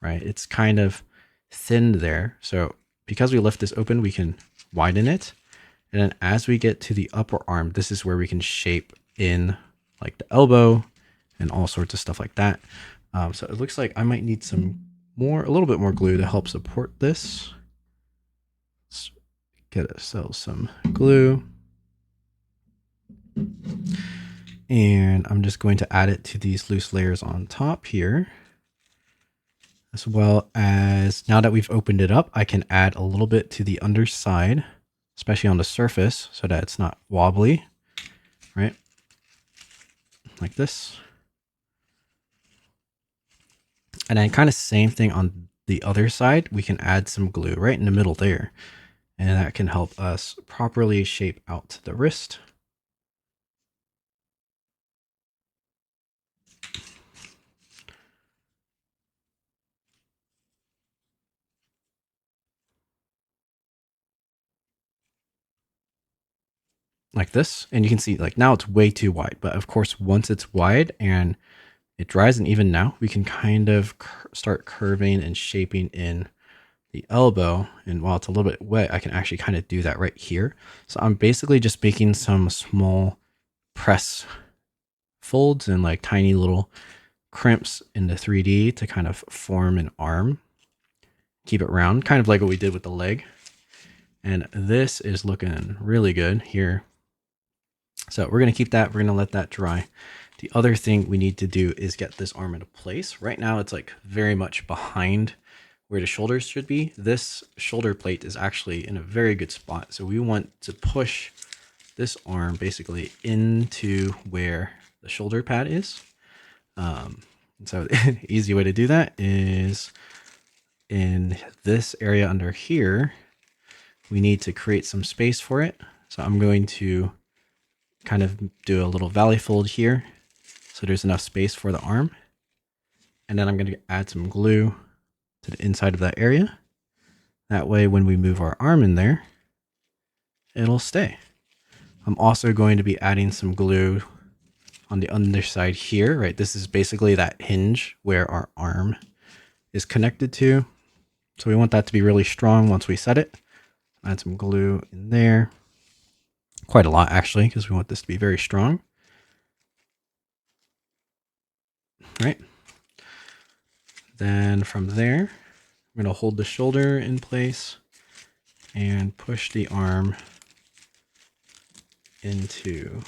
right? It's kind of thinned there. So because we left this open, we can widen it. And then as we get to the upper arm, this is where we can shape in like the elbow and all sorts of stuff like that. So it looks like I might need a little bit more glue to help support this. Let's get ourselves some glue. And I'm just going to add it to these loose layers on top here. As well as, now that we've opened it up, I can add a little bit to the underside, especially on the surface, so that it's not wobbly, right? Like this. And then kind of same thing on the other side, we can add some glue right in the middle there. And that can help us properly shape out the wrist. Like this. And you can see like now it's way too wide, but of course, once it's wide and it dries, and even now we can kind of start curving and shaping in the elbow. And while it's a little bit wet, I can actually kind of do that right here. So I'm basically just making some small press folds and like tiny little crimps in the 3D to kind of form an arm. Keep it round, kind of like what we did with the leg. And this is looking really good here. So we're going to keep that. We're going to let that dry. The other thing we need to do is get this arm into place. Right now, it's like very much behind where the shoulders should be. This shoulder plate is actually in a very good spot. So we want to push this arm basically into where the shoulder pad is. So the easy way to do that is in this area under here, we need to create some space for it. So I'm going to kind of do a little valley fold here, so there's enough space for the arm. And then I'm going to add some glue to the inside of that area. That way, when we move our arm in there, it'll stay. I'm also going to be adding some glue on the underside here, right? This is basically that hinge where our arm is connected to. So we want that to be really strong once we set it. Add some glue in there. Quite a lot, actually, because we want this to be very strong. Right. Then from there, I'm going to hold the shoulder in place and push the arm into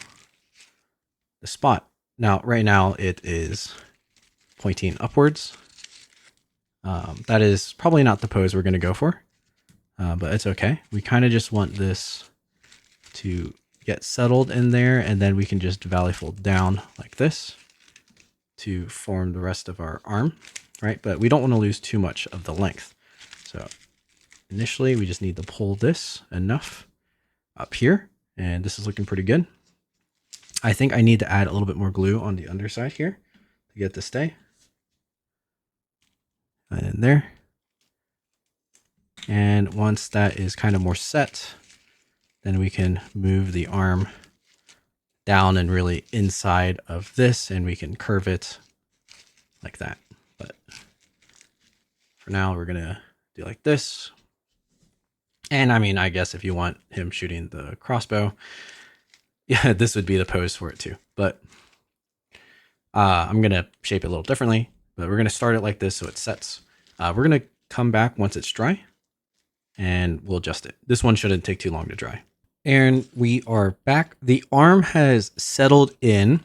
the spot. Now, right now it is pointing upwards. That is probably not the pose we're going to go for, but it's okay. We kind of just want this to get settled in there, and then we can just valley fold down like this to form the rest of our arm, right? But we don't want to lose too much of the length. So initially we just need to pull this enough up here, and this is looking pretty good. I think I need to add a little bit more glue on the underside here to get this to stay. And in there. And once that is kind of more set, then we can move the arm down and really inside of this, and we can curve it like that. But for now, we're gonna do like this. And I mean, I guess if you want him shooting the crossbow, yeah, this would be the pose for it too. But I'm gonna shape it a little differently, but we're gonna start it like this so it sets. We're gonna come back once it's dry and we'll adjust it. This one shouldn't take too long to dry. And we are back. The arm has settled in,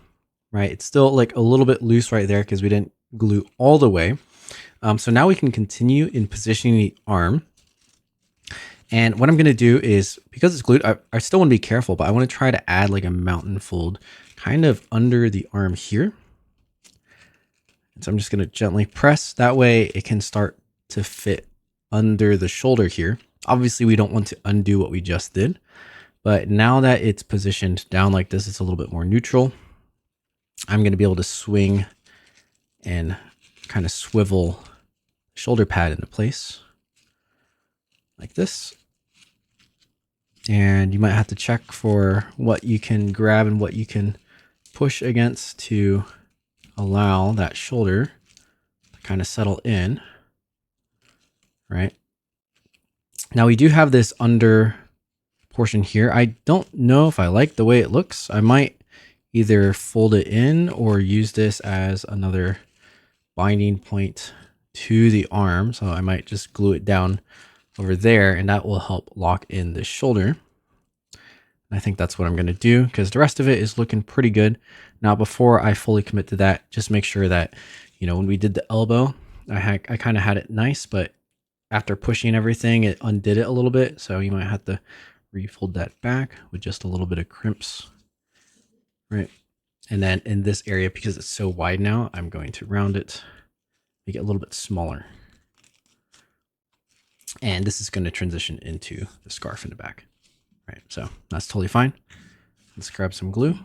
right? It's still like a little bit loose right there because we didn't glue all the way. So now we can continue in positioning the arm. And what I'm going to do is, because it's glued, I still want to be careful, but I want to try to add like a mountain fold kind of under the arm here. And so I'm just going to gently press. That way it can start to fit under the shoulder here. Obviously, we don't want to undo what we just did. But now that it's positioned down like this, it's a little bit more neutral. I'm going to be able to swing and kind of swivel the shoulder pad into place like this. And you might have to check for what you can grab and what you can push against to allow that shoulder to kind of settle in, right? Now we do have this under portion here. I don't know if I like the way it looks. I might either fold it in or use this as another binding point to the arm. So I might just glue it down over there, and that will help lock in the shoulder. I think that's what I'm going to do because the rest of it is looking pretty good. Now, before I fully commit to that, just make sure that, you know, when we did the elbow, I kind of had it nice, but after pushing everything, it undid it a little bit. So you might have to refold that back with just a little bit of crimps, right? And then in this area, because it's so wide now, I'm going to round it, make it a little bit smaller. And this is going to transition into the scarf in the back. Right, so that's totally fine. Let's grab some glue.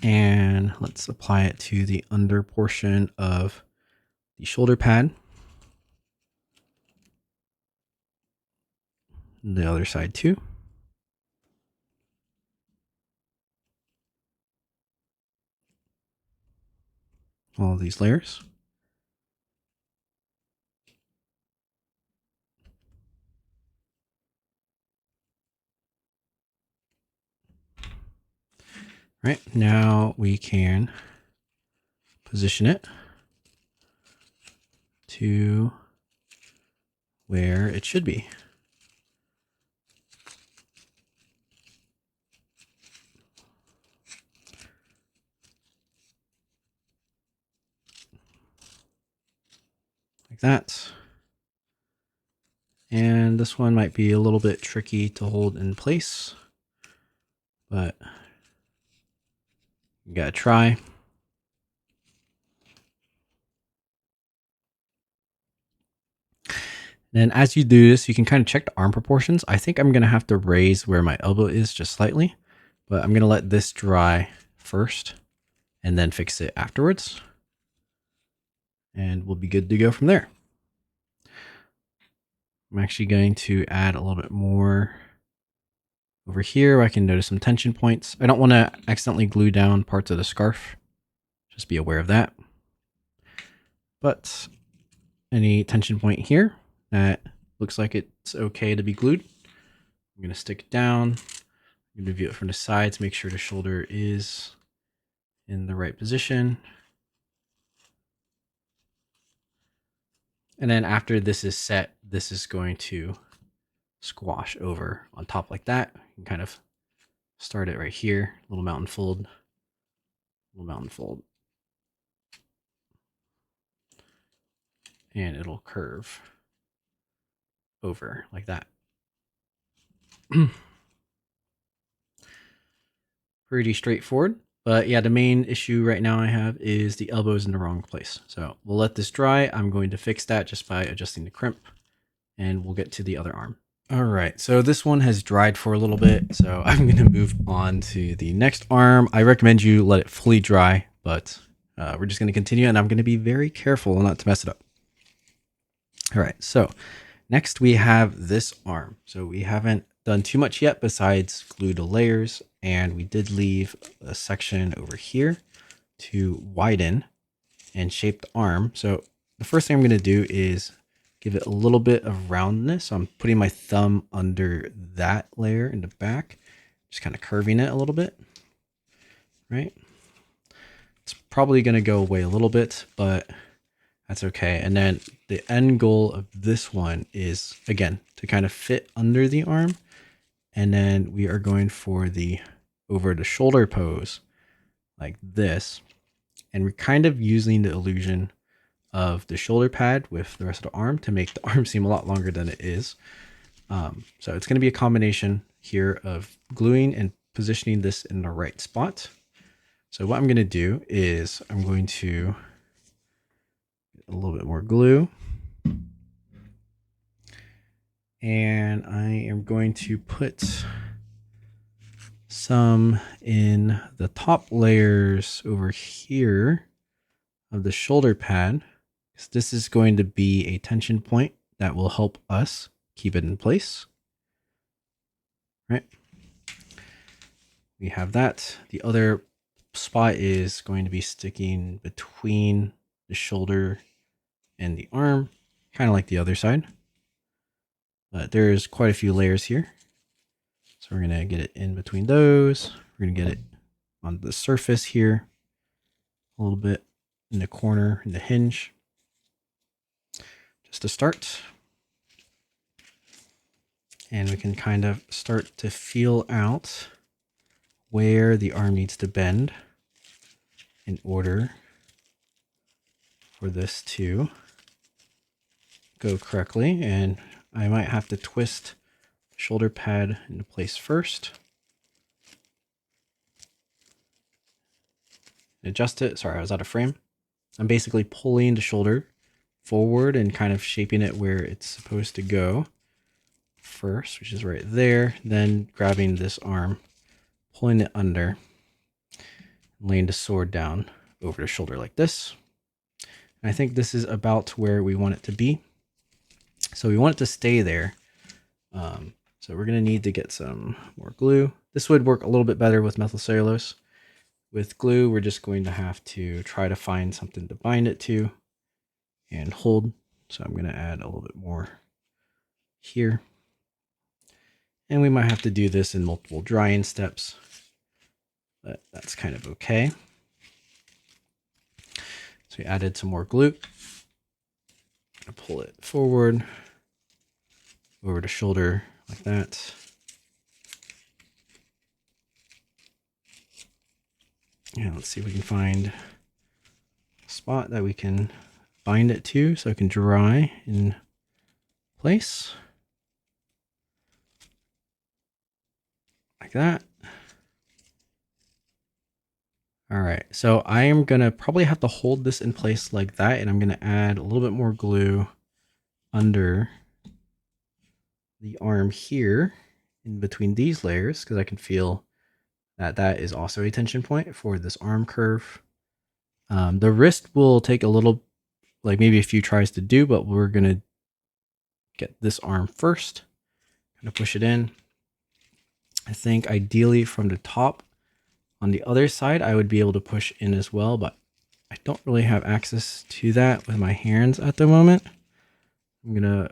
And let's apply it to the under portion of the shoulder pad. And the other side too. All of these layers. Right, now we can position it to where it should be. Like that. And this one might be a little bit tricky to hold in place, but you gotta try. Then as you do this, you can kind of check the arm proportions. I think I'm going to have to raise where my elbow is just slightly, but I'm going to let this dry first and then fix it afterwards. And we'll be good to go from there. I'm actually going to add a little bit more over here where I can notice some tension points. I don't want to accidentally glue down parts of the scarf. Just be aware of that. But any tension point here that looks like it's okay to be glued, I'm going to stick it down. I'm going to view it from the sides, make sure the shoulder is in the right position. And then after this is set, this is going to squash over on top like that. You can kind of start it right here, little mountain fold, little mountain fold. And it'll curve over like that. Pretty straightforward. But yeah, the main issue right now I have is the elbows in the wrong place. So we'll let this dry. I'm going to fix that just by adjusting the crimp, and we'll get to the other arm. All right, so this one has dried for a little bit, so I'm going to move on to the next arm. I recommend you let it fully dry, but we're just going to continue, and I'm going to be very careful not to mess it up. All right, so next we have this arm. So we haven't done too much yet besides glue the layers, and we did leave a section over here to widen and shape the arm. So the first thing I'm going to do is give it a little bit of roundness. So I'm putting my thumb under that layer in the back, just kind of curving it a little bit, right? It's probably going to go away a little bit, but that's okay. And then the end goal of this one is, again, to kind of fit under the arm. And then we are going for the over the shoulder pose like this. And we're kind of using the illusion of the shoulder pad with the rest of the arm to make the arm seem a lot longer than it is. So it's going to be a combination here of gluing and positioning this in the right spot. So what I'm going to do is I'm going to get a little bit more glue. And I am going to put some in the top layers over here of the shoulder pad. This is going to be a tension point that will help us keep it in place. Right. We have that. The other spot is going to be sticking between the shoulder and the arm, kind of like the other side. But there's quite a few layers here. So we're going to get it in between those. We're going to get it on the surface here, a little bit in the corner, in the hinge, just to start. And we can kind of start to feel out where the arm needs to bend in order for this to go correctly. And I might have to twist the shoulder pad into place first. Adjust it. Sorry, I was out of frame. I'm basically pulling the shoulder forward and kind of shaping it where it's supposed to go first, which is right there. Then grabbing this arm, pulling it under, laying the sword down over the shoulder like this. And I think this is about where we want it to be. So we want it to stay there. So we're going to need to get some more glue. This would work a little bit better with methyl cellulose. With glue, we're just going to have to try to find something to bind it to and hold. So I'm going to add a little bit more here. And we might have to do this in multiple drying steps, but that's kind of okay. So we added some more glue. Pull it forward over the shoulder like that. And let's see if we can find a spot that we can bind it to so it can dry in place. Like that. All right, so I am gonna probably have to hold this in place like that, and I'm gonna add a little bit more glue under the arm here in between these layers, because I can feel that that is also a tension point for this arm curve. The wrist will take a little, like maybe a few tries to do, but we're gonna get this arm first. Gonna push it in. I think ideally from the top on the other side, I would be able to push in as well, but I don't really have access to that with my hands at the moment. I'm gonna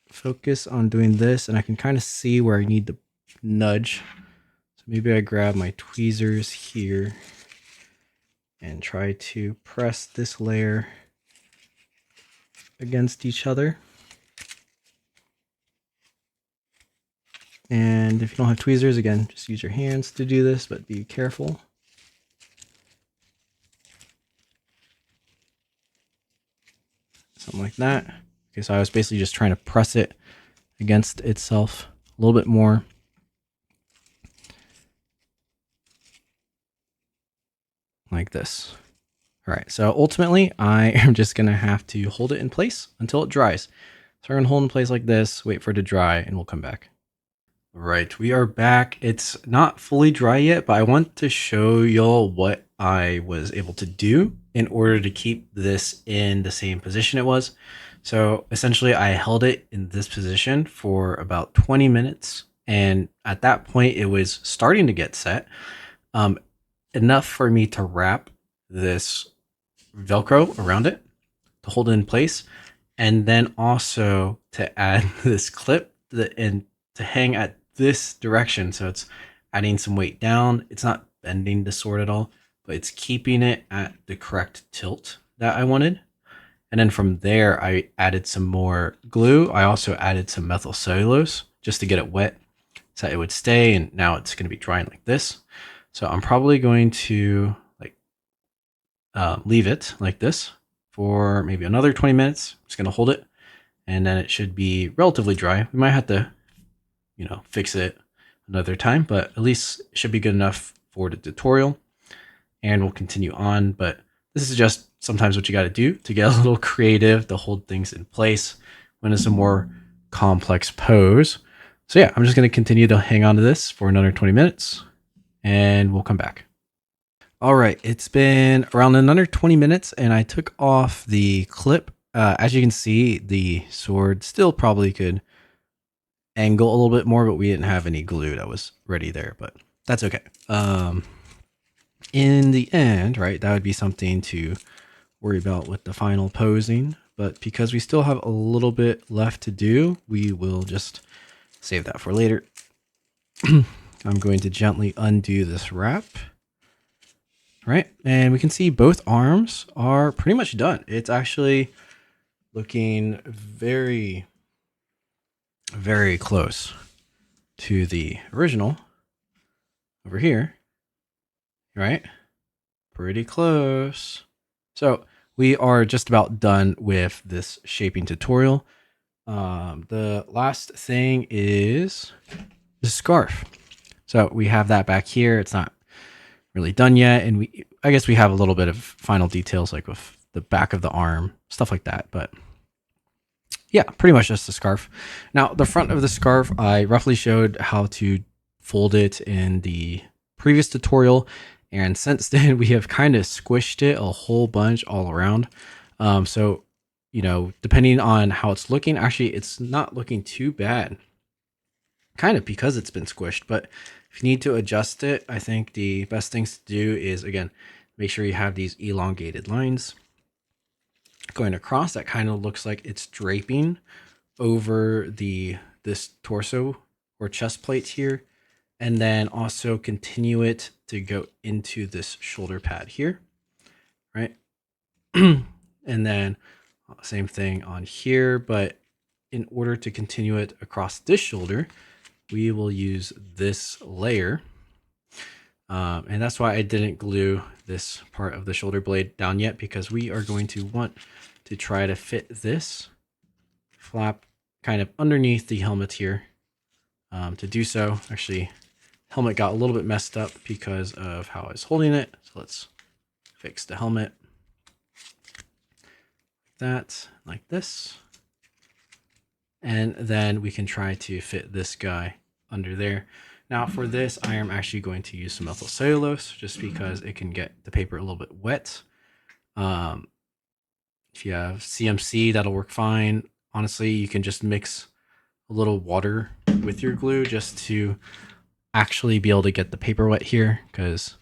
focus on doing this, and I can kind of see where I need to nudge. So maybe I grab my tweezers here and try to press this layer against each other. And if you don't have tweezers, again, just use your hands to do this, but be careful. Something like that. Okay, so I was basically just trying to press it against itself a little bit more. Like this. All right, so ultimately I am just gonna have to hold it in place until it dries. So we're gonna hold in place like this, wait for it to dry, and we'll come back. All right, we are back. It's not fully dry yet, but I want to show y'all what I was able to do in order to keep this in the same position it was. So essentially I held it in this position for about 20 minutes. And at that point it was starting to get set, enough for me to wrap this Velcro around it to hold it in place. And then also to add this clip and to hang at this direction. So it's adding some weight down. It's not bending the sword at all, but it's keeping it at the correct tilt that I wanted. And then from there, I added some more glue. I also added some methyl cellulose just to get it wet so it would stay. And now it's going to be drying like this. So I'm probably going to leave it like this for maybe another 20 minutes. I'm just going to hold it, and then it should be relatively dry. We might have to, fix it another time, but at least it should be good enough for the tutorial, and we'll continue on. But this is just sometimes what you got to do to get a little creative to hold things in place when it's a more complex pose. So yeah, I'm just going to continue to hang on to this for another 20 minutes, and we'll come back. All right, it's been around another 20 minutes, and I took off the clip. As you can see, the sword still probably could angle a little bit more, but we didn't have any glue that was ready there, but that's okay. In the end, right, that would be something to worry about with the final posing, but because we still have a little bit left to do, we will just save that for later. I'm going to gently undo this wrap. Right, and we can see both arms are pretty much done. It's actually looking very, very close to the original over here, right? Pretty close. So we are just about done with this shaping tutorial. The last thing is the scarf. So we have that back here. It's not really done yet, and I guess we have a little bit of final details like with the back of the arm, stuff like that, but yeah, pretty much just the scarf. Now the front of the scarf, I roughly showed how to fold it in the previous tutorial, and since then we have kind of squished it a whole bunch all around. So you know, depending on how it's looking, actually it's not looking too bad, kind of because it's been squished. But if you need to adjust it, I think the best things to do is, again, make sure you have these elongated lines going across. That kind of looks like it's draping over this torso or chest plate here, and then also continue it to go into this shoulder pad here, right? And then same thing on here, but in order to continue it across this shoulder, we will use this layer. And that's why I didn't glue this part of the shoulder blade down yet, because we are going to want to try to fit this flap kind of underneath the helmet here. To do so, actually, helmet got a little bit messed up because of how I was holding it. So let's fix the helmet. Like that, like this. And then we can try to fit this guy under there. Now for this, I am actually going to use some methyl cellulose just because it can get the paper a little bit wet. If you have CMC, that'll work fine. Honestly, you can just mix a little water with your glue just to actually be able to get the paper wet here, because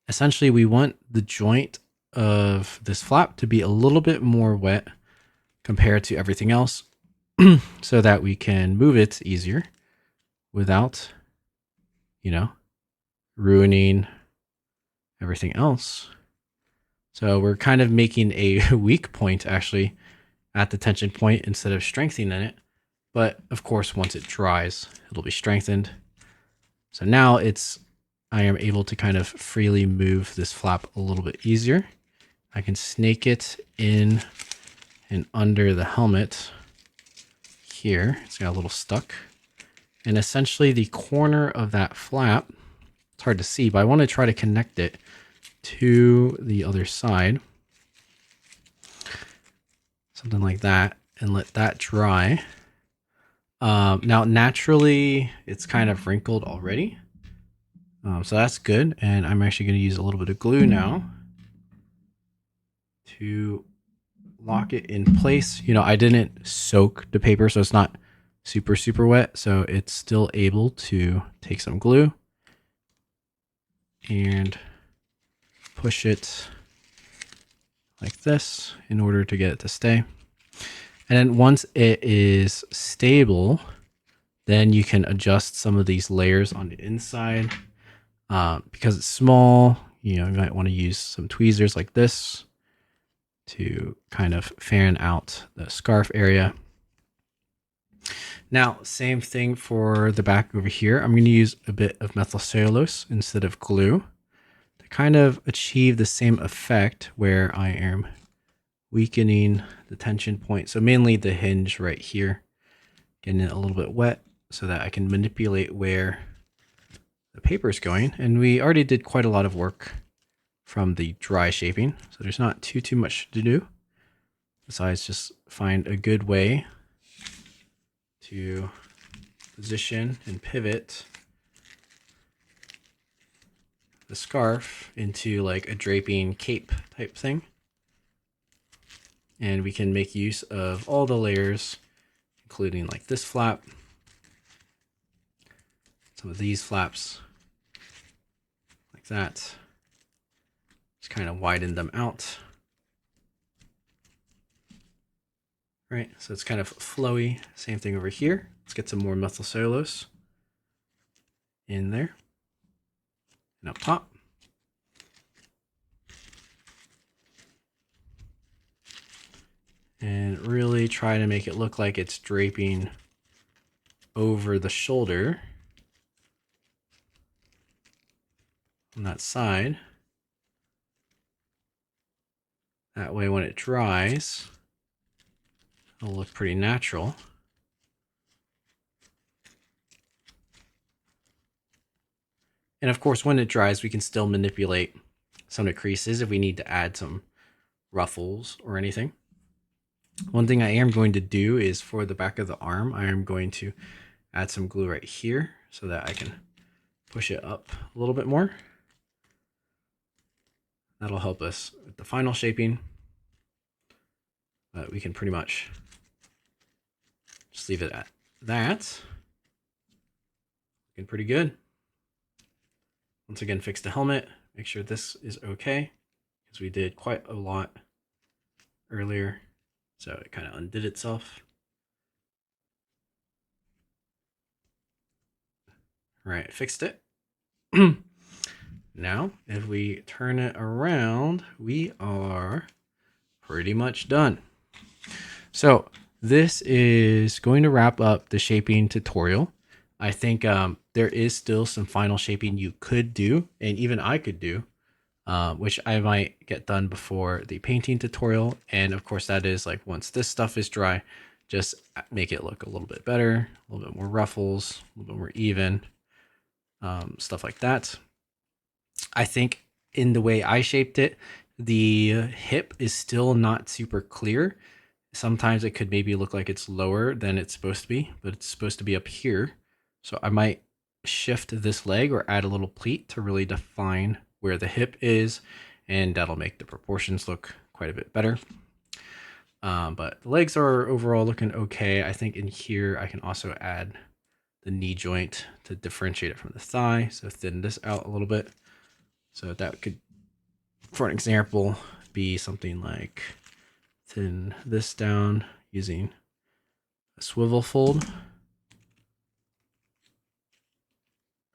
essentially we want the joint of this flap to be a little bit more wet compared to everything else so that we can move it easier without, you know, ruining everything else. So we're kind of making a weak point actually at the tension point instead of strengthening it. But of course, once it dries, it'll be strengthened. So now I am able to kind of freely move this flap a little bit easier. I can snake it in and under the helmet here. It's got a little stuck. And essentially the corner of that flap, it's hard to see, but I want to try to connect it to the other side. Something like that, and let that dry. Now, naturally, it's kind of wrinkled already. So that's good. And I'm actually going to use a little bit of glue now to lock it in place. You know, I didn't soak the paper, so it's not super, super wet. So it's still able to take some glue and push it like this in order to get it to stay. And then once it is stable, then you can adjust some of these layers on the inside. Because it's small, you know, you might want to use some tweezers like this to kind of fan out the scarf area. Now, same thing for the back over here. I'm going to use a bit of methyl cellulose instead of glue to kind of achieve the same effect where I am weakening the tension point. So mainly the hinge right here, getting it a little bit wet so that I can manipulate where the paper is going. And we already did quite a lot of work from the dry shaping, so there's not too much to do besides just find a good way to position and pivot the scarf into like a draping cape type thing. And we can make use of all the layers, including like this flap, some of these flaps, like that. Just kind of widen them out. Right, so it's kind of flowy. Same thing over here. Let's get some more methyl cellulose in there and up top. And really try to make it look like it's draping over the shoulder on that side. That way when it dries, it'll look pretty natural. And of course, when it dries, we can still manipulate some of the creases if we need to add some ruffles or anything. One thing I am going to do is for the back of the arm, I am going to add some glue right here so that I can push it up a little bit more. That'll help us with the final shaping. But we can pretty much just leave it at that. Looking pretty good. Once again, fix the helmet. Make sure this is okay, because we did quite a lot earlier. So it kind of undid itself. All right, fixed it. Now, if we turn it around, we are pretty much done. So this is going to wrap up the shaping tutorial. I think there is still some final shaping you could do, and even I could do, which I might get done before the painting tutorial. And of course, that is like once this stuff is dry, just make it look a little bit better, a little bit more ruffles, a little bit more even, stuff like that. I think in the way I shaped it, the hip is still not super clear. Sometimes it could maybe look like it's lower than it's supposed to be, but it's supposed to be up here. So I might shift this leg or add a little pleat to really define where the hip is, and that'll make the proportions look quite a bit better. But the legs are overall looking okay. I think in here I can also add the knee joint to differentiate it from the thigh. So thin this out a little bit. So that could, for an example, be something like thin this down using a swivel fold,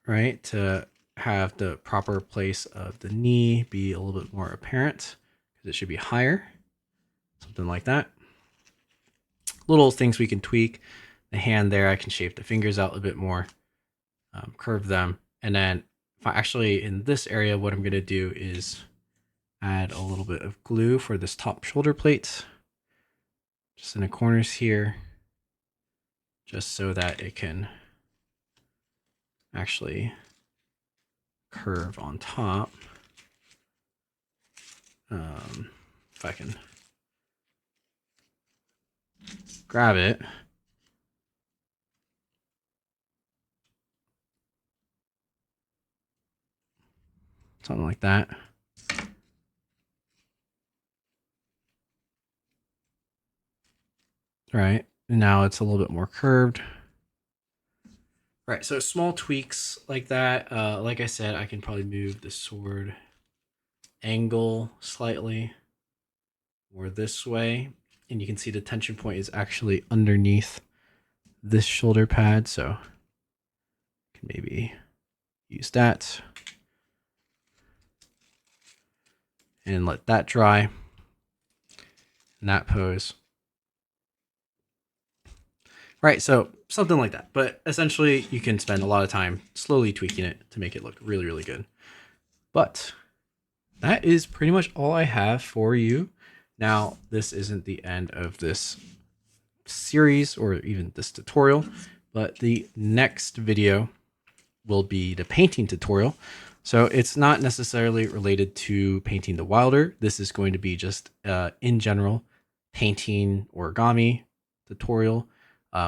right, to have the proper place of the knee be a little bit more apparent, because it should be higher, something like that. Little things we can tweak. The hand there, I can shape the fingers out a bit more, curve them, and then if I actually, in this area, what I'm going to do is add a little bit of glue for this top shoulder plate, just in the corners here, just so that it can actually curve on top. If I can grab it. Something like that. Right, and now it's a little bit more curved. Right, so small tweaks like that. Like I said, I can probably move the sword angle slightly or this way, and you can see the tension point is actually underneath this shoulder pad, so I can maybe use that and let that dry in that pose. Right, so something like that. But essentially, you can spend a lot of time slowly tweaking it to make it look really, really good. But that is pretty much all I have for you. Now, this isn't the end of this series or even this tutorial, but the next video will be the painting tutorial. So it's not necessarily related to painting the Wylder. This is going to be just in general painting origami tutorial.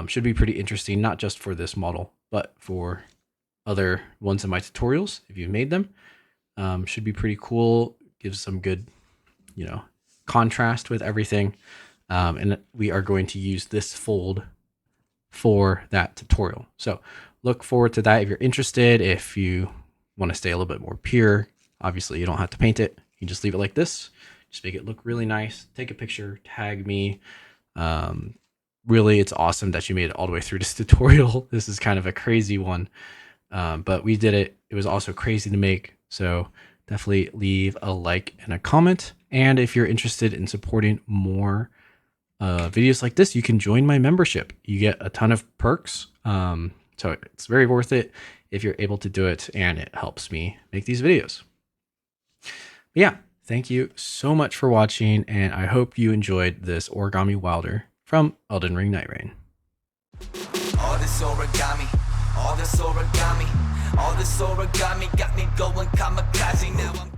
Should be pretty interesting, not just for this model, but for other ones in my tutorials, if you've made them. Should be pretty cool. Gives some good, contrast with everything. And we are going to use this fold for that tutorial. So look forward to that if you're interested. If you want to stay a little bit more pure, obviously you don't have to paint it. You can just leave it like this. Just make it look really nice. Take a picture, tag me. Really, it's awesome that you made it all the way through this tutorial. This is kind of a crazy one. But we did it. It was also crazy to make. So definitely leave a like and a comment. And if you're interested in supporting more videos like this, you can join my membership. You get a ton of perks. So it's very worth it if you're able to do it, and it helps me make these videos. But yeah, thank you so much for watching, and I hope you enjoyed this Origami Wylder from Elden Ring Nightreign. All this origami, all this origami, all this origami got me going